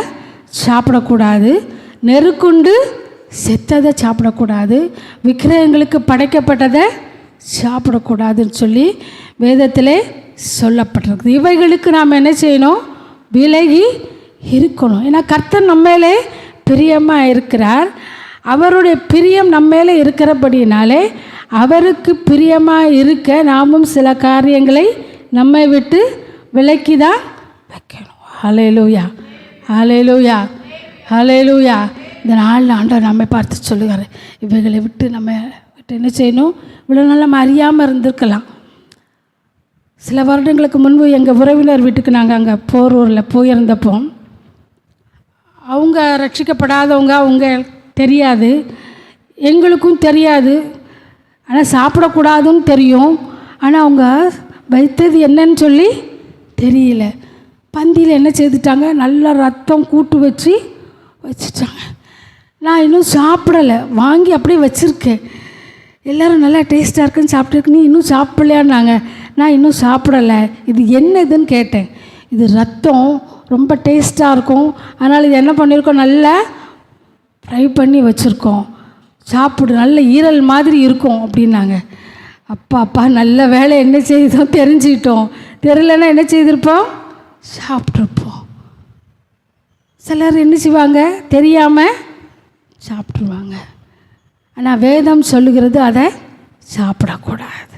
சாப்பிடக்கூடாது. நெருக்குண்டு செத்ததை சாப்பிடக்கூடாது. விக்கிரகங்களுக்கு படைக்கப்பட்டதை சாப்பிடக்கூடாதுன்னு சொல்லி வேதத்திலே சொல்லப்பட்டிருக்கு. இவைகளுக்கு நாம் என்ன செய்யணும், விலகி இருக்கணும். ஏன்னா கர்த்தர் நம்மேலே பிரியமாக இருக்கிறார். அவருடைய பிரியம் நம்மேலே இருக்கிறபடினாலே அவருக்கு பிரியமாக இருக்க நாமும் சில காரியங்களை நம்மை விட்டு விலக்கி தான் வைக்கணும். ஹல்லேலூயா, ஹல்லேலூயா, ஹல்லேலூயா. இந்த நாளில் ஆண்டவர் நம்மை பார்த்து சொல்லுவார், இவைகளை விட்டு நம்ம விட்டு என்ன செய்யணும். இவ்வளோ நாள் நம்ம அறியாமல் இருந்திருக்கலாம். சில வருடங்களுக்கு முன்பு எங்கள் உறவினர் வீட்டுக்கு நாங்கள் அங்கே போரூரில் போயிருந்தப்போ, அவங்க ரட்சிக்கப்படாதவங்க, அவங்க தெரியாது, எங்களுக்கும் தெரியாது. ஆனால் சாப்பிடக்கூடாதுன்னு தெரியும். ஆனால் அவங்க வைத்தது என்னன்னு சொல்லி தெரியல. பந்தியில் என்ன செய்துட்டாங்க, நல்ல ரத்தம் கூட்டு வச்சுட்டாங்க. நான் இன்னும் சாப்பிடலை, வாங்கி அப்படியே வச்சுருக்கேன். எல்லோரும் நல்லா டேஸ்ட்டாக இருக்குன்னு சாப்பிட்டுருக்கு, நீ இன்னும் சாப்பிடலையான்னாங்க. நான் இன்னும் சாப்பிடலை. இது என்ன இதுன்னு கேட்டேன். இது ரத்தம் ரொம்ப டேஸ்ட்டாக இருக்கும், அதனால் இது என்ன பண்ணியிருக்கோம், நல்லா ஃப்ரை பண்ணி வச்சுருக்கோம், சாப்பிடு, நல்ல ஈரல் மாதிரி இருக்கும் அப்படின்னாங்க. அப்பா நல்ல வேலை, என்ன செய்தோம் தெரிஞ்சுக்கிட்டோம். தெரியலன்னா என்ன செய்திருப்போம், சாப்பிட்ருப்போம். சிலர் என்ன செய்வாங்க, தெரியாமல் சாப்பிட்ருவாங்க. ஆனால் வேதம் சொல்லுகிறது அதை சாப்பிடக்கூடாது.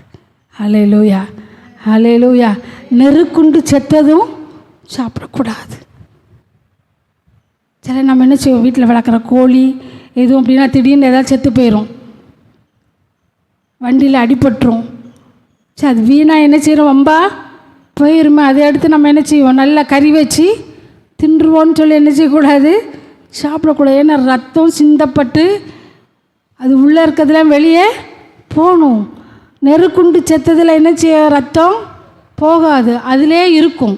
ஹல்லேலூயா, ஹல்லேலூயா. நெருக்குண்டு செத்ததும் சாப்பிடக்கூடாது. சில நம்ம என்ன செய்வோம், வீட்டில் வளர்க்குற கோழி எதுவும் அப்படின்னா திடீர்னு ஏதாவது செத்து போயிடும், வண்டியில் அடிபட்டுரும். சரி, அது வீணாக என்ன செய்கிறோம், வம்பா போயிருமே. அதை எடுத்து நம்ம என்ன செய்வோம், நல்லா கறி வச்சு தின்றுவோன்னு சொல்லி என்ன செய்யக்கூடாது, சாப்பிடக்கூடாது. ஏன்னா ரத்தம் சிந்தப்பட்டு அது உள்ளே இருக்கிறதுலாம் வெளியே போகணும். நெருக்குண்டு செத்ததில் என்ன செய்ய, ரத்தம் போகாது, அதிலே இருக்கும்.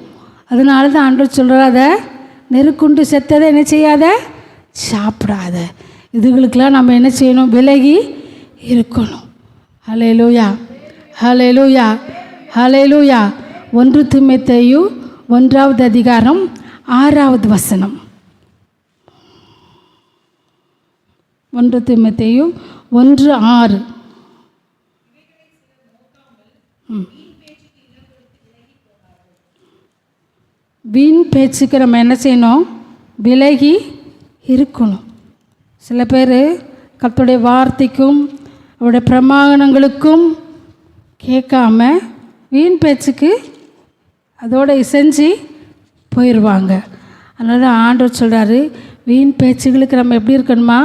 அதனால தான் ஆண்டவர் சொல்கிறார், அதை நெருக்குண்டு செத்ததை என்ன செய்யாத, சாப்பிடாத. இதுகளுக்கெல்லாம் நம்ம என்ன செய்யணும், விலகி இருக்கணும். ஹல்லேலூயா, ஹல்லேலூயா, ஹல்லேலூயா. 1 தீமோத்தேயு 1வது அதிகாரம் 6வது வசனம். 1 தீமோத்தேயு 1:6. வீண் பேச்சுக்கு நம்ம என்ன செய்யணும், விலகி இருக்கணும். சில பேர் கர்த்தருடைய வார்த்தைக்கும் அவருடைய பிரமாணங்களுக்கும் கேட்காம வீண் பேச்சுக்கு அதோடு இசைஞ்சு போயிடுவாங்க. அதனால ஆண்டவர் சொல்கிறாரு, வீண் பேச்சுகளுக்கு நம்ம எப்படி இருக்கணுமா,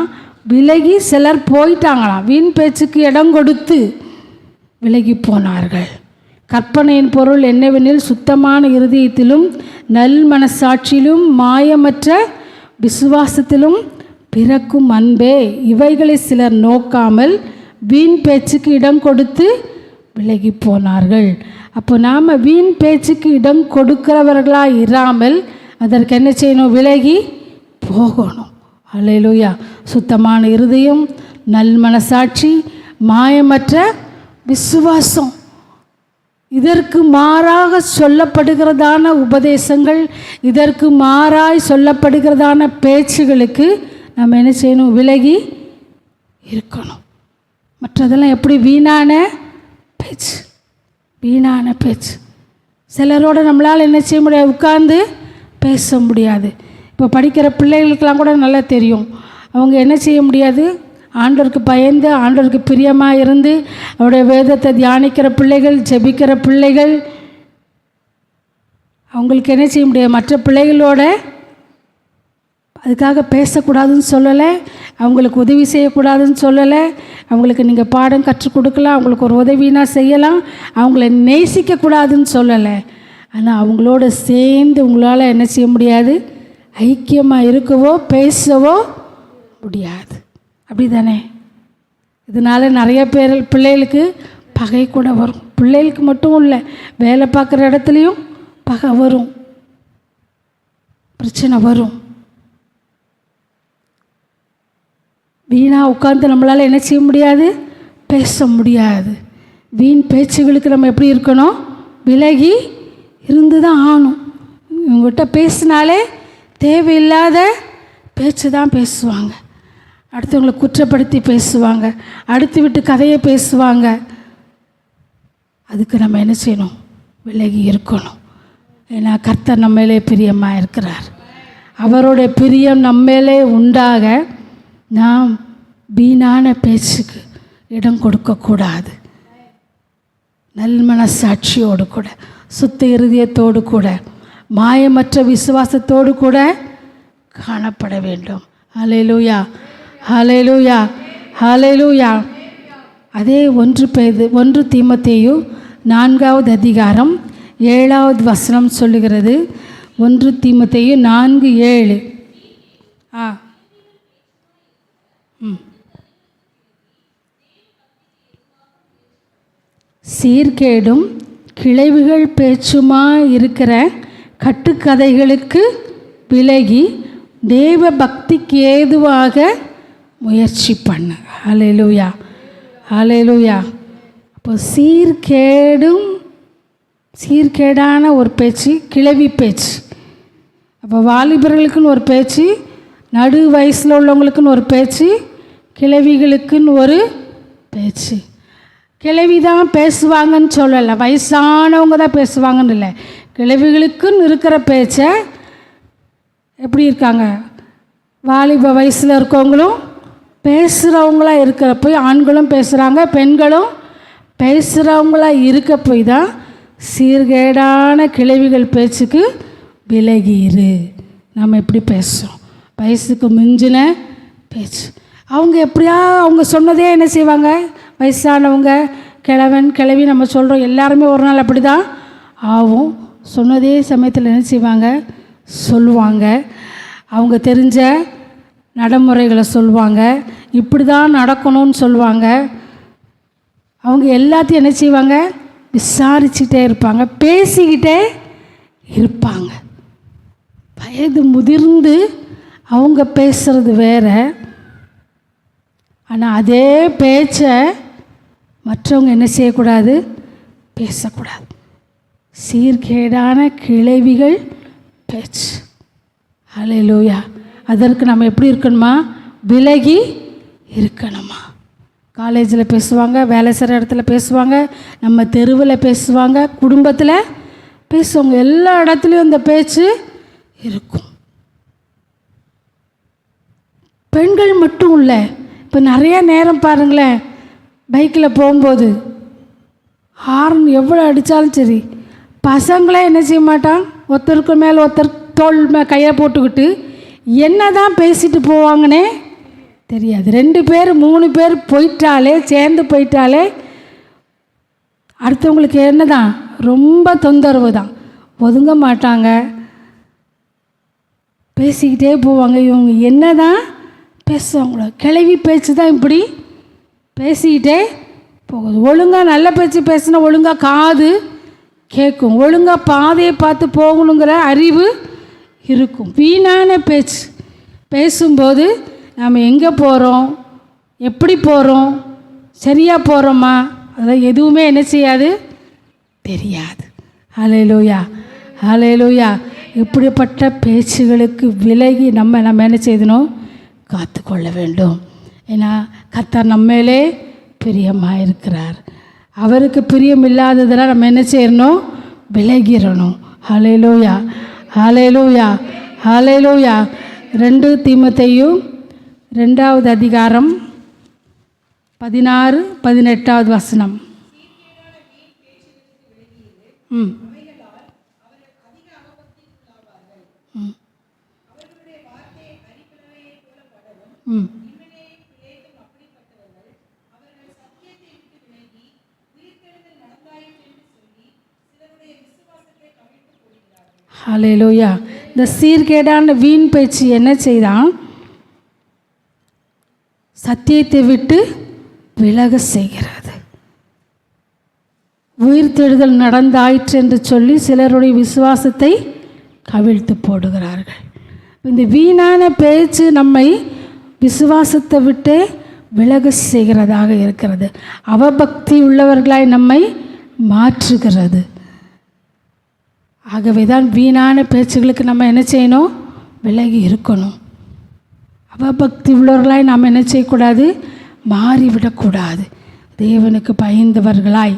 விலகி. சிலர் போயிட்டாங்களாம், வீண் பேச்சுக்கு இடம் கொடுத்து விலகி போனார்கள். கற்பனையின் பொருள் என்னவெனில் சுத்தமான இருதயத்திலும் நல் மனசாட்சியிலும் மாயமற்ற விசுவாசத்திலும் பிறக்கும் அன்பே. இவைகளை சிலர் நோக்காமல் வீண் பேச்சுக்கு இடம் கொடுத்து விலகி போனார்கள். அப்போ நாம் வீண் பேச்சுக்கு இடம் கொடுக்கிறவர்களாக இராமல் அதற்கு என்ன செய்யணும்? விலகி போகணும். அல்லேலூயா. சுத்தமான இருதயம், நல் மனசாட்சி, மாயமற்ற விசுவாசம், இதற்கு மாறாக சொல்லப்படுகிறதான உபதேசங்கள், இதற்கு மாறாய் சொல்லப்படுகிறதான பேச்சுகளுக்கு நம்ம என்ன செய்யணும்? விலகி இருக்கணும். மற்றதெல்லாம் எப்படி? வீணான பேச்சு, வீணான பேச்சு. சிலரோடு நம்மளால் என்ன செய்ய முடியாது? உட்கார்ந்து பேச முடியாது. இப்போ படிக்கிற பிள்ளைகளுக்கெல்லாம் கூட நல்லா தெரியும். அவங்க என்ன செய்ய முடியாது? ஆண்டவருக்கு பயந்து, ஆண்டவருக்கு பிரியமாக இருந்து, அவருடைய வேதத்தை தியானிக்கிற பிள்ளைகள், ஜெபிக்கிற பிள்ளைகள், அவங்களுக்கு என்ன செய்ய முடியாது? மற்ற பிள்ளைகளோட அதுக்காக பேசக்கூடாதுன்னு சொல்லலை, அவங்களுக்கு உதவி செய்யக்கூடாதுன்னு சொல்லலை, அவங்களுக்கு நீங்கள் பாடம் கற்றுக் கொடுக்கலாம், அவங்களுக்கு ஒரு உதவினா செய்யலாம், அவங்கள நேசிக்கக்கூடாதுன்னு சொல்லலை. ஆனால் அவங்களோட சேர்ந்து உங்களால் என்ன செய்ய முடியாது? ஐக்கியமாக இருக்கவோ பேசவோ முடியாது. அப்படி தானே? இதனால் நிறைய பேர் பிள்ளைகளுக்கு பகை கூட வரும். பிள்ளைகளுக்கு மட்டும் இல்லை, வேலை பார்க்குற இடத்துலையும் பகை வரும், பிரச்சனை வரும். வீணாக உட்காந்து நம்மளால் என்ன செய்ய முடியாது? பேச முடியாது. வீண் பேச்சுகளுக்கு நம்ம எப்படி இருக்கணும்? விலகி இருந்து தான் ஆகணும். இவங்ககிட்ட பேசினாலே தேவையில்லாத பேச்சு தான் பேசுவாங்க, அடுத்தவங்களை குற்றப்படுத்தி பேசுவாங்க, அடுத்து விட்டு கதையை பேசுவாங்க. அதுக்கு நம்ம என்ன செய்யணும்? விலகி இருக்கணும். ஏன்னா கர்த்தர் நம்ம மேலே பிரியமாக இருக்கிறார். அவருடைய பிரியம் நம்ம மேலே உண்டாக நாம் வீணான பேச்சுக்கு இடம் கொடுக்கக்கூடாது. நல் மனசாட்சியோடு கூட, சுத்த இருதயத்தோடு கூட, மாயமற்ற விசுவாசத்தோடு கூட காணப்பட வேண்டும். ஹல்லேலூயா, ஹல்லேலூயா, ஹல்லேலூயா. அதே 1 தீமோத்தேயு 4வது அதிகாரம் 7வது வசனம் சொல்லுகிறது. 1 தீமோத்தேயு 4:7. சீர்கேடும் கிளைவுகள் பேச்சுமாய் இருக்கிற கட்டுக்கதைகளுக்கு விலகி தேவ பக்திக்கு ஏதுவாக முயற்சி பண்ண. ஹல்லேலூயா, ஹல்லேலூயா. அப்போ சீர்கேடான ஒரு பேச்சு, கிளவி பேச்சு. அப்போ வாலிபர்களுக்குன்னு ஒரு பேச்சு, நடு வயசில் உள்ளவங்களுக்குன்னு ஒரு பேச்சு, கிழவிகளுக்குன்னு ஒரு பேச்சு. கிழவி தான் பேசுவாங்கன்னு சொல்லலை, வயசானவங்க தான் பேசுவாங்கன்னு இல்லை. கிழவிகளுக்குன்னு இருக்கிற பேச்சை எப்படி இருக்காங்க? வாலிப வயசில் இருக்கவங்களும் பேசுகிறவங்களாக இருக்கிற போய் ஆண்களும் பேசுகிறாங்க, பெண்களும் பேசுகிறவங்களாக இருக்க போய் தான் சீர்கேடான கிழவிகள் பேச்சுக்கு விலகிரு. நம்ம எப்படி பேசுகிறோம்? வயசுக்கு மிஞ்சின பேச்சு. அவங்க எப்படியா அவங்க சொன்னதே என்ன செய்வாங்க? வயசானவங்க, கிழவன் கிழவி நம்ம சொல்கிறோம், எல்லாருமே ஒரு நாள் அப்படி தான் ஆகும். சொன்னதே சமயத்தில் என்ன செய்வாங்க? சொல்லுவாங்க. அவங்க தெரிஞ்ச நடைமுறைகளை சொல்லுவாங்க, இப்படி தான் நடக்கணும்னு சொல்லுவாங்க. அவங்க எல்லாத்தையும் என்ன செய்வாங்க? விசாரிச்சுட்டே இருப்பாங்க, பேசிக்கிட்டே இருப்பாங்க. வயது முதிர்ந்து அவங்க பேசுகிறது வேறு, ஆனால் அதே பேச்சை மற்றவங்க என்ன செய்யக்கூடாது? பேசக்கூடாது. சீர்கேடான கிழவிகள் பேச்சு. ஹல்லேலூயா. அதற்கு நம்ம எப்படி இருக்கணுமா? விலகி இருக்கணுமா? காலேஜில் பேசுவாங்க, வேலை செய்கிற இடத்துல பேசுவாங்க, நம்ம தெருவில் பேசுவாங்க, குடும்பத்தில் பேசுவாங்க, எல்லா இடத்துலையும் இந்த பேச்சு இருக்கும். பெண்கள் மட்டும் இல்லை, இப்போ நிறைய நேரம் பாருங்களேன், பைக்கில் போகும்போது ஹார்ன் எவ்வளோ அடித்தாலும் சரி, பசங்களே என்ன செய்ய மாட்டான்? ஒருத்தருக்கு மேலே ஒருத்தர் தோள் கையை போட்டுக்கிட்டு என்ன தான் பேசிட்டு போவாங்கன்னே தெரியாது. 2 பேர் 3 பேர் போயிட்டாலே, சேர்ந்து போயிட்டாலே அடுத்தவங்களுக்கு என்ன தான், ரொம்ப தொந்தரவு தான், ஒதுங்க மாட்டாங்க, பேசிக்கிட்டே போவாங்க. இவங்க என்ன தான் பேசுவாங்களோ, கிளவி பேச்சு தான் இப்படி பேசிக்கிட்டே போகுது. ஒழுங்காக நல்ல பேச்சு பேசினா ஒழுங்காக காது கேட்கும், ஒழுங்காக பாதையை பார்த்து போகணுங்கிற அறிவு இருக்கும். வீணான பேச்சு பேசும்போது நாம் எங்கே போகிறோம், எப்படி போகிறோம், சரியாக போகிறோமா, அதெல்லாம் எதுவுமே என்ன செய்யாது, தெரியாது. ஹல்லேலூயா, ஹல்லேலூயா. இப்படிப்பட்ட பேச்சுகளுக்கு விலகி நம்ம என்ன செய்யணும், காத்து கொள்ள வேண்டும். ஏன்னா கர்த்தர் நம்மளே பிரியமாக இருக்கிறார். அவருக்கு பிரியம் இல்லாததெல்லாம் நம்ம என்ன செய்யணும், விலகிடணும். ஹல்லேலூயா, ஹல்லேலூயா, ஹல்லேலூயா. 2 தீமோத்தேயு 2வது அதிகாரம் 16-18 வசனம். ம் ம் ஹல்லேலூயா. இந்த சீர்கேடான வீண் பேச்சு என்ன செய்தான், சத்தியத்தை விட்டு விலக செய்கிறது. உயிர்த்தெழுதல் நடந்தாயிற்று என்று சொல்லி சிலருடைய விசுவாசத்தை கவிழ்த்து போடுகிறார்கள். இந்த வீணான பேச்சு நம்மை விசுவாசத்தை விட்டு விலக செய்கிறதாக இருக்கிறது. அவபக்தி உள்ளவர்களாய் நம்மை மாற்றுகிறது. ஆகவே தான் வீணான பேச்சுகளுக்கு நம்ம என்ன செய்யணும், விலகி இருக்கணும். அவபக்தி உள்ளவர்களாய் நாம் என்ன செய்யக்கூடாது, மாறிவிடக்கூடாது. தேவனுக்கு பயந்தவர்களாய்,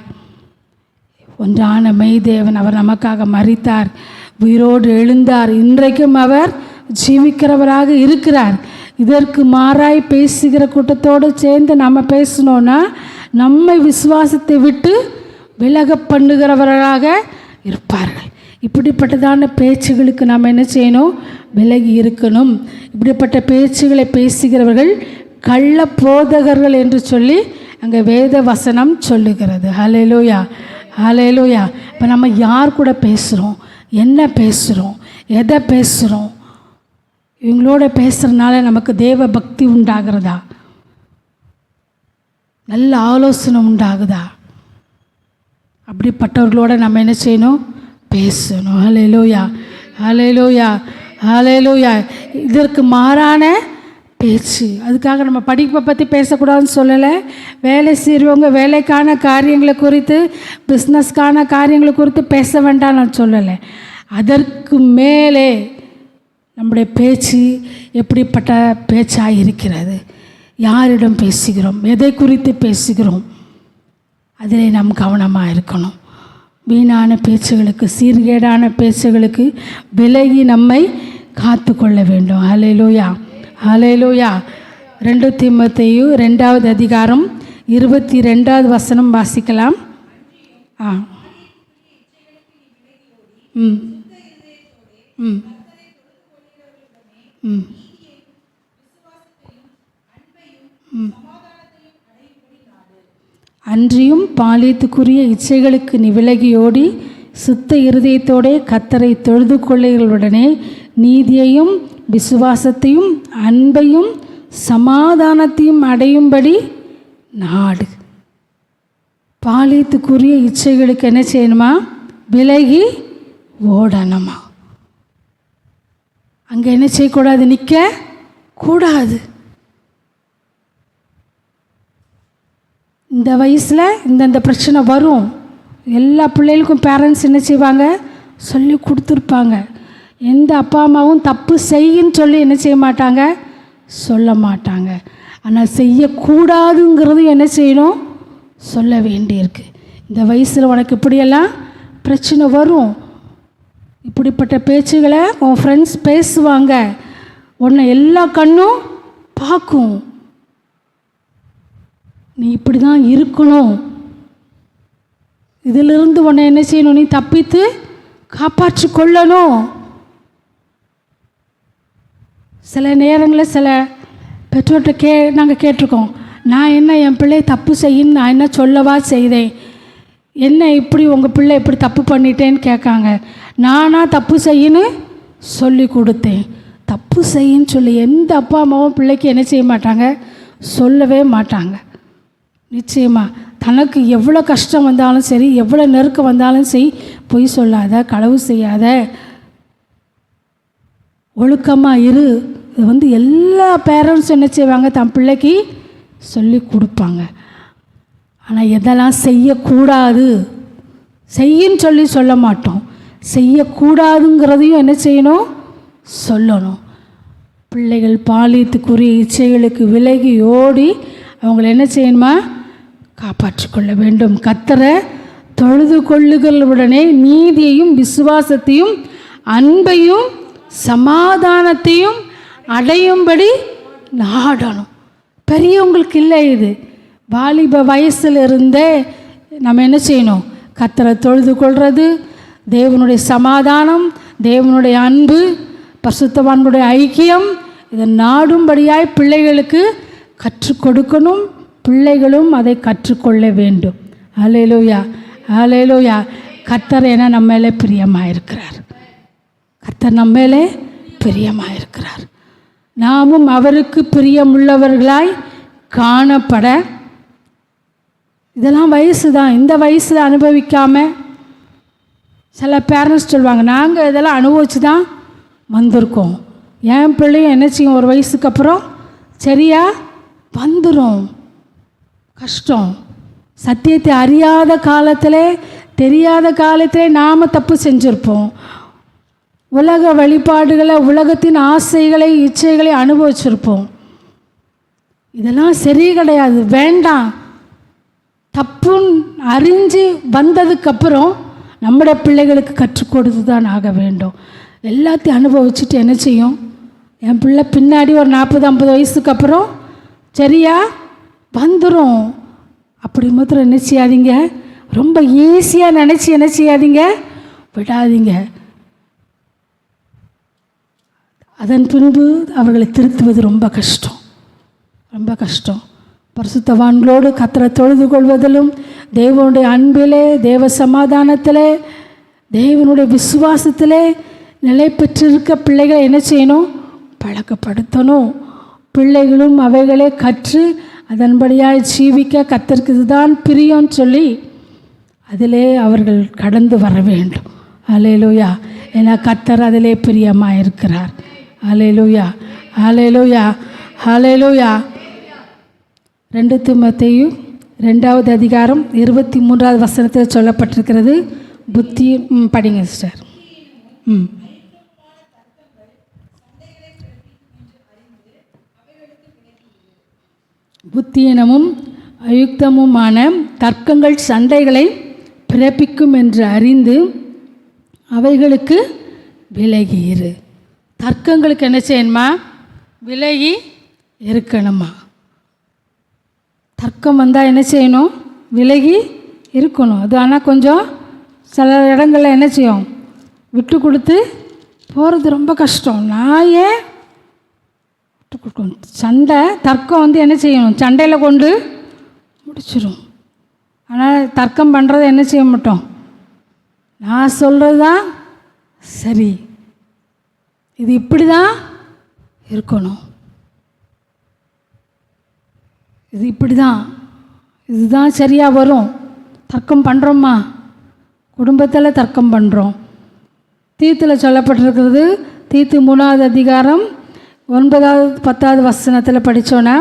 ஒன்றான மெய்தேவன் அவர் நமக்காக மரித்தார், உயிரோடு எழுந்தார், இன்றைக்கும் அவர் ஜீவிக்கிறவராக இருக்கிறார். இதற்கு மாறாய் பேசுகிற கூட்டத்தோடு சேர்ந்து நம்ம பேசணுன்னா நம்மை விசுவாசத்தை விட்டு விலக பண்ணுகிறவர்களாக இருப்பார்கள். இப்படிப்பட்டதான பேச்சுகளுக்கு நாம் என்ன செய்யணும், விலகி இருக்கணும். இப்படிப்பட்ட பேச்சுகளை பேசுகிறவர்கள் கள்ள போதகர்கள் என்று சொல்லி அங்கே வேத வசனம் சொல்லுகிறது. ஹல்லேலூயா, ஹல்லேலூயா. இப்போ நம்ம யார் கூட பேசுகிறோம், என்ன பேசுகிறோம், எதை பேசுகிறோம், இவங்களோட பேசுகிறதுனால நமக்கு தேவ பக்தி உண்டாகிறதா, நல்ல ஆலோசனை உண்டாகுதா, அப்படிப்பட்டவர்களோட நம்ம என்ன செய்யணும், பேசணும். ஹல்லேலூயா, ஹல்லேலூயா, ஹல்லேலூயா. இதற்கு மாறான பேச்சு, அதுக்காக நம்ம படிப்பை பற்றி பேசக்கூடாதுன்னு சொல்லலை. வேலை செய்கிறவங்க வேலைக்கான காரியங்களை குறித்து, பிஸ்னஸ்க்கான காரியங்களை குறித்து பேச வேண்டாம் நான் சொல்லலை. அதற்கு மேலே நம்முடைய பேச்சு எப்படிப்பட்ட பேச்சாக இருக்கிறது, யாரிடம் பேசுகிறோம், எதை குறித்து பேசுகிறோம், அதிலே நாம் கவனமாக இருக்கணும். வீணான பேச்சுகளுக்கு, சீர்கேடான பேச்சுகளுக்கு விலகி நம்மை காத்து கொள்ள வேண்டும். ஹல்லேலூயா, ஹல்லேலூயா. 2 தீமோத்தேயு 2வது அதிகாரம் 22வது வசனம் வாசிக்கலாம். ம் ம் ம் அன்றியும் பாலியத்துக்குரிய இச்சைகளுக்கு நீ விலகியோடி சுத்த இருதயத்தோடே கர்த்தரை தொழுது கொள்ளுகளுடனே நீதியையும் விசுவாசத்தையும் அன்பையும் சமாதானத்தையும் அடையும்படி நாடு. பாலியத்துக்குரிய இச்சைகளுக்கு என்ன செய்யணுமா, விலகி ஓடணுமா. அங்கே என்ன செய்யக்கூடாது, நிற்க கூடாது. இந்த வயசில் இந்தந்த பிரச்சனை வரும், எல்லா பிள்ளைகளுக்கும் பேரண்ட்ஸ் என்ன செய்வாங்க, சொல்லி கொடுத்துருப்பாங்க. எந்த அப்பா அம்மாவும் தப்பு செய்யின்னு சொல்லி என்ன செய்ய மாட்டாங்க, சொல்ல மாட்டாங்க. ஆனால் செய்யக்கூடாதுங்கிறது என்ன செய்யணும், சொல்ல வேண்டியிருக்கு. இந்த வயசில் உனக்கு இப்படியெல்லாம் பிரச்சனை வரும், இப்படிப்பட்ட பேச்சுகளை உன் ஃப்ரெண்ட்ஸ் பேசுவாங்க, உன்னை எல்லா கண்ணும் பார்க்கும், நீ இப்படி தான் இருக்கணும், இதிலிருந்து உன்னை என்ன செய்யணும், நீ தப்பித்து காப்பாற்றி கொள்ளணும். சில நேரங்களில் சில பெற்றோர்கிட்ட நாங்கள் கேட்டிருக்கோம், நான் என்ன என் பிள்ளை தப்பு செய்யின்னு நான் என்ன சொல்லவா செய்தேன், என்ன இப்படி உங்கள் பிள்ளை இப்படி தப்பு பண்ணிட்டேன்னு கேட்காங்க. நானாக தப்பு செய்யணும் சொல்லி கொடுத்தேன். தப்பு செய்யின்னு சொல்லி எந்த அப்பா அம்மாவும் பிள்ளைக்கு என்ன செய்ய மாட்டாங்க, சொல்லவே மாட்டாங்க. நிச்சயமாக தனக்கு எவ்வளோ கஷ்டம் வந்தாலும் சரி, எவ்வளோ நெருக்கம் வந்தாலும் சரி, பொய் சொல்லாத, களவு செய்யாத, ஒழுக்கமாக இரு. இது எல்லா பேரண்ட்ஸும் என்ன செய்வாங்க, தன் பிள்ளைக்கு சொல்லி கொடுப்பாங்க. ஆனால் எதெல்லாம் செய்யக்கூடாது செய்யின்னு சொல்லி சொல்ல மாட்டோம். செய்யக்கூடாதுங்கிறதையும் என்ன செய்யணும், சொல்லணும். பிள்ளைகள் பாலியத்துக்குரிய இச்சைகளுக்கு விலகி ஓடி அவங்கள என்ன செய்யணுமா, காப்பாற்றிக்கொள்ள வேண்டும். கர்த்தரை தொழுது கொள்ளுகளுடனே நீதியையும் விசுவாசத்தையும் அன்பையும் சமாதானத்தையும் அடையும்படி நாடணும். பெரியவங்களுக்கு இல்லை, இது வாலிப வயசில் இருந்தே நம்ம என்ன செய்யணும், கர்த்தரை தொழுது கொள்வது, தேவனுடைய சமாதானம், தேவனுடைய அன்பு, பரிசுத்தவான்களுடைய ஐக்கியம், இதை நாடும்படியாய் பிள்ளைகளுக்கு கற்றுக் கொடுக்கணும். பிள்ளைகளும் அதை கற்றுக்கொள்ள வேண்டும். ஹல்லேலூயா, ஹல்லேலூயா. கர்த்தர் என நம்ம மேலே பிரியமாக இருக்கிறார். கர்த்தர் நம்ம மேலே பிரியமாக இருக்கிறார். நாமும் அவருக்கு பிரியமுள்ளவர்களாய் காணப்பட, இதெல்லாம் வயசு தான். இந்த வயசில் அனுபவிக்காமல் சில பேரண்ட்ஸ் சொல்லுவாங்க, நாங்கள் இதெல்லாம் அனுபவிச்சு தான் வந்திருக்கோம். என் பிள்ளையும் என்ன செய்யும், ஒரு வயசுக்கு அப்புறம் சரியா வந்துடும். கஷ்டம். சத்தியத்தை அறியாத காலத்தில், தெரியாத காலத்தில் நாம் தப்பு செஞ்சுருப்போம். உலக வழிபாடுகளை, உலகத்தின் ஆசைகளை, இச்சைகளை அனுபவிச்சிருப்போம். இதெல்லாம் சரி கிடையாது, வேண்டாம். தப்புன்னு அறிஞ்சு வந்ததுக்கப்புறம் நம்முடைய பிள்ளைகளுக்கு கற்றுக் கொடுத்து தான் ஆக வேண்டும். எல்லாத்தையும் அனுபவிச்சுட்டு என்ன செய்யும், என் பிள்ளை பின்னாடி ஒரு 40-50 வயசுக்கு அப்புறம் சரியா வந்துடும். அப்படி மாத்திரம் என்ன செய்யாதீங்க, ரொம்ப ஈஸியாக நினச்சி என்ன செய்யாதீங்க, விடாதீங்க. அதன் பின்பு அவர்களை திருத்துவது ரொம்ப கஷ்டம், ரொம்ப கஷ்டம். பரிசுத்தவான்களோடு கர்த்தரை தொழுது கொள்வதிலும், தேவனுடைய அன்பிலே, தேவ சமாதானத்திலே, தேவனுடைய விசுவாசத்திலே நிலை பெற்றிருக்க பிள்ளைகளை என்ன செய்யணும், பழக்கப்படுத்தணும். பிள்ளைகளும் அவைகளை கற்று அதன்படியாக ஜீவிக்க கர்த்தருக்கு இதுதான் பிரியம்னு சொல்லி அதிலே அவர்கள் கடந்து வர வேண்டும். ஹல்லேலூயா. ஏன்னா கர்த்தர் அதிலே பிரியமாக இருக்கிறார். ஹல்லேலூயா, ஹல்லேலூயா, ஹல்லேலூயா. 2 தீமோத்தேயு 2வது அதிகாரம் 23வது வசனத்தில் சொல்லப்பட்டிருக்கிறது. புத்தி படிங்க சிஸ்டர். புத்தியினமும் அயுக்தமுமான தர்க்கங்கள் சண்டைகளை பிறப்பிக்கும் என்று அறிந்து அவைகளுக்கு விலகி இரு. தர்க்கங்களுக்கு என்ன செய்யணுமா, விலகி இருக்கணுமா. தர்க்கம் வந்தால் என்ன செய்யணும், விலகி இருக்கணும். அது ஆனால் கொஞ்சம் சில இடங்களில் என்ன செய்யும், விட்டு கொடுத்து போகிறது ரொம்ப கஷ்டம். நான் ஏன் விட்டு கொடுக்கணும். சண்டை தர்க்கம் என்ன செய்யணும், சண்டையில் கொண்டு முடிச்சிடும். ஆனால் தர்க்கம் பண்ணுறதை என்ன செய்ய மாட்டோம், நான் சொல்கிறது தான் சரி, இது இப்படி தான் இருக்கணும், இது இப்படி தான், இதுதான் சரியாக வரும். தர்க்கம் பண்ணுறோம்மா, குடும்பத்தில் தர்க்கம் பண்ணுறோம். தீத்தில் சொல்லப்பட்டிருக்கிறது. தீத்து 3வது அதிகாரம் 9வது 10வது வசனத்தில் படித்தோன்னா,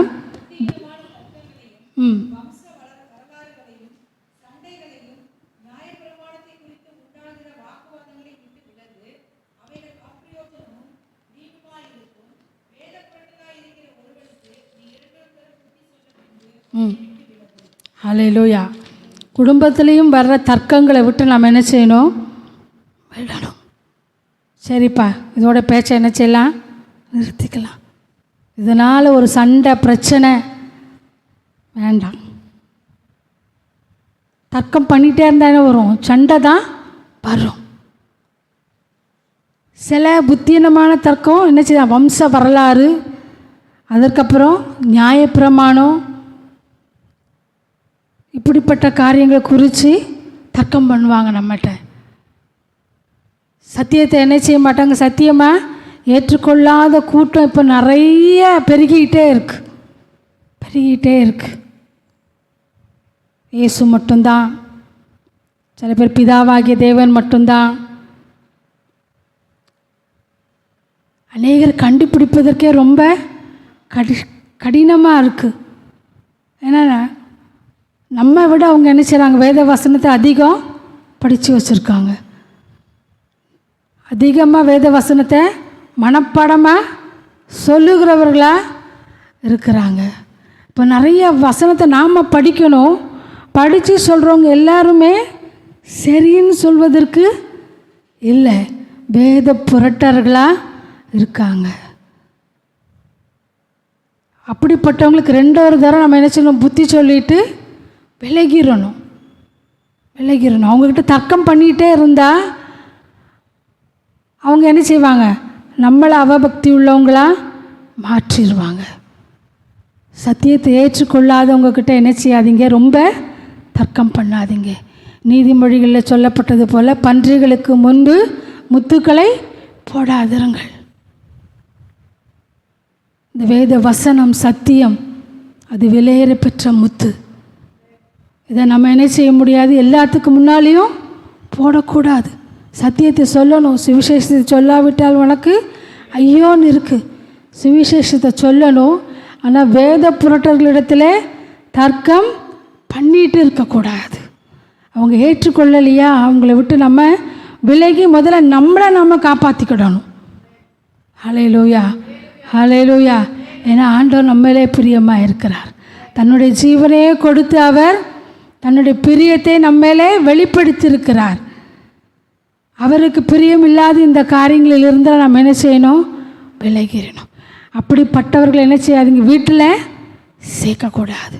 ஹல்லேலூயா. குடும்பத்துலேயும் வர்ற தர்க்கங்களை விட்டு நம்ம என்ன செய்யணும், விடணும். சரிப்பா, இதோட பேச்சை என்ன செய்யலாம், நிறுத்திக்கலாம். இதனால் ஒரு சண்டை பிரச்சனை வேண்டாம். தர்க்கம் பண்ணிகிட்டே இருந்தானே வரும், சண்டை தான் வரும். சில புத்தீனமான தர்க்கம் என்ன செய்ய, வம்ச வரலாறு, அதற்கப்புறம் நியாயப்பிரமாணம், இப்படிப்பட்ட காரியங்களை குறித்து தர்க்கம் பண்ணுவாங்க நம்மகிட்ட. சத்தியத்தை என்ன செய்ய மாட்டாங்க, சத்தியமாக ஏற்றுக்கொள்ளாத கூட்டம் இப்போ நிறைய பெருகிக்கிட்டே இருக்கு. இயேசு மட்டும்தான், சில பேர் பிதாவாகிய தேவன் மட்டும்தான். அநேகர் கண்டுபிடிப்பதற்கே ரொம்ப கடினமாக இருக்குது. ஏன்னா நம்ம விட அவங்க என்ன செய்கிறாங்க, வேத வசனத்தை அதிகம் படித்து வச்சுருக்காங்க, அதிகமாக வேத வசனத்தை மனப்பாடமாக சொல்லுகிறவர்களாக இருக்கிறாங்க. இப்போ நிறைய வசனத்தை நாம் படிக்கணும். படித்து சொல்கிறவங்க எல்லாருமே சரின்னு சொல்வதற்கு இல்லை, வேத புரட்டர்களாக இருக்காங்க. அப்படிப்பட்டவங்களுக்கு ரெண்டாவது தரம் நம்ம என்ன செய்யணும், புத்தி சொல்லிட்டு விலகிடணும். அவங்கக்கிட்ட தர்க்கம் பண்ணிகிட்டே இருந்தால் அவங்க என்ன செய்வாங்க, நம்மளை அவபக்தி உள்ளவங்களாக மாற்றிடுவாங்க. சத்தியத்தை ஏற்றுக்கொள்ளாதவங்கக்கிட்ட என்ன செய்யாதீங்க, ரொம்ப தர்க்கம் பண்ணாதீங்க. நீதிமொழிகளில் சொல்லப்பட்டது போல் பன்றிகளுக்கு முன்பு முத்துக்களை போடாதிருங்கள். இந்த வேத வசனம் சத்தியம், அது விலையேற பெற்ற முத்து. இதை நம்ம என்ன செய்ய முடியாது, எல்லாத்துக்கு முன்னாலேயும் போடக்கூடாது. சத்தியத்தை சொல்லணும். சுவிசேஷத்தை சொல்லாவிட்டால் உனக்கு ஐயோன்னு இருக்குது. சுவிசேஷத்தை சொல்லணும். ஆனால் வேத புரட்டர்களிடத்தில் தர்க்கம் பண்ணிட்டு இருக்கக்கூடாது. அவங்க ஏற்றுக்கொள்ளலையா, அவங்கள விட்டு நம்ம விலகி முதல்ல நம்மளை நம்ம காப்பாற்றிக்கிடணும். ஹல்லேலூயா, ஹல்லேலூயா. ஏன்னா ஆண்டவர் நம்மளே பிரியமாக இருக்கிறார். தன்னுடைய ஜீவனையே கொடுத்து அவர் தன்னுடைய பிரியத்தை நம்மளே வெளிப்படுத்தியிருக்கிறார். அவருக்கு பிரியம் இல்லாத இந்த காரியங்களில் இருந்தால் நம்ம என்ன செய்யணும், விலகிடணும். அப்படிப்பட்டவர்கள் என்ன செய்யாதீங்க, வீட்டில் சேர்க்கக்கூடாது.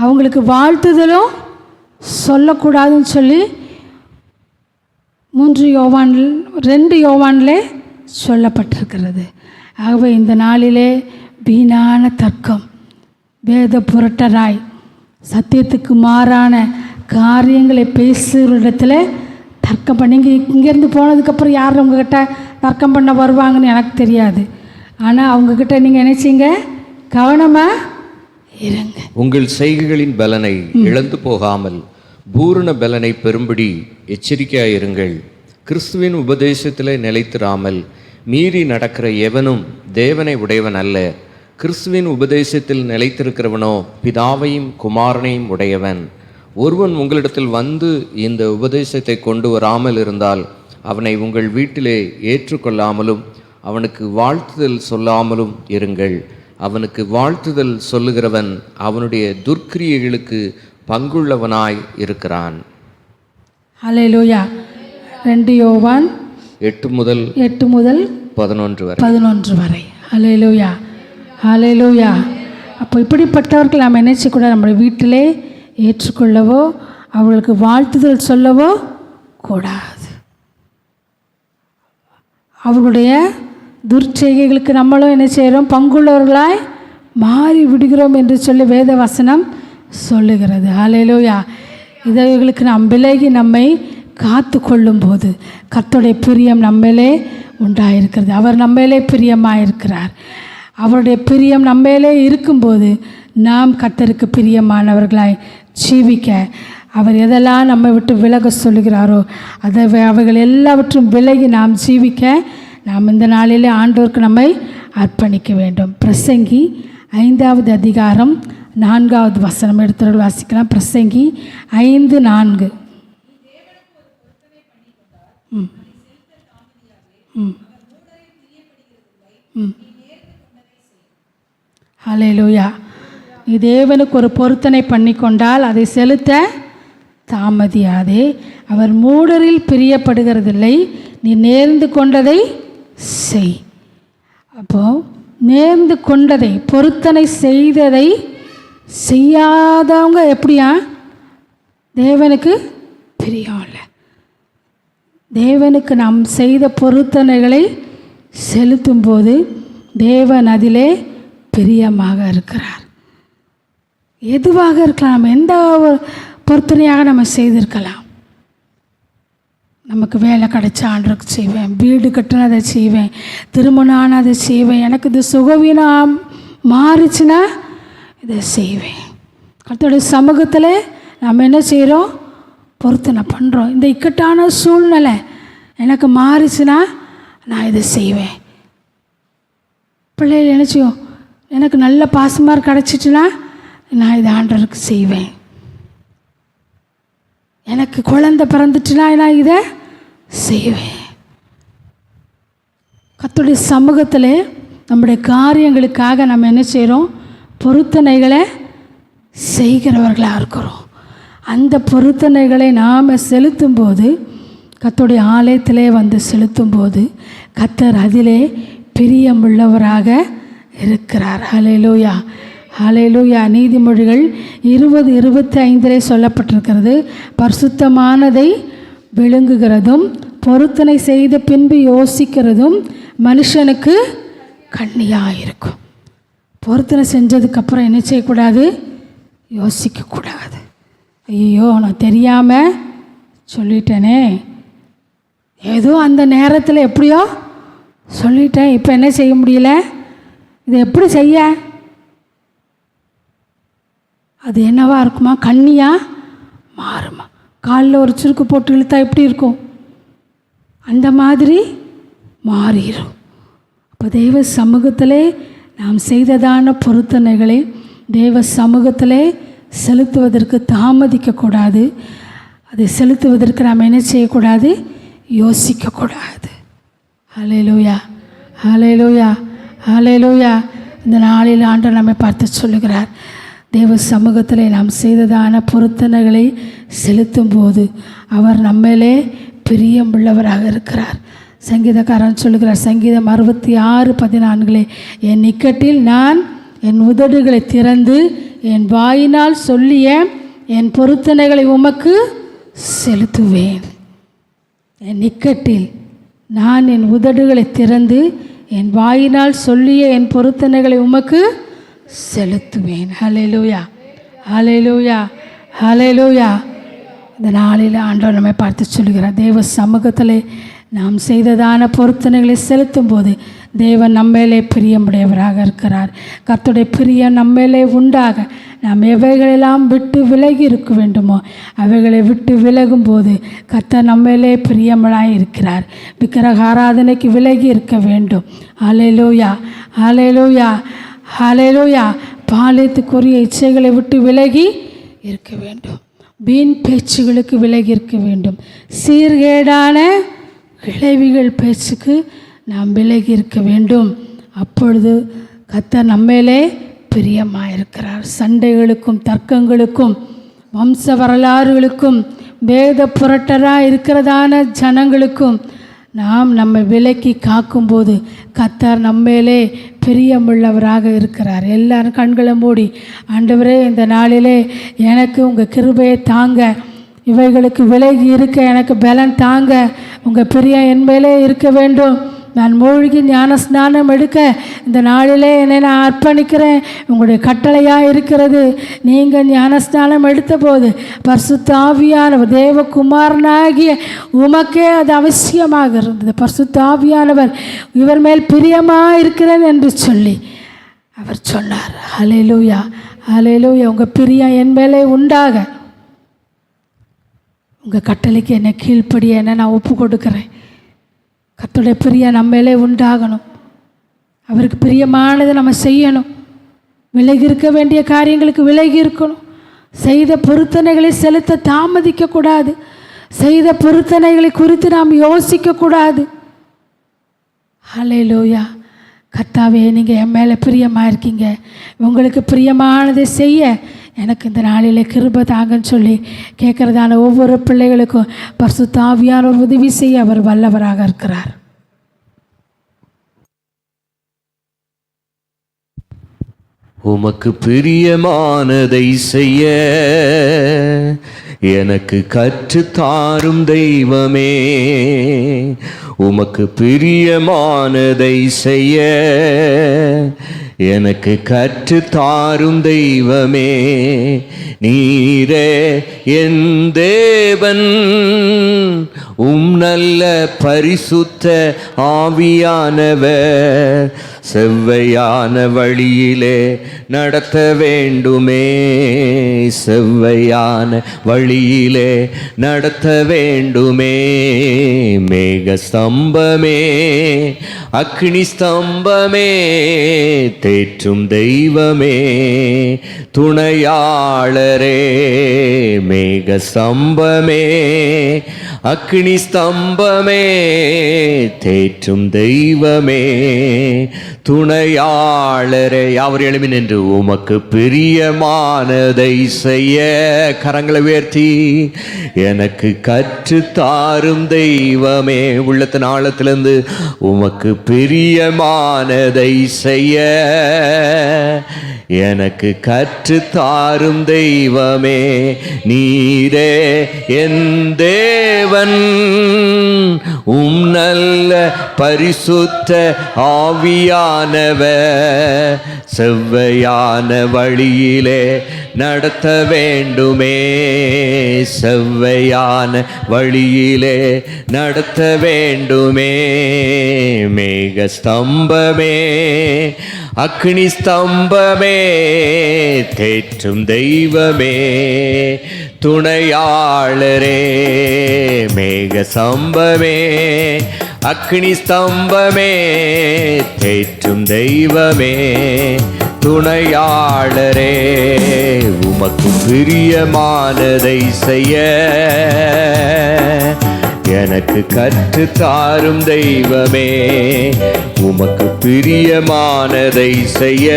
அவங்களுக்கு வாழ்த்துதலும் சொல்லக்கூடாதுன்னு சொல்லி 2 யோவானில் சொல்லப்பட்டிருக்கிறது. ஆகவே இந்த நாளிலே வீணான தர்க்கம், வேத புரட்டராய் சத்தியத்துக்கு மாறான காரியங்களை பேசுகிற இடத்துல தர்க்கம் பண்ணி, இங்கேருந்து போனதுக்கப்புறம் யார் உங்ககிட்ட தர்க்கம் பண்ண வருவாங்கன்னு எனக்கு தெரியாது. ஆனால் அவங்கக்கிட்ட நீங்கள் நினச்சிங்க, கவனமாக இருங்க. உங்கள் செய்கைகளின் பலனை இழந்து போகாமல் பூரண பலனை பெறும்படி எச்சரிக்கையாயிருங்கள். கிறிஸ்துவின் உபதேசத்தில் நிலைத்திராமல் மீறி நடக்கிற எவனும் தேவனை உடையவன் அல்ல. கிறிஸ்துவின் உபதேசத்தில் நிலைத்திருக்கிறவனோ பிதாவையும் குமாரனையும் உடையவன். ஒருவன் உங்களிடத்தில் வந்து இந்த உபதேசத்தை கொண்டு வராமல் இருந்தால் அவனை உங்கள் வீட்டிலே ஏற்றுக்கொள்ளாமலும் அவனுக்கு வாழ்த்துதல் சொல்லாமலும் இருங்கள். அவனுக்கு வாழ்த்துதல் சொல்லுகிறவன் அவனுடைய துர்க்கிரியைகளுக்கு பங்குள்ளவனாய் இருக்கிறான். ஹல்லேலூயா. 2 யோவான் 8 முதல் 11 வரை. ஹல்லேலூயா, ஹல்லேலூயா. அப்போ இப்படிப்பட்டவர்கள் நாம் நினைச்சக்கூட நம்முடைய வீட்டிலே ஏற்றுக்கொள்ளவோ அவர்களுக்கு வாழ்த்துதல் சொல்லவோ கூடாது. அவர்களுடைய துர்ச்செய்கைகளுக்கு நம்மளும் என்ன செய்கிறோம், பங்குள்ளவர்களாய் மாறி விடுகிறோம் என்று சொல்லி வேத வசனம் சொல்லுகிறது. ஹல்லேலூயா. இவைகளுக்கு நாம் விலகி நம்மை காத்து கொள்ளும்போது கர்த்தருடைய பிரியம் நம்மளே உண்டாயிருக்கிறது. அவர் நம்மளே பிரியமாக இருக்கிறார். அவருடைய பிரியம் நம்மளே இருக்கும்போது நாம் கர்த்தருக்கு பிரியமானவர்களாய் ஜீவிக்க, அவர் எதெல்லாம் நம்மை விட்டு விலக சொல்லுகிறாரோ அவைகள் எல்லாவற்றும் விலகி நாம் ஜீவிக்க நாம் இந்த நாளிலே ஆண்டவருக்கு நம்மை அர்ப்பணிக்க வேண்டும். பிரசங்கி 5வது அதிகாரம் 4வது வசனம் எடுத்து வாசிக்கலாம். பிரசங்கி 5:4. ஹல்லேலூயா. நீ தேவனுக்கு ஒரு பொருத்தனை பண்ணி கொண்டால் அதை செலுத்த தாமதியாதே. அவர் மூடரில் பிரியப்படுகிறதில்லை, நீ நேர்ந்து கொண்டதை செய். அப்போது நேர்ந்து கொண்டதை, பொருத்தனை செய்ததை செய்யாதவங்க எப்படியா தேவனுக்கு பிரியம் இல்லை. தேவனுக்கு நாம் செய்த பொருத்தனைகளை செலுத்தும்போது தேவன் அதிலே பிரியமாக இருக்கிறார். எதுவாக இருக்கலாம், நம்ம எந்த பொருத்தனையாக நம்ம செய்திருக்கலாம். நமக்கு வேலை கிடைச்சா ஆண்டருக்கு செய்வேன், வீடு கட்டினா அதை செய்வேன், திருமணம் ஆனால் அதை செய்வேன், எனக்கு இது சுகவீனம் மாறிச்சுன்னா இதை செய்வேன். கர்த்தருடைய சமூகத்தில் நம்ம என்ன செய்கிறோம்? பொருத்தனை பண்ணுறோம். இந்த இக்கட்டான சூழ்நிலை எனக்கு மாறிச்சுன்னா நான் இதை செய்வேன். பிள்ளைகள் நினச்சியும் எனக்கு நல்ல பாசமாக கிடச்சிட்டுனா நான் இதை ஆண்டவருக்கு செய்வேன். எனக்கு குழந்தை பிறந்துட்டுனா நான் இதை செய்வேன். கர்த்தருடைய சமூகத்தில் நம்முடைய காரியங்களுக்காக நம்ம என்ன செய்கிறோம்? பொருத்தனைகளை செய்கிறவர்களாக இருக்கிறோம். அந்த பொருத்தனைகளை நாம் செலுத்தும்போது, கர்த்தருடைய ஆலயத்திலே வந்து செலுத்தும்போது கர்த்தர் அதிலே பிரியமுள்ளவராக இருக்கிறார். ஹல்லேலூயா, ஹல்லேலூயா. நீதிமொழிகள் 20:25 சொல்லப்பட்டிருக்கிறது, பரிசுத்தமானதை விழுங்குகிறதும் பொருத்தனை செய்த பின்பு யோசிக்கிறதும் மனுஷனுக்கு கண்ணியாக இருக்கும். பொருத்தனை செஞ்சதுக்கப்புறம் என்ன செய்யக்கூடாது? யோசிக்கக்கூடாது. ஐயோ நான் தெரியாமல் சொல்லிட்டேனே, ஏதோ அந்த நேரத்தில் எப்படியோ சொல்லிட்டேன், இப்போ என்ன செய்ய முடியல, இதை எப்படி செய்ய? அது என்னவா இருக்குமா? கண்ணியாக மாறுமா? காலில் ஒரு சுருக்கு போட்டு இழுத்தா எப்படி இருக்கும்? அந்த மாதிரி மாறிடும். அப்போ தெய்வ சமூகத்திலே நாம் செய்ததான பொருத்தனைகளை தெய்வ சமூகத்திலே செலுத்துவதற்கு தாமதிக்கக்கூடாது. அதை செலுத்துவதற்கு நாம் என்ன செய்யக்கூடாது? யோசிக்கக்கூடாது. ஹல்லேலூயா, ஹல்லேலூயா, ஹல்லேலூயா. இந்த நாளில் ஆண்டவர் நம்மை பார்த்து சொல்லுகிறார், தேவ சமூகத்தில் நாம் செய்ததான பொருத்தனைகளை செலுத்தும் போது அவர் நம்மளே பிரியமுள்ளவராக இருக்கிறார். சங்கீதக்காரன் சொல்லுகிறார், சங்கீதம் 66:14, என் இக்கட்டில் நான் என் உதடுகளை திறந்து என் வாயினால் சொல்லிய என் பொருத்தனைகளை உமக்கு செலுத்துவேன். என் இக்கட்டில் நான் என் உதடுகளை திறந்து என் வாயினால் சொல்லிய என் பொருத்தனைகளை உமக்கு செலுத்துவேன். ஹல்லேலூயா, ஹல்லேலூயா, ஹல்லேலூயா. இந்த நாளில் ஆண்டவர் நம்மை பார்த்து சொல்லுகிறார், தேவ சமூகத்தில் நாம் செய்ததான பொருத்தனைகளை செலுத்தும் போது தேவன் நம்மேலே பிரியமுடையவராக இருக்கிறார். கர்த்தருடைய பிரியம் நம்மேலே உண்டாக நாம் எவைகளெல்லாம் விட்டு விலகி இருக்க வேண்டுமோ அவைகளை விட்டு விலகும் போது கர்த்தர் நம்மேலே பிரியமனாய் இருக்கிறார். விக்கிரக ஆராதனைக்கு விலகி இருக்க வேண்டும். ஹல்லேலூயா, ஹல்லேலூயா, ஹல்லேலூயா. பாலியத்துக்குரிய இச்சைகளை விட்டு விலகி இருக்க வேண்டும். வீண் பேச்சுகளுக்கு விலகி இருக்க வேண்டும். சீர்கேடான கிளைவிகள் பேச்சுக்கு நாம் விலகி இருக்க வேண்டும். அப்பொழுது கர்த்தர் நம்மேலே பிரியமாக இருக்கிறார். சண்டைகளுக்கும் தர்க்கங்களுக்கும் வம்ச வரலாறுகளுக்கும் வேத புரட்டராக இருக்கிறதான ஜனங்களுக்கும் நாம் நம்மை விலக்கி காக்கும்போது கர்த்தர் நம்மேலே பிரியமுள்ளவராக இருக்கிறார். எல்லாரும் கண்களை மூடி, ஆண்டவரே இந்த நாளிலே எனக்கு உங்கள் கிருபையை தாங்க, இவைகளுக்கு விலகி இருக்க எனக்கு பலன் தாங்க, உங்கள் பிரியம் என் மேலே இருக்க வேண்டும், நான் மூழ்கி ஞான ஸ்நானம் எடுக்க இந்த நாளிலே என்னை நான் அர்ப்பணிக்கிறேன், உங்களுடைய கட்டளையாக இருக்கிறது. நீங்கள் ஞான ஸ்நானம் எடுத்த போது பரிசுத்த ஆவியானவர் தேவகுமாரனாகிய உமக்கே அது அவசியமாக இருந்தது. பரிசுத்த ஆவியானவர் இவர் மேல் பிரியமாக இருக்கிறேன் என்று சொல்லி அவர் சொன்னார். ஹல்லேலூயா, ஹல்லேலூயா. உங்கள் பிரியம் என் மேலே உண்டாக, உங்கள் கட்டளைக்கு என்னை கீழ்ப்படிய என்ன நான் ஒப்பு கொடுக்குறேன். கர்த்தருடைய பிரியம் நம்மளே உண்டாகணும். அவருக்கு பிரியமானதை நம்ம செய்யணும். விலகி இருக்க வேண்டிய காரியங்களுக்கு விலகி இருக்கணும். செய்த பொருத்தனைகளை செலுத்த தாமதிக்கக்கூடாது. செய்த பொருத்தனைகளை குறித்து நாம் யோசிக்கக்கூடாது. ஹல்லேலூயா. கர்த்தாவே, நீங்கள் என் மேலே பிரியமாக இருக்கீங்க, உங்களுக்கு பிரியமானதை செய்ய எனக்கு இந்த நாளில் கிருபை தாங்கன்னு சொல்லி கேட்குறதான ஒவ்வொரு பிள்ளைகளுக்கும் பரிசுத்த ஆவியானவர் உதவி செய்ய அவர் வல்லவராக இருக்கிறார். உமக்கு பிரியமானதை செய்ய எனக்கு கற்றுத்தாரும் தெய்வமே, உமக்கு பிரியமானதை செய்ய எனக்கு கற்றுத்தாரும் தெய்வமே, நீரே என் தேவன், நல்ல பரிசுத்த ஆவியானவர் செவ்வையான வழியிலே நடத்த வேண்டுமே, செவ்வையான வழியிலே நடத்த வேண்டுமே. மேக ஸ்தம்பமே, அக்னி ஸ்தம்பமே, தேற்றும் தெய்வமே, துணையாளரே. மேக ஸ்தம்பமே, அக்னி ஸ்தம்பமே, தேற்றும் தெய்வமே, துணையாளரே. யாவர் எழுமி நின்று உமக்கு பிரியமானதை செய்ய கரங்களை உயர்த்தி எனக்கு கற்றுத்தாரும் தெய்வமே. உள்ளத்தின் ஆழத்திலிருந்து உமக்கு பிரியமானதை செய்ய எனக்கு கற்றுத்தாரும் தெய்வமே. நீரே என் தேவன், நல்ல பரிசுத்த ஆவியானவர் செவ்வையான வழியிலே நடத்த வேண்டுமே, செவ்வையான வழியிலே நடத்த வேண்டுமே. மேக ஸ்தம்பமே, அக்னி ஸ்தம்பமே, தேற்றும் தெய்வமே, துணையாளரே. மேக ஸ்தம்பமே, அக்னி ஸ்தம்பமே, தேற்றும் தெய்வமே, துணையாளரே. உமக்கு பிரியமானதை செய்ய எனக்கு கற்றுத்தாரும் தெய்வமே. உமக்கு பிரியமானதை செய்ய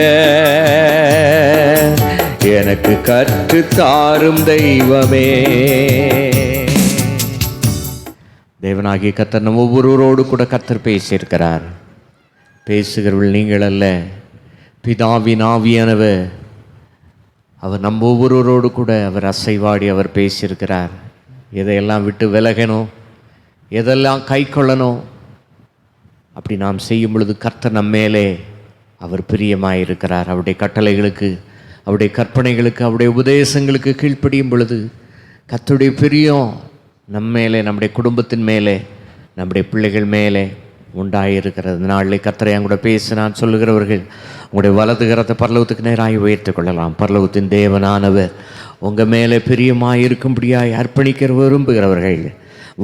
எனக்கு கற்றுத்தாரும் தெய்வமே. தேவனாகிய கர்த்தர் நம் ஒவ்வொருவரோடு கூட கர்த்தர் பேசியிருக்கிறார். பேசுகிறவர்கள் நீங்கள் அல்ல, பிதாவின் ஆவியானவர் அவர் நம் ஒவ்வொருவரோடு கூட அவர் அசைவாடி அவர் பேசியிருக்கிறார். எதையெல்லாம் விட்டு விலகணும், எதெல்லாம் கை கொள்ளணும், அப்படி நாம் செய்யும் பொழுது கர்த்தர் நம்ம மேலே அவர் பிரியமாயிருக்கிறார். அவருடைய கட்டளைகளுக்கு, அவருடைய கற்பனைகளுக்கு, அவருடைய உபதேசங்களுக்கு கீழ்ப்படியும் பொழுது கர்த்தருடைய பிரியம் நம்ம மேலே, நம்முடைய குடும்பத்தின் மேலே, நம்முடைய பிள்ளைகள் மேலே உண்டாயிருக்கிறது. நாளிலே கர்த்தரை கூட பேச நான் சொல்லுகிறவர்கள் உங்களுடைய வலது கரத்தை பரலோகத்துக்கு நேராக உயர்த்திக் கொள்ளலாம். பரலோகத்தின் தேவனானவர் உங்கள் மேலே பிரியமாக இருக்கும்படியாய் அர்ப்பணிக்கிற விரும்புகிறவர்கள்,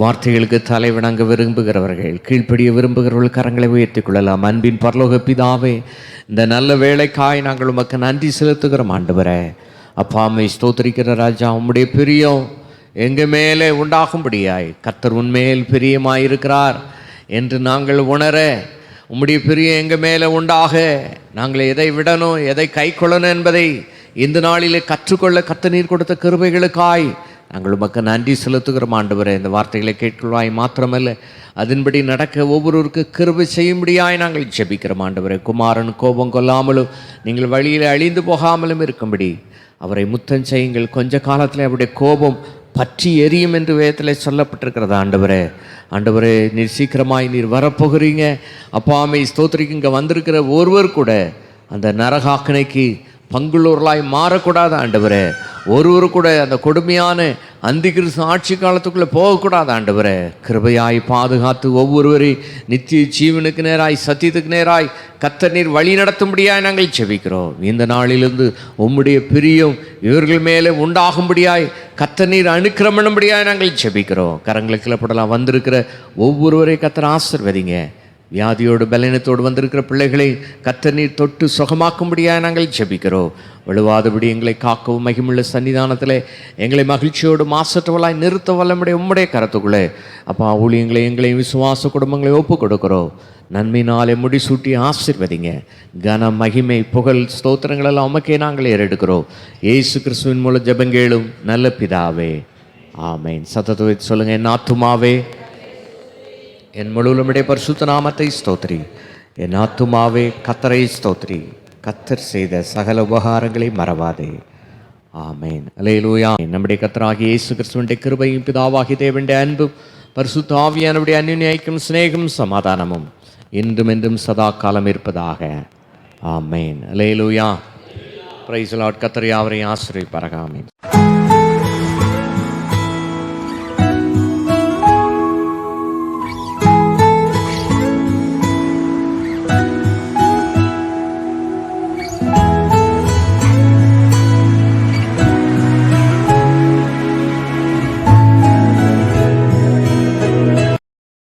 வார்த்தைகளுக்கு தலை வணங்க விரும்புகிறவர்கள், கீழ்ப்படிய விரும்புகிறவர்கள் கரங்களை உயர்த்தி கொள்ளலாம். அன்பின் பரலோக பிதாவே, இந்த நல்ல வேலைக்காய் நாங்கள் உமக்கு நன்றி செலுத்துகிறோம். ஆண்டவரே, அப்பாமை ஸ்தோத்திரிக்கிற ராஜா, உம்முடைய பிரியம் எங்கள் மேலே உண்டாகும்படியாய் கர்த்தர் உன்மேல் பிரியமாயிருக்கிறார் என்று நாங்கள் உணர, உம்முடைய பிரியம் எங்கள் மேலே உண்டாக நாங்கள் எதை விடணும், எதை கை கொள்ளணும் என்பதை இந்த நாளிலே கற்றுக்கொள்ள கர்த்தர் நீர் கொடுத்த கிருபைகளுக்காய் நாங்கள் உமக்கு நன்றி செலுத்துகிறோம். ஆண்டவரே, இந்த வார்த்தைகளை கேட்கொள்வாய் மாத்திரமல்ல, அதன்படி நடக்க ஒவ்வொருவருக்கு கிருபை செய்யும்படியாய் நாங்கள் ஜெபிக்கிறோம். ஆண்டவரே, குமாரன் கோபம் கொள்ளாமலும் நீங்கள் வழியில் அழிந்து போகாமலும் இருக்கும்படி அவரை முத்தம் செய்யுங்கள். கொஞ்ச காலத்தில் அவருடைய கோபம் பற்றி எரியும் என்று வேதத்தில் சொல்லப்பட்டிருக்கிறது. ஆண்டவரே, ஆண்டவரே, நீர் சீக்கிரமாய் நீர் வரப்போகிறீங்க. அப்பாமை ஸ்தோத்திரிக்கு இங்கே வந்திருக்கிற ஒருவர் கூட அந்த நரகாக்கணைக்கு பங்குள்ளவர்களாய் மாறக்கூடாது. ஆண்டவரே, ஒருவர் கூட அந்த கொடுமையான அந்திகிறிஸ்து ஆட்சி காலத்துக்குள்ளே போகக்கூடாது. ஆண்டவரே, கிருபையாய் பாதுகாத்து ஒவ்வொருவரையும் நித்திய ஜீவனுக்கு நேராய், சத்தியத்துக்கு நேராய் கர்த்தர் நீர் வழி நடத்தும்படியாய் நாங்கள் ஜெபிக்கிறோம். இந்த நாளிலிருந்து உம்முடைய பிரியம் இவர்கள் மேலே உண்டாகும்படியாய் கர்த்தர் நீர் அனுக்கிரமணும்படியாய் நாங்கள் ஜெபிக்கிறோம். கரங்களை கிளப்படலாம் வந்திருக்கிற ஒவ்வொருவரை கர்த்தர் ஆசீர்வதிங்க. வியாதியோடு பலனத்தோடு வந்திருக்கிற பிள்ளைகளை கர்த்தர் நீர் தொட்டு சுகமாக்கும்படியாக நாங்கள் ஜெபிக்கிறோம். வலுவாதபடி எங்களை காக்கவும் மகிமுள்ள சன்னிதானத்தில் எங்களை மகிழ்ச்சியோடு மாசற்றவளாய் நிறுத்த வல்லமுடைய உம்முடைய கரத்துக்குள்ளே அப்பா ஊழியங்களை எங்களையும் விசுவாச குடும்பங்களை ஒப்பு கொடுக்கிறோம். நன்மையினாலே முடிசூட்டி ஆசீர்வதிங்க. கன மகிமை புகழ் ஸ்தோத்திரங்களெல்லாம் உமக்கே நாங்கள் ஏறெடுக்கிறோம். இயேசு கிறிஸ்துவின் மூலம் ஜெபங்கேளும் நல்ல பிதாவே, ஆமேன். சத்தத்தை சொல்லுங்கள். என் ஆத்துமாவே என் முழுவதுடைய பரிசுத்த நாமத்தை ஸ்தோத்திரி. என் ஆத்துமாவே கர்த்தரை ஸ்தோத்திரி. கர்த்தர் செய்த சகல உபகாரங்களை மறவாதே. ஆமேன். அல்லேலூயா. நம்முடைய கர்த்தராகிய இயேசு கிறிஸ்துவின் கிருபையும் பிதாவாகிய தேவனுடைய அன்பும் பரிசுத்த ஆவியானவருடைய அன்யோன்ய ஐக்கியம், சிநேகம், சமாதானமும் இன்றும் என்றும் சதா காலம் இருப்பதாக. Amen. Hallelujah. Praise the lord. கர்த்தர் யாவரையும் ஆசீர்வதிப்பாராக. ஆமேன்.